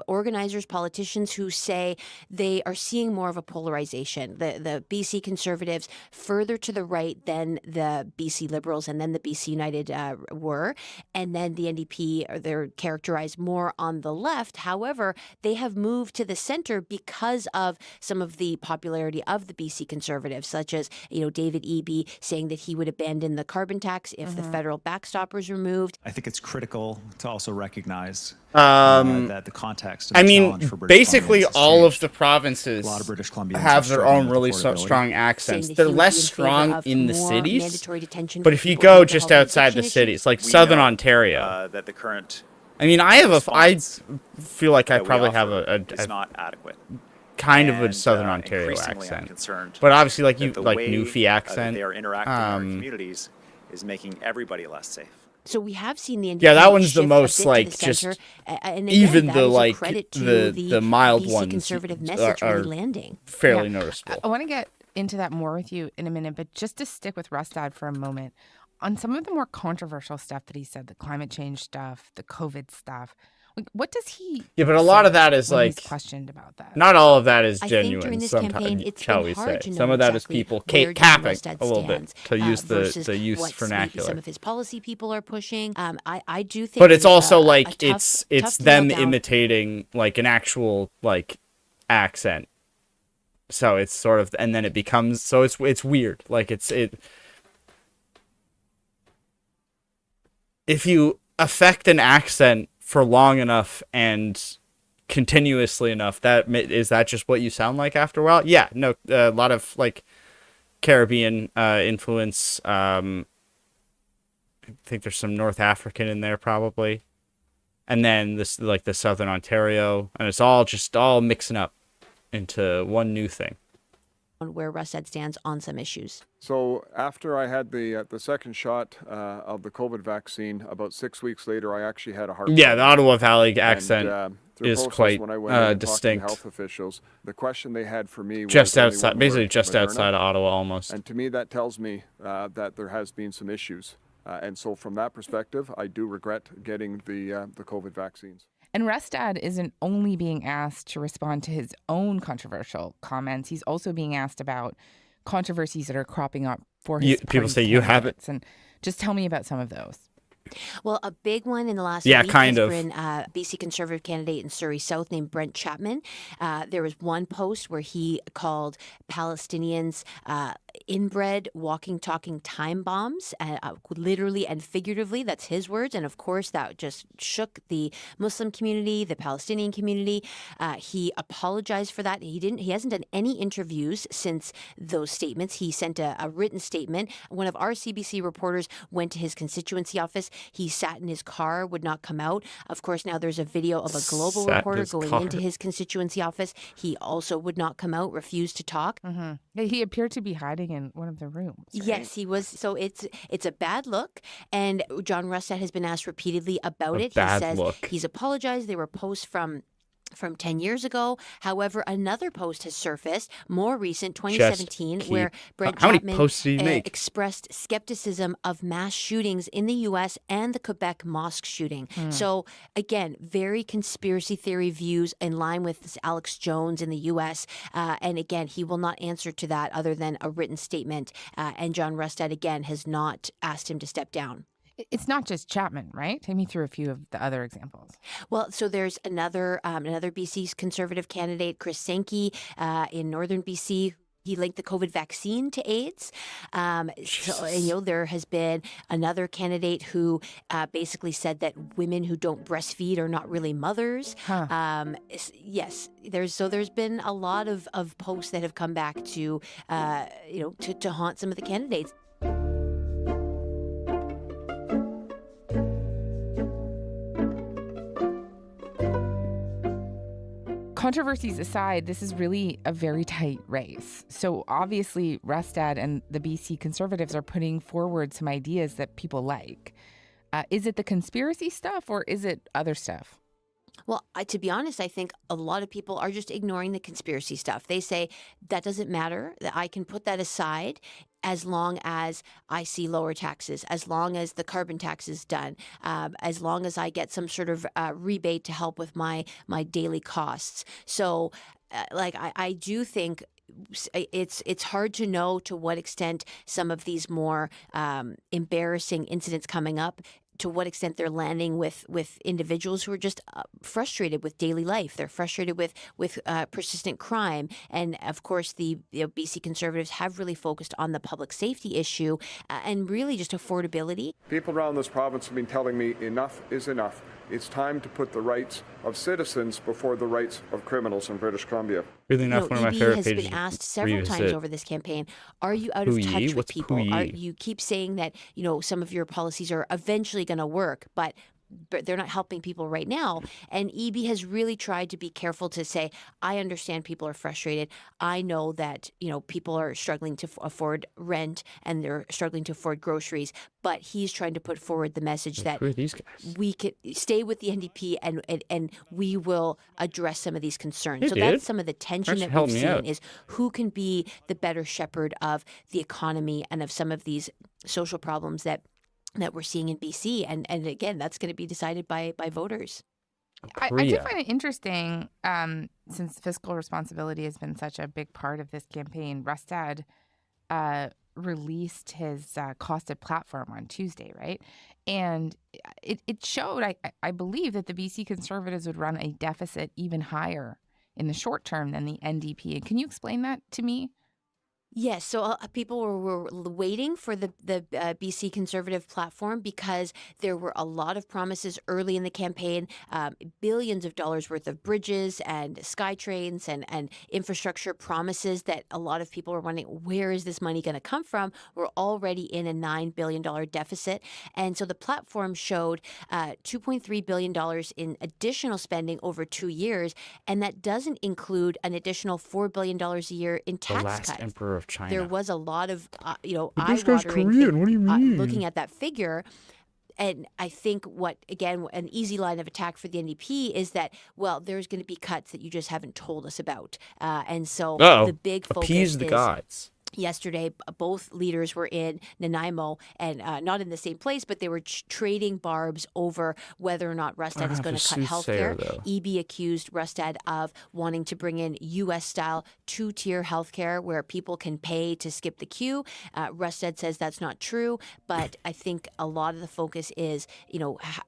organizers, politicians who say they are seeing more of a polarization. The BC Conservatives further to the right than the BC Liberals and then the BC United were, and then the NDP they're characterized more on the left. However, they have moved to the center because of some of the popularity of the BC Conservatives, such as David Eby saying that he would abandon the carbon carbon tax if the federal backstop was removed.
I think it's critical to also recognize that the context of the challenge for British
basically
Columbians has
all of
changed.
the provinces
A lot of British Columbians
have
are
their
struggling
own
with
really
affordability.
strong accents.
Saying that
They're
he would
less
be in favor
strong
of
in the
more
cities,
mandatory detention
but
for
if you
people
go
with mental
just
health and
outside the
addiction
cities,
issues.
like
We
Southern
know,
Ontario.
that the current
I mean, I
response
feel like I
that we
probably have
offer
a
is not adequate.
kind of a
And,
Southern Ontario
increasingly I'm
accent,
concerned
but obviously like
that
you
the
like
way,
Newfie
that
accent.
they are interacting in our communities is making everybody less safe.
So we have seen the
Yeah, that one's the
shift a
most
bit to
like
the
just
center, and again,
even
that
the
is a
like
credit to
the mild
BC
ones
conservative message
are
really landing.
fairly
Yeah.
noticeable.
I want to get into that more with you in a minute, but just to stick with Rustad for a moment, on some of the more controversial stuff that he said, the climate change stuff, the COVID stuff, like, what does he?
Yeah, but a lot
say
of that is
when
like
he's questioned about that.
Not all of that is
I think
genuine.
during this campaign,
Sometimes,
it's
shall
been
we
hard
say?
to
Some
know
of that is
exactly
people
where John
capping
Rustad
a little bit
stands,
to use
versus
the use
what's maybe
vernacular.
some of his policy people are pushing. I do think,
But it's also
a
like
tough,
it's
tough to
them
nail down.
imitating like an actual like accent. So it's sort of, and then it becomes, so it's weird. Like if you affect an accent for long enough and continuously enough, is that just what you sound like after a while? Yeah, no, a lot of like Caribbean influence. I think there's some North African in there probably, and then this like the Southern Ontario, and it's all mixing up into one new thing.
Where Rustad stands on some issues.
So after I had the second shot of the COVID vaccine, about 6 weeks later, I actually had a heart
Yeah, the
problem.
Ottawa Valley accent
through
is
process,
quite
when I went in and talked to the
distinct.
health officials, the question they had for me was
Just
only
outside,
one
basically
word,
just
Moderna.
outside of Ottawa, almost.
And to me, that tells me that there has been some issues. And so from that perspective, I do regret getting the COVID vaccines.
And Rustad isn't only being asked to respond to his own controversial comments. He's also being asked about controversies that are cropping up for his
people say you have it.
And just tell me about some of those.
Well, a big one in the last
Yeah,
week
kind
has
of.
been BC Conservative candidate in Surrey South named Brent Chapman. There was one post where he called Palestinians inbred, walking, talking time bombs, literally and figuratively. That's his words. And of course, that just shook the Muslim community, the Palestinian community. He apologized for that. He hasn't done any interviews since those statements. He sent a written statement. One of our CBC reporters went to his constituency office. He sat in his car, would not come out. Of course, now there's a video of a global reporter going into his constituency office. He also would not come out, refused to talk.
Mm-hmm. He appeared to be hiding in one of the rooms. Right?
Yes, he was. So it's a bad look. And John Rustad has been asked repeatedly about it. He says he's apologized. There were posts from 10 years ago. However, another post has surfaced, more recent, 2017, where Brent Chapman expressed skepticism of mass shootings in the U.S. and the Quebec mosque shooting. So, again, very conspiracy theory views in line with this Alex Jones in the U.S. And again, he will not answer to that other than a written statement. And John Rustad, again, has not asked him to step down.
It's not just Chapman, right? Take me through a few of the other examples.
Well, so there's another BC's Conservative candidate, Chris Sankey, in northern BC. He linked the COVID vaccine to AIDS. There has been another candidate who basically said that women who don't breastfeed are not really mothers. Yes, there's been a lot of posts that have come back to haunt some of the candidates.
Controversies aside, this is really a very tight race. So obviously, Rustad and the BC Conservatives are putting forward some ideas that people like. Is it the conspiracy stuff or is it other stuff?
Well, to be honest, I think a lot of people are just ignoring the conspiracy stuff. They say that doesn't matter, that I can put that aside as long as I see lower taxes, as long as the carbon tax is done, as long as I get some sort of rebate to help with my daily costs. So, I do think it's hard to know to what extent some of these more embarrassing incidents coming up to what extent they're landing with individuals who are just frustrated with daily life. They're frustrated with persistent crime. And of course, the BC Conservatives have really focused on the public safety issue and really just affordability.
People around this province have been telling me enough is enough. It's time to put the rights of citizens before the rights of criminals in British Columbia.
Really enough, one of my favorite
has
pages
been asked several times over this campaign, are you out of touch with people? You keep saying that, some of your policies are eventually going to work, but they're not helping people right now. And EB has really tried to be careful to say, I understand people are frustrated. I know that, people are struggling to afford rent and they're struggling to afford groceries. But he's trying to put forward the message that we could stay with the NDP and we will address some of these concerns. That's some of the tension that we've seen is who can be the better shepherd of the economy and of some of these social problems that we're seeing in BC. And again, that's going to be decided by voters.
I do find it interesting, since fiscal responsibility has been such a big part of this campaign. Rustad released his costed platform on Tuesday, right? And it showed, I believe, that the BC Conservatives would run a deficit even higher in the short term than the NDP. Can you explain that to me?
Yes, so people were waiting for the BC Conservative platform because there were a lot of promises early in the campaign, billions of dollars worth of bridges and SkyTrains and infrastructure promises that a lot of people were wondering, where is this money going to come from? We're already in a $9 billion deficit. And so the platform showed $2.3 billion in additional spending over 2 years, and that doesn't include an additional $4 billion a year in tax cuts.
Emperor of China.
There was a lot of,
this guy's Korean. What do you mean?
Looking at that figure. And I think an easy line of attack for the NDP is that, well, there's going to be cuts that you just haven't told us about. And so the big focus
appease the gods.
Yesterday, both leaders were in Nanaimo and not in the same place, but they were trading barbs over whether or not Rustad is going to cut healthcare. EB accused Rustad of wanting to bring in U.S.-style two-tier healthcare where people can pay to skip the queue. Rustad says that's not true, but I think a lot of the focus is,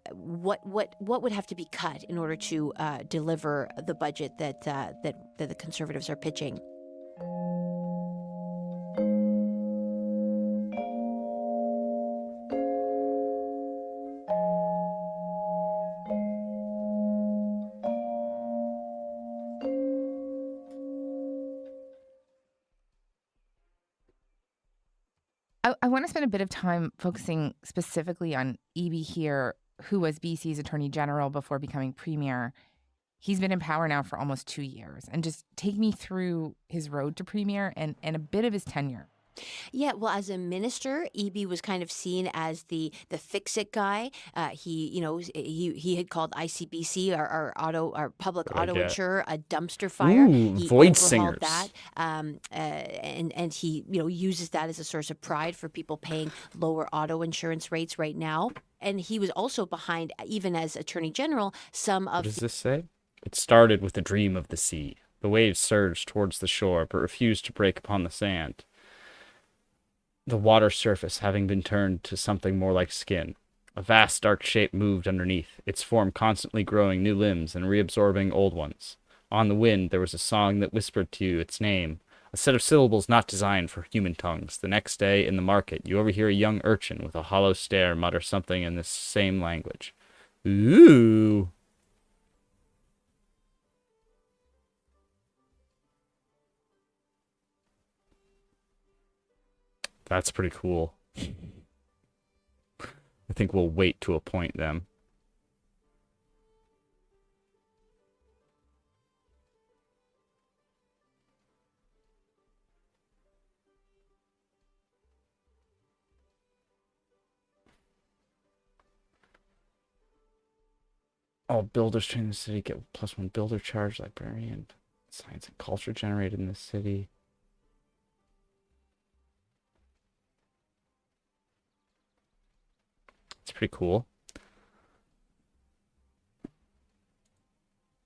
what would have to be cut in order to deliver the budget that the Conservatives are pitching.
I want to spend a bit of time focusing specifically on EB here, who was BC's Attorney General before becoming Premier. He's been in power now for almost 2 years. And just take me through his road to Premier and a bit of his tenure.
Yeah, well, as a minister, EB was kind of seen as the fix-it guy. He had called ICBC, our public auto insurer, a dumpster fire. He
void singers.
That, and he uses that as a source of pride for people paying lower auto insurance rates right now. And he was also behind, even as Attorney General, some of.
What does this say? It started with a dream of the sea. The waves surged towards the shore, but refused to break upon the sand. The water surface having been turned to something more like skin. A vast dark shape moved underneath, its form constantly growing new limbs and reabsorbing old ones. On the wind there was a song that whispered to you its name, a set of syllables not designed for human tongues. The next day, in the market, you overhear a young urchin with a hollow stare mutter something in this same language. Ooh. That's pretty cool. I think we'll wait to appoint them. All builders trained in the city get +1 builder charge, librarian, science and culture generated in the city. It's pretty cool.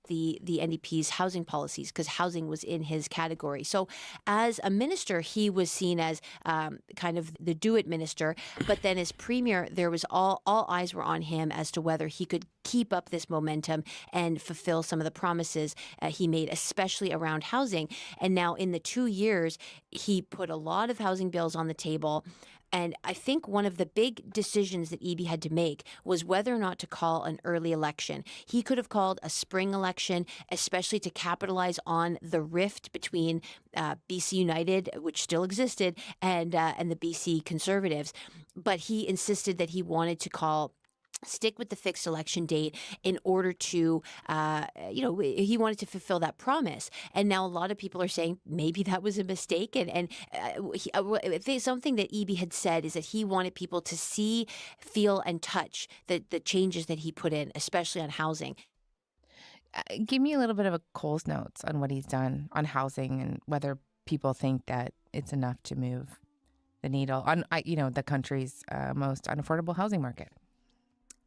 the NDP's housing policies because housing was in his category. So as a minister, he was seen as kind of the do-it minister. But then as premier, there was all eyes were on him as to whether he could keep up this momentum and fulfill some of the promises he made, especially around housing. And now in the 2 years, he put a lot of housing bills on the table. And I think one of the big decisions that Eby had to make was whether or not to call an early election. He could have called a spring election, especially to capitalize on the rift between BC United, which still existed, and the BC Conservatives. But he insisted that he wanted to stick with the fixed election date in order to, he wanted to fulfill that promise. And now a lot of people are saying maybe that was a mistake. Something that Eby had said is that he wanted people to see, feel, and touch the changes that he put in, especially on housing.
Give me a little bit of a Coles notes on what he's done on housing and whether people think that it's enough to move the needle on, the country's most unaffordable housing market.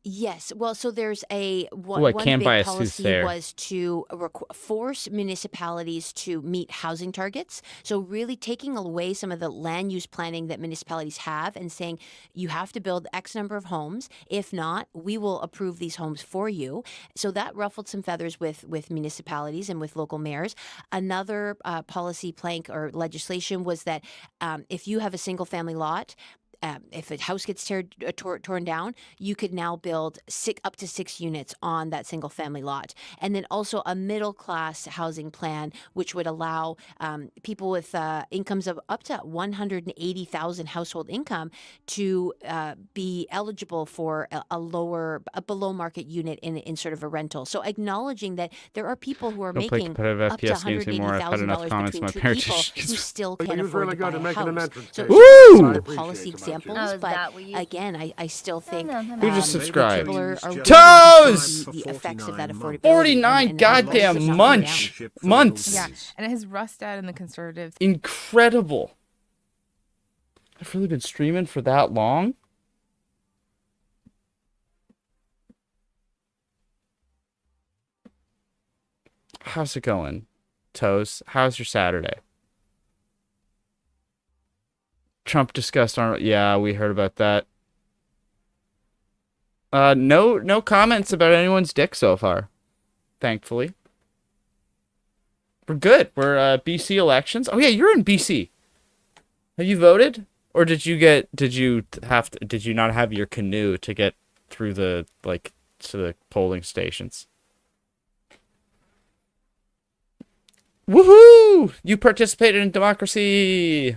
Yes. Well, so there's one big policy was to force municipalities to meet housing targets. So really taking away some of the land use planning that municipalities have and saying you have to build X number of homes. If not, we will approve these homes for you. So that ruffled some feathers with municipalities and with local mayors. Another policy plank or legislation was that if you have a single family lot, if a house gets torn down, you could now build up to 6 units on that single family lot. And then also a middle class housing plan, which would allow people with incomes of up to 180,000 household income to be eligible for a below market unit in sort of a rental. So acknowledging that there are people who are making up to $180,000 between two people who still can't afford to buy a house. So the policy examples, but again, I still think
who just subscribed?
People are
Toes!
The effects of that affordability.
49 goddamn months.
Yeah, and it has Rustad and the Conservatives.
Incredible. I've really been streaming for that long. How's it going, Toes? How's your Saturday? Trump discussed on. Yeah, we heard about that. No comments about anyone's dick so far. Thankfully, we're good. We're BC elections. Oh yeah, you're in BC. Have you voted, or did you not have your canoe to get through to the polling stations? Woohoo! You participated in democracy.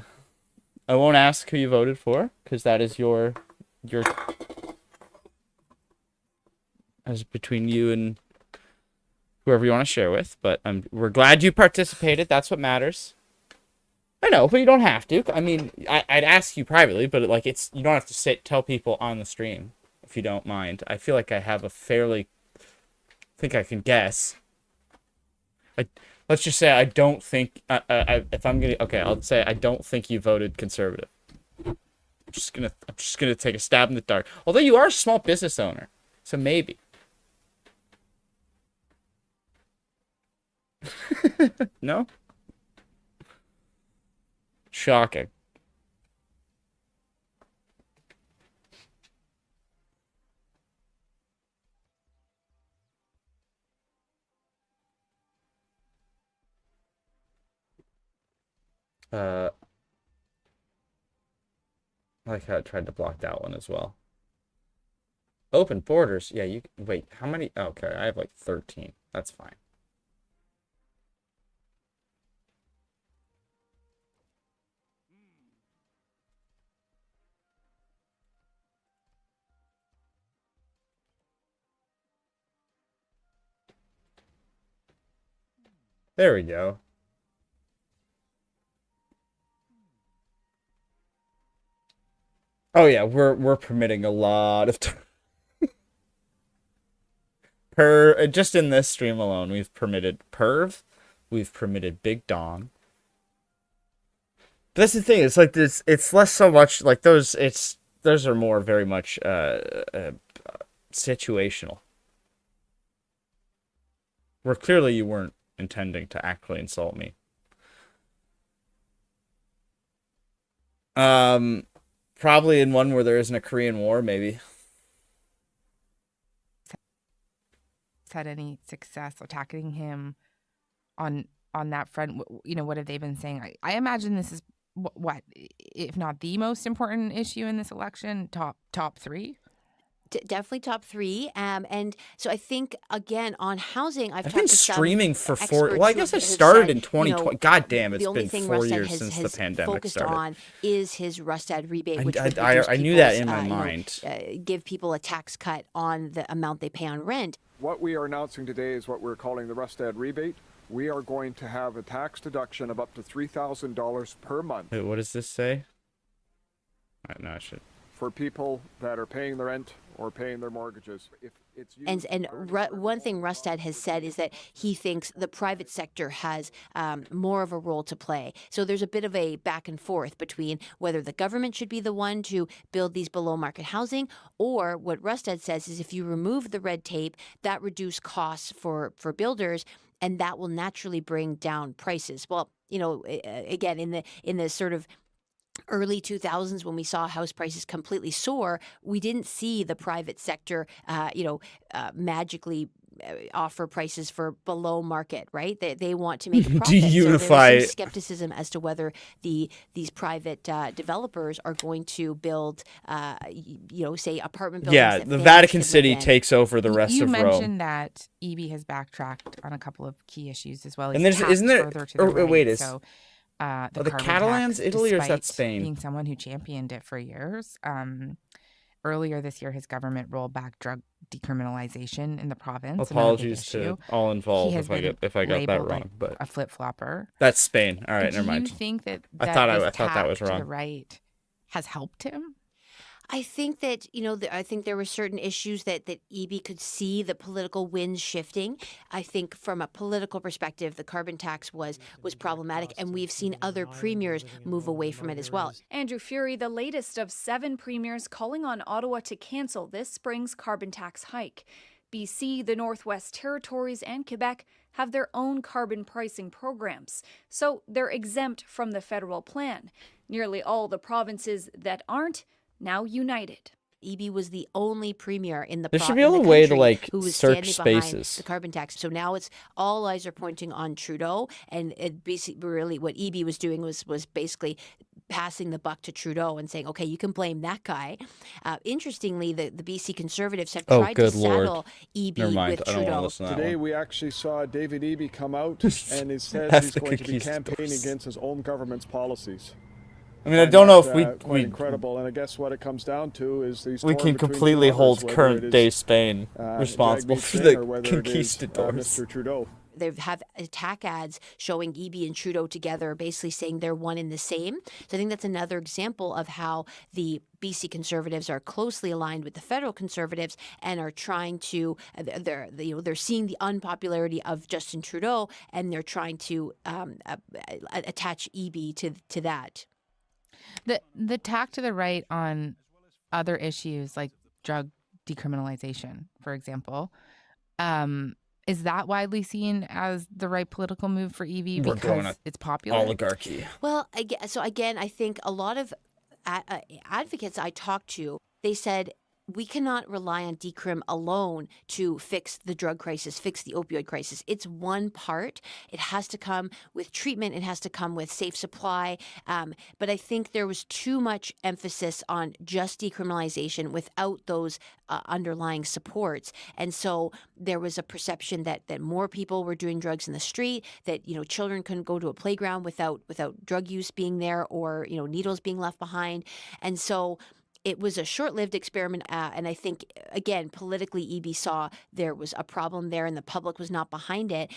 I won't ask who you voted for, because that is your as between you and whoever you want to share with. But we're glad you participated. That's what matters. I know, but you don't have to. I mean, I'd ask you privately, but you don't have to tell people on the stream if you don't mind. I feel like I have think I can guess. Let's just say I don't think I'll say I don't think you voted Conservative. I'm just gonna take a stab in the dark. Although you are a small business owner, so maybe. No? Shocking. I like how I tried to block that one as well. Open borders. Yeah, wait, how many? Okay, I have 13. That's fine. There we go. Oh yeah, we're permitting a lot of just in this stream alone, we've permitted perv, we've permitted big dong. But that's the thing. It's like this. It's less so much like those. Those are more very much situational. Where clearly you weren't intending to actually insult me. Probably in one where there isn't a Korean War, maybe.
Had any success attacking him on that front? You know, what have they been saying? I imagine this is what, if not the most important issue in this election, top three.
Definitely top three. And so I think, again, on housing, I've
been streaming for 4. Well, I guess I started in 2020. God damn, it's been 4 years since the pandemic started.
On is his Rustad rebate, which
I knew that in my mind.
Give people a tax cut on the amount they pay on rent.
What we are announcing today is what we're calling the Rustad rebate. We are going to have a tax deduction of up to $3,000 per month.
Wait, what does this say? No, I should.
For people that are paying the rent or paying their mortgages.
One thing Rustad has said is that he thinks the private sector has more of a role to play. So there's a bit of a back and forth between whether the government should be the one to build these below market housing, or what Rustad says is if you remove the red tape, that reduces costs for builders, and that will naturally bring down prices. Well, you know, again, in the sort of early 2000s, when we saw house prices completely soar, we didn't see the private sector, magically offer prices for below market, right? They want to make a profit.
De-unify.
So there's some skepticism as to whether these private developers are going to build, say apartment buildings.
Yeah, the Vatican City takes over the rest of Rome.
You mentioned that EB has backtracked on a couple of key issues as well.
And isn't there?
The
Catalans, Italy, or is that Spain?
Being someone who championed it for years. Earlier this year, his government rolled back drug decriminalization in the province.
Apologies to all involved if I got that wrong, but
a flip-flopper.
That's Spain. All right, never mind.
Do you think that
I thought that was wrong.
To the right has helped him?
I think that, I think there were certain issues that EB could see the political winds shifting. I think from a political perspective, the carbon tax was problematic, and we've seen other premiers move away from it as well.
Andrew Furey, the latest of 7 premiers calling on Ottawa to cancel this spring's carbon tax hike. BC, the Northwest Territories, and Quebec have their own carbon pricing programs, so they're exempt from the federal plan. Nearly all the provinces that aren't now united.
EB was the only premier in the
there should be a way to
who was
search
standing
spaces.
Behind the carbon tax. So now it's all eyes are pointing on Trudeau, and it basically really what EB was doing was basically passing the buck to Trudeau and saying, okay, you can blame that guy. Interestingly, the BC Conservatives have tried to saddle EB with Trudeau.
Today we actually saw David Eby come out and he says he's going to be campaigning against his own government's policies.
I mean, I don't know if
quite incredible, and I guess what it comes down to is these.
We can completely hold current day Spain responsible for the conquistadors.
Mr. Trudeau.
They have attack ads showing EB and Trudeau together, basically saying they're one and the same. So I think that's another example of how the BC Conservatives are closely aligned with the federal Conservatives and are trying to. They're seeing the unpopularity of Justin Trudeau, and they're trying to attach EB to that.
The tack to the right on other issues like drug decriminalization, for example, is that widely seen as the right political move for EB because it's popular?
Oligarchy.
Well, I think a lot of advocates I talked to, they said, we cannot rely on decrim alone to fix the drug crisis, fix the opioid crisis. It's one part. It has to come with treatment. It has to come with safe supply. But I think there was too much emphasis on just decriminalization without those underlying supports. And so there was a perception that more people were doing drugs in the street, that, children couldn't go to a playground without drug use being there or, needles being left behind. And so it was a short-lived experiment, and I think, again, politically, EB saw there was a problem there and the public was not behind it.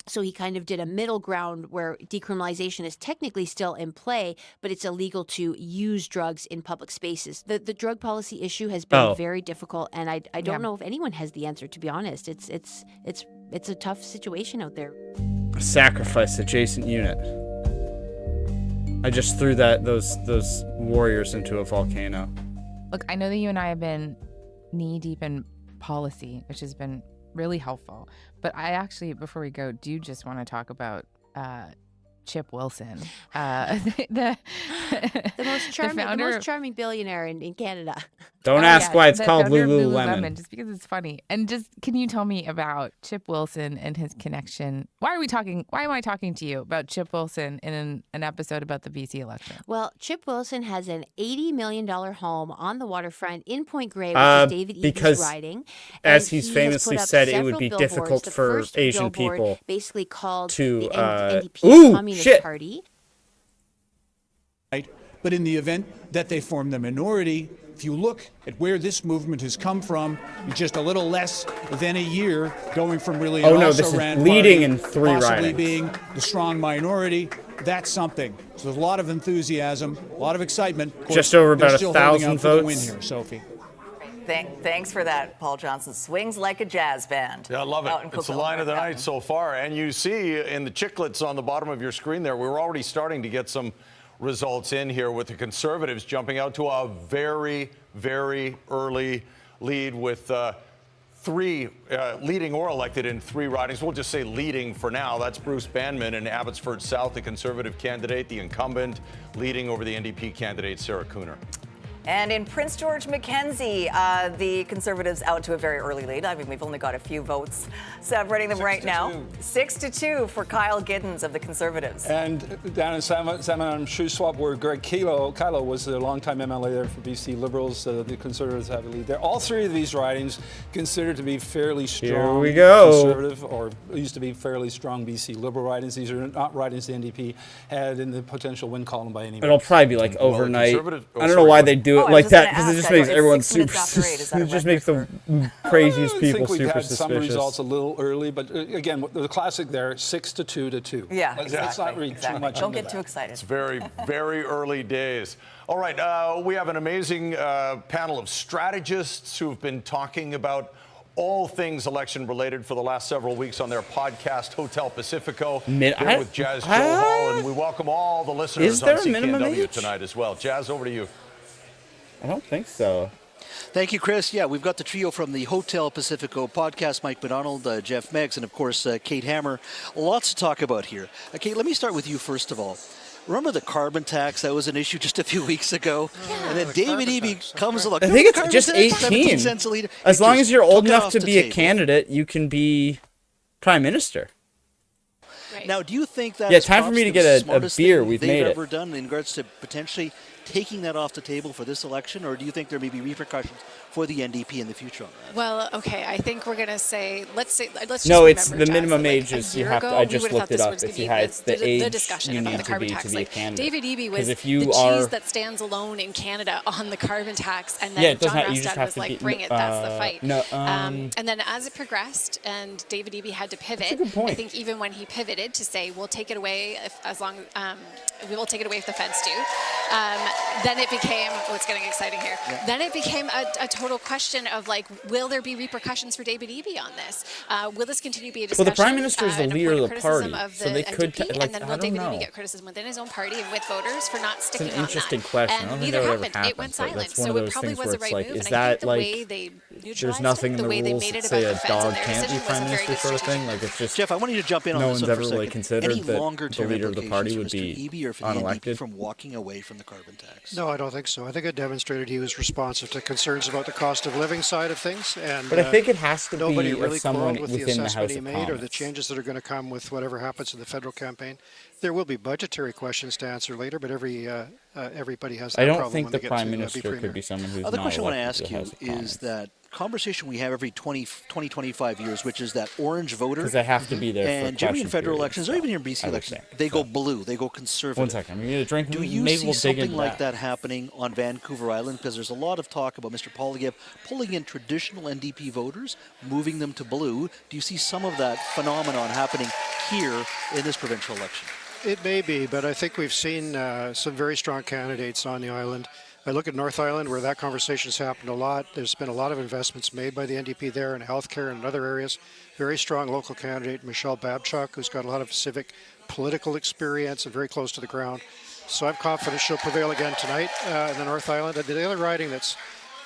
So he kind of did a middle ground where decriminalization is technically still in play, but it's illegal to use drugs in public spaces. The drug policy issue has been very difficult, and I don't know if anyone has the answer, to be honest. It's a tough situation out there.
Sacrifice adjacent unit. I just threw those warriors into a volcano.
Look, I know that you and I have been knee deep in policy, which has been really helpful. But I actually, before we go, do just want to talk about Chip Wilson, the
most charming billionaire in Canada.
Don't ask why it's called Lululemon.
Just because it's funny. And just, can you tell me about Chip Wilson and his connection? Why am I talking to you about Chip Wilson in an episode about the BC election?
Well, Chip Wilson has an $80 million home on the waterfront in Point Grey, which is David Eby's riding.
As he's famously said, it would be difficult for Asian people
basically called
to
the NDP Communist Party.
Right? But in the event that they form the minority, if you look at where this movement has come from in just a little less than a year, going from really an
this is leading in 3
possibly
ridings,
being the strong minority, that's something. So there's a lot of enthusiasm, a lot of excitement. Of course,
just over about 1,000 votes.
The win here, Sophie.
Thanks for that, Paul Johnson. Swings like a jazz band.
Yeah, I love it. It's the line of the night so far. And you see in the chiclets on the bottom of your screen there, we're already starting to get some results in here with the Conservatives jumping out to a very, very early lead with 3 leading or elected in 3 ridings. We'll just say leading for now. That's Bruce Banman in Abbotsford South, the Conservative candidate, the incumbent, leading over the NDP candidate, Sarah Cooner.
And in Prince George Mackenzie, the Conservatives out to a very early lead. I mean, we've only got a few votes separating them right now. 6-2 for Kyle Giddens of the Conservatives.
And down in Salmon Shuswap, where Greg Kylo was the longtime MLA there for BC Liberals, the Conservatives have a lead there. All 3 of these ridings considered to be fairly strong Conservative, or used to be fairly strong BC Liberal ridings. These are not ridings the NDP had in the potential win column by any means.
It'll probably be like overnight. I don't know why they do it like that, because it just makes everyone super. It just makes the craziest people super suspicious. I think we've had some
results a little early, but again, the classic there, 6-2 to 2.
Yeah,
exactly. It's not really too much.
Don't get too excited.
It's very, very early days. All right, we have an amazing panel of strategists who have been talking about all things election related for the last several weeks on their podcast, Hotel Pacifico. Here with Jazz Johal, and we welcome all the listeners on CKNW tonight as well. Jazz, over to you.
I don't think so.
Thank you, Chris. Yeah, we've got the trio from the Hotel Pacifico podcast, Mike McDonald, Jeff Meggs, and of course, Kate Hammer. Lots to talk about here. Kate, let me start with you first of all. Remember the carbon tax? That was an issue just a few weeks ago. Yeah. And then David Eby comes along.
I think it's just 18.
Cents a liter.
As long as you're old enough to be a candidate, you can be prime minister.
Right. Now, do you think that
time for me to get a beer? We've made it.
Ever done in regards to potentially taking that off the table for this election, or do you think there may be repercussions for the NDP in the future on that?
Well, okay, I think we're going to say, let's just
no, it's
remember,
the minimum
Jazz,
age is you have to. I just looked it up. If you had it's the age
discussion
you
about
need
the carbon
to
tax.
be a candidate.
David Eby was
if you
the
are,
cheese that stands alone in Canada on the carbon tax, and then John Rustad was like, "Bring it, that's the fight."
No,
and then as it progressed, and David Eby had to pivot. I think even when he pivoted to say, "We'll take it away we will take it away if the feds do," then it became. Oh, it's getting exciting here. Yeah. Then it became a total question of like, will there be repercussions for David Eby on this? Will this continue to be a discussion?
Well, the prime minister is the leader of the party,
so
they could.
And then will David Eby get criticism within his own party and with voters for not sticking on that?
It's an interesting question.
And neither happened. It went silent. So it probably was a right move. And I think the way they neutralized it, the way they made it about the feds and their decision was a very good strategy.
Like it's just
Jeff, I want you to jump in on
this
this
one for a second.
No one's
ever considered that the leader of the party would be unelected
from walking away from the carbon tax.
No, I don't think so. I think it demonstrated he was responsive to concerns about the cost of living side of things, and
but I think it has to
nobody
be
really
someone
quarreled with the
within the
assessment
House
he
of
made
Commons.
or the changes that are going to come with whatever happens in the federal campaign. There will be budgetary questions to answer later, but everybody has that
I don't
problem
think
when
the
they get
prime
to
minister could be someone who's
Other
not
question I want to
elected
ask
to the House
you
of
is
Commons.
that conversation we have every 20, 25 years, which is that orange voter.
Because they have to be there for
and generally in federal elections, or even here in BC elections, they go blue, they go conservative.
1 second, I'm going to get a drink.
Do you
Maybe
see
we'll dig
something
into
like that happening on Vancouver Island? Because there's a lot of talk about Mr. Poilievre pulling in traditional NDP voters, moving them to blue. Do you see some of that phenomenon happening here in this provincial election?
It may be, but I think we've seen some very strong candidates on the island. I look at North Island, where that conversation's happened a lot. There's been a lot of investments made by the NDP there in healthcare and other areas. Very strong local candidate, Michelle Babchuk, who's got a lot of civic political experience and very close to the ground. So I'm confident she'll prevail again tonight in the North Island. And the other riding that's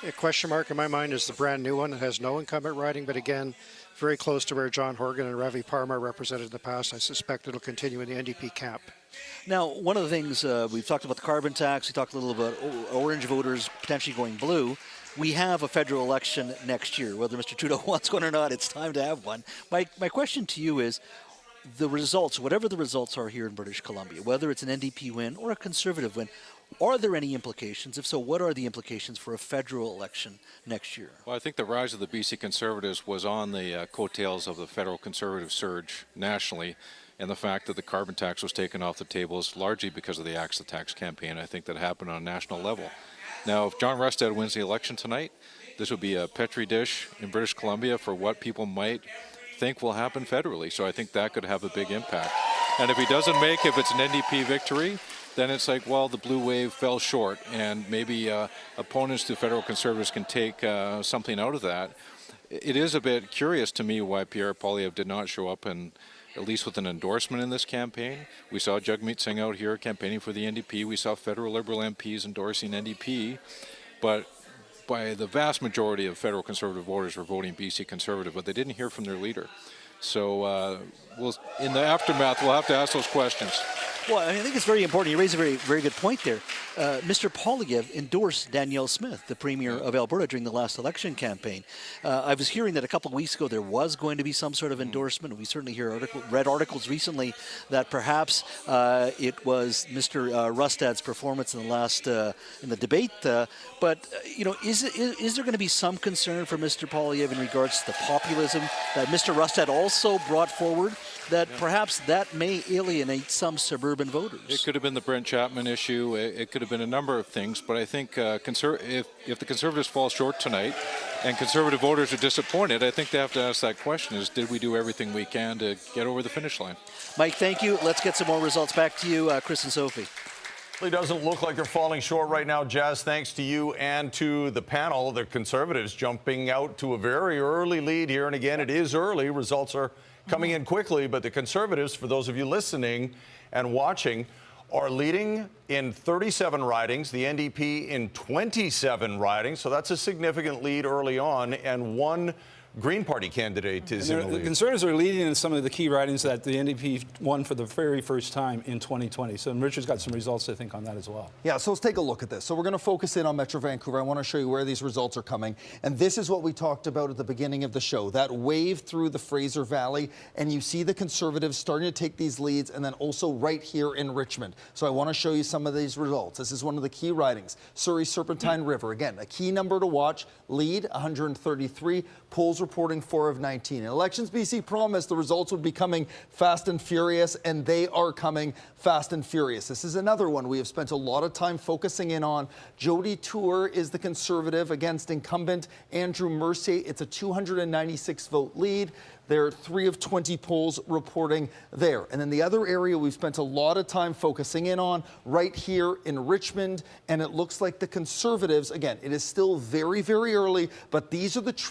A question mark in my mind is the brand new one that has no incumbent riding, but again, very close to where John Horgan and Ravi Parmar represented in the past. I suspect it'll continue in the NDP camp.
Now, one of the things we've talked about the carbon tax, we talked a little about orange voters potentially going blue. We have a federal election next year. Whether Mr. Trudeau wants one or not, it's time to have one. My question to you is, the results, whatever the results are here in British Columbia, whether it's an NDP win or a Conservative win, are there any implications? If so, what are the implications for a federal election next year?
Well, I think the rise of the BC Conservatives was on the coattails of the federal Conservative surge nationally, and the fact that the carbon tax was taken off the table is largely because of the Axe the Tax campaign. I think that happened on a national level. Now, if John Rustad wins the election tonight, this would be a petri dish in British Columbia for what people might think will happen federally. So I think that could have a big impact. And if he doesn't make, if it's an NDP victory, then it's like, well, the blue wave fell short, and maybe opponents to federal Conservatives can take something out of that. It is a bit curious to me why Pierre Poilievre did not show up, and at least with an endorsement in this campaign. We saw Jagmeet Singh out here campaigning for the NDP. We saw federal Liberal MPs endorsing NDP, but by the vast majority of federal Conservative voters were voting BC Conservative, but they didn't hear from their leader. So in the aftermath, we'll have to ask those questions.
Well, I think it's very important. You raise a very, very good point there. Mr. Poilievre endorsed Danielle Smith, the Premier of Alberta, during the last election campaign. I was hearing that a couple of weeks ago there was going to be some sort of endorsement. We certainly read articles recently that perhaps it was Mr. Rustad's performance in the last in the debate. But is there going to be some concern for Mr. Poilievre in regards to the populism that Mr. Rustad also brought forward? That perhaps that may alienate some suburban voters.
It could have been the Brent Chapman issue. It could have been a number of things. But I think if the Conservatives fall short tonight and Conservative voters are disappointed, I think they have to ask that question: is did we do everything we can to get over the finish line?
Mike, thank you. Let's get some more results. Back to you, Chris and Sophie.
It doesn't look like they're falling short right now, Jazz, thanks to you and to the panel. The Conservatives jumping out to a very early lead here. And again, it is early. Results are coming in quickly, but the Conservatives, for those of you listening and watching, are leading in 37 ridings, the NDP in 27 ridings. So that's a significant lead early on, and one Green Party candidate is in the lead.
The Conservatives are leading in some of the key ridings that the NDP won for the very first time in 2020. So Richard's got some results, I think, on that as well.
Yeah, so let's take a look at this. So we're going to focus in on Metro Vancouver. I want to show you where these results are coming. And this is what we talked about at the beginning of the show, that wave through the Fraser Valley. And you see the Conservatives starting to take these leads, and then also right here in Richmond. So I want to show you some of these results. This is one of the key ridings. Surrey Serpentine River, again, a key number to watch. Lead, 133. Polls reporting 4 of 19. In Elections BC promised the results would be coming fast and furious, and they are coming fast and furious. This is another one we have spent a lot of time focusing in on. Jody Tour is the Conservative against incumbent Andrew Mercier. It's a 296 vote lead. There are 3 of 20 polls reporting there. And then the other area we've spent a lot of time focusing in on right here in Richmond, and it looks like the Conservatives, again, it is still very, very early, but these are the